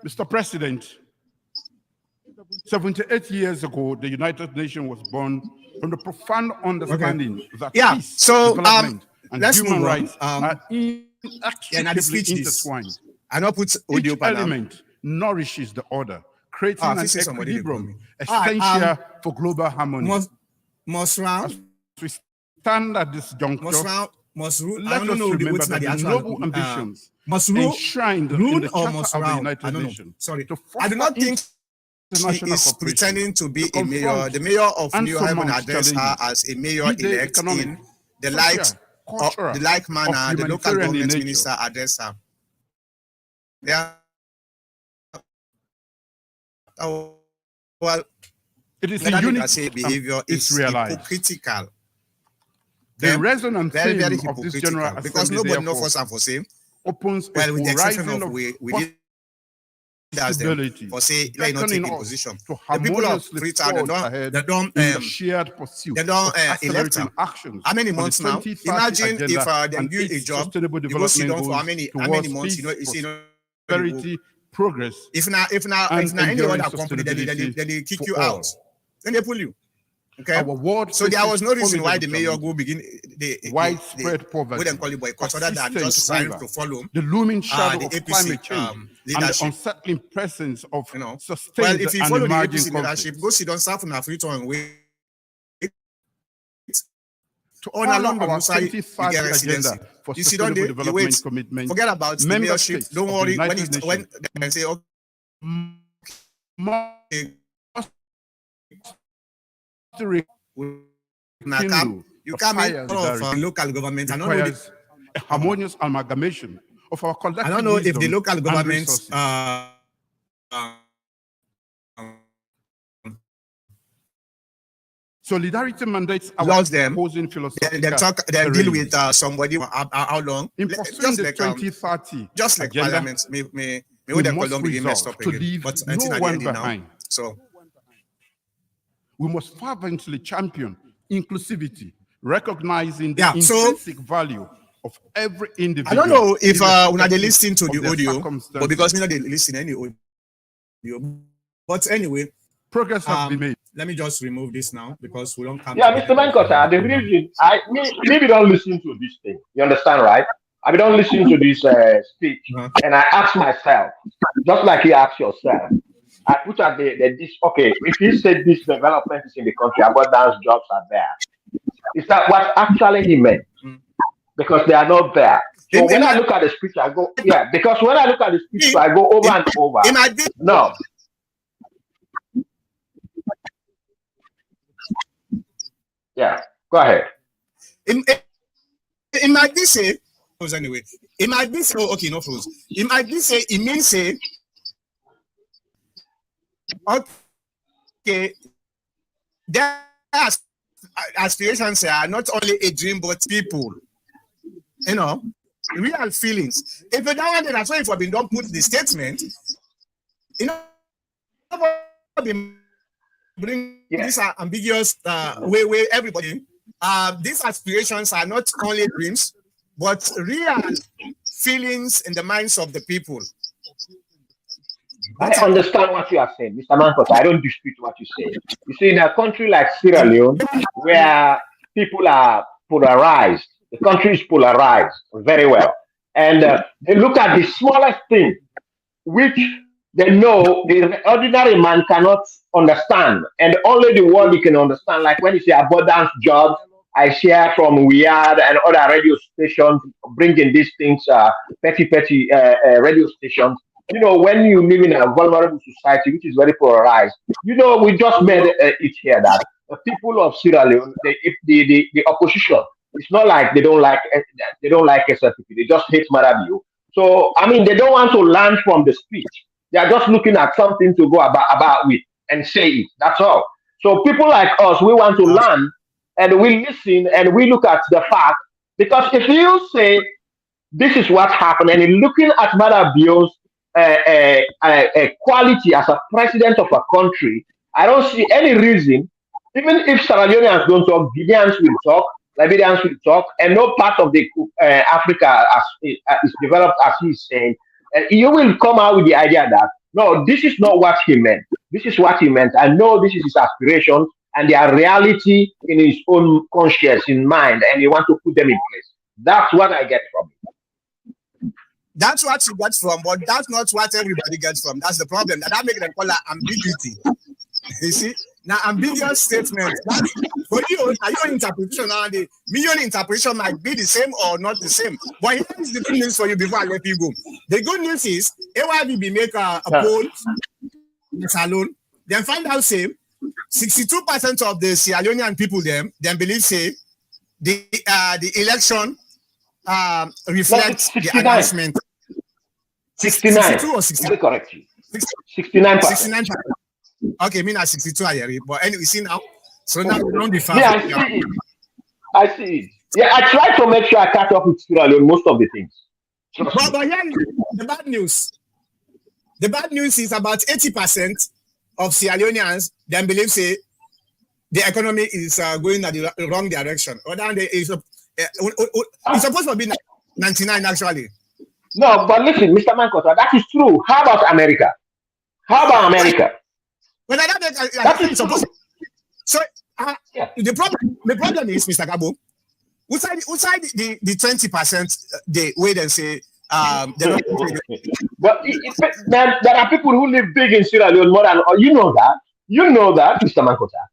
Mr. President, 78 years ago, the United Nations was born from the profound understanding that peace, development, and human rights are inextricably intertwined. I don't put audio. Each element nourishes the other, creating an equilibrium essential for global harmony. Must round. As we stand at this juncture, let us remember that the noble ambitions enshrined in the Charter of the United Nations. Sorry, I do not think she is pretending to be a mayor. The mayor of New Haven addressed her as a mayor-elect in the like manner the local government minister addressed her. Yeah. Oh, well, it is a unique behavior is hypocritical. The resonant theme very of this general assembly, because nobody knows what's and for same. Opens with the exception of we that's them for say let not take a position. The people of Freetown they don't shared pursuit. They don't elect them. How many months now? Imagine if they give a job, you go sit down for how many months? Prosperity, progress. If now any other company, then they kick you out. Then they pull you. Okay. So there was no reason why the mayor go begin the widespread poverty. We don't call it boycott, other than just trying to follow the looming shadow of APC, climate change and the unsettling presence of sustained well, if you follow the APC conflicts. leadership, go sit on South Africa and wait. To honor our 2030 agenda for sustainable development commitment, forget about the mayorship. Don't worry when they say you can't make of local government. I don't know a harmonious amalgamation of our collective. I don't know if the local governments solidarity mandates lost them. Opposing philosophy. They deal with somebody how long? In pursuing the 2030 just like agenda, parliament may them call begin messed up again. But no one behind. Now, so we must fervently champion inclusivity, recognizing the intrinsic value of every individual. I don't know if when they listen to the audio, but because we know they listen any audio. But anyway, progress has been made. Let me just remove this now because we don't come. Yeah, Mr. Mankota, the reason maybe don't listen to this thing. You understand, right? I don't listen to this speech, and I ask myself, just like you ask yourself. I put at this, okay, if he said this development is in the country, abundance jobs are there. Is that what actually he meant? Because they are not there. So when I look at the speech, I go, yeah, because when I look at the speech, I go over and over. No, Yeah, go ahead. It might be say, anyway, it might be say, okay, no fools. It might be say, it means say, okay, their aspirations are not only a dream, but people, you know, real feelings. If you don't want it, that's why if we don't put the statement, you know, bring this ambiguous way everybody. These aspirations are not only dreams, but real feelings in the minds of the people. I understand what you are saying, Mr. Mankot. I don't dispute what you say. You see, in a country like Sierra Leone, where people are polarized, the country is polarized very well. And they look at the smallest thing, which they know the ordinary man cannot understand. And only the one you can understand, like when you say abundance jobs, I share from Weird and other radio stations bringing these things, petty radio stations. You know, when you live in a vulnerable society, which is very polarized, you know, we just made it here that the people of Sierra Leone, the opposition, it's not like they don't like SLPP, they just hate Marabio. So, I mean, they don't want to learn from the speech. They are just looking at something to go about with and say it. That's all. So people like us, we want to learn and we listen and we look at the fact, because if you say this is what happened and looking at Marabio's quality as a president of a country, I don't see any reason, even if Sierra Leoneans don't talk, Guineans will talk, Liberians will talk, and no part of the Africa is developed as he's saying. And you will come out with the idea that, no, this is not what he meant. This is what he meant. I know this is his aspiration, and they are reality in his own conscience, in mind, and you want to put them in place. That's what I get from it. That's what you get from, but that's not what everybody gets from. That's the problem. That makes them call that ambiguity. You see? Now, ambiguous statement. For you, your interpretation and the million interpretation might be the same or not the same. But here is the good news for you before I let you go. The good news is, AYBB make a poll in the salon, then find out, say, 62% of the Sierra Leonean people then believe, say, the election reflects the announcement. 69. 62 or 60? Let me correct you. 69%. 69%. Okay, me not 62, but anyway, see now. So now we don't differ. Yeah, I see it. Yeah, I try to make sure I catch up with Sierra Leone most of the things. But here the bad news. The bad news is about 80% of Sierra Leoneans then believe, say, the economy is going in the wrong direction. Or than it's supposed to be 99 actually. No, but listen, Mr. Mankota, that is true. How about America? How about America? Well, that is supposed to. So the problem is, Mr. Gabo, outside the 20% they wait and say they're but there are people who live big in Sierra Leone more than you know that, Mr. Mankota.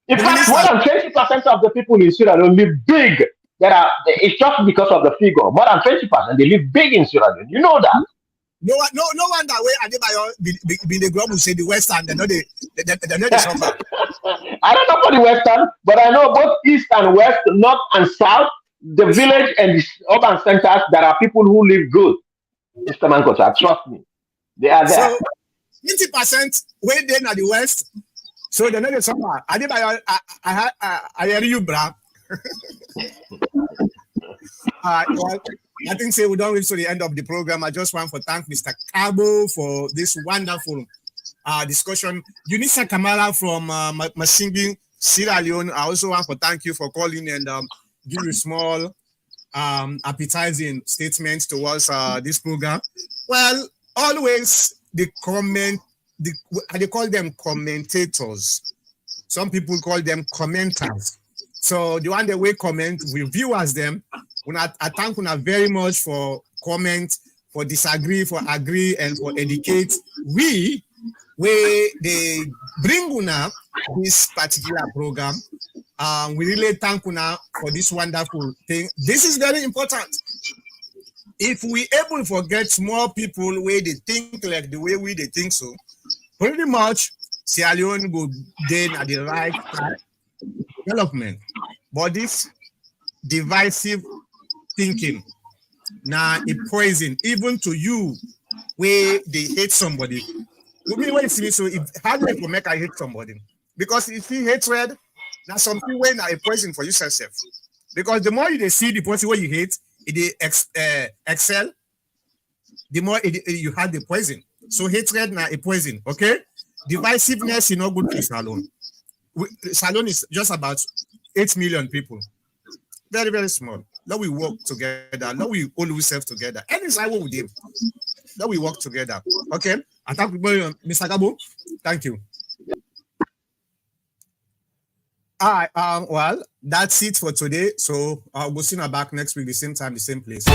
In fact, more than 20% of the people in Sierra Leone live big. It's just because of the figure. More than 20% they live big in Sierra Leone. You know that. No one that way Adebayo be the group who say the Western, they're not the South. I don't know for the Western, but I know both East and West, North and South, the village and the urban centers, there are people who live good. Mr. Mankota, trust me. They are there. So 20% way there at the West, so they're not the South. Adebayo, I hear you, bro. Well, I think we don't reach to the end of the program. I just want to thank Mr. Cabo for this wonderful discussion. Unisa Kamara from Masingbi, Sierra Leone. I also want to thank you for calling and give you small appetizing statements towards this program. Well, always they call them commentators. Some people call them commenters. So the one that we comment, we view as them. I thank you very much for comment, for disagree, for agree, and for educate. We they bring una this particular program. We really thank una for this wonderful thing. This is very important. If we able to get more people where they think like the way they think so, pretty much Sierra Leone go then at the right development. But this divisive thinking, now a poison, even to you, where they hate somebody. With me, when you see me, so if, how do you make I hate somebody? Because if you hatred, now something when a poison for yourself. Because the more you see the person where you hate, it excel, the more you have the poison. So hatred now a poison, okay? Divisiveness is not good for Salon. Salon is just about 8 million people. Very, very small. Let we work together. Let we all ourselves together. And it's like what we do. Let we work together. Okay? I thank you, Mr. Gabo. Thank you. All right. Well, that's it for today. So we'll see you back next week, the same time, the same place.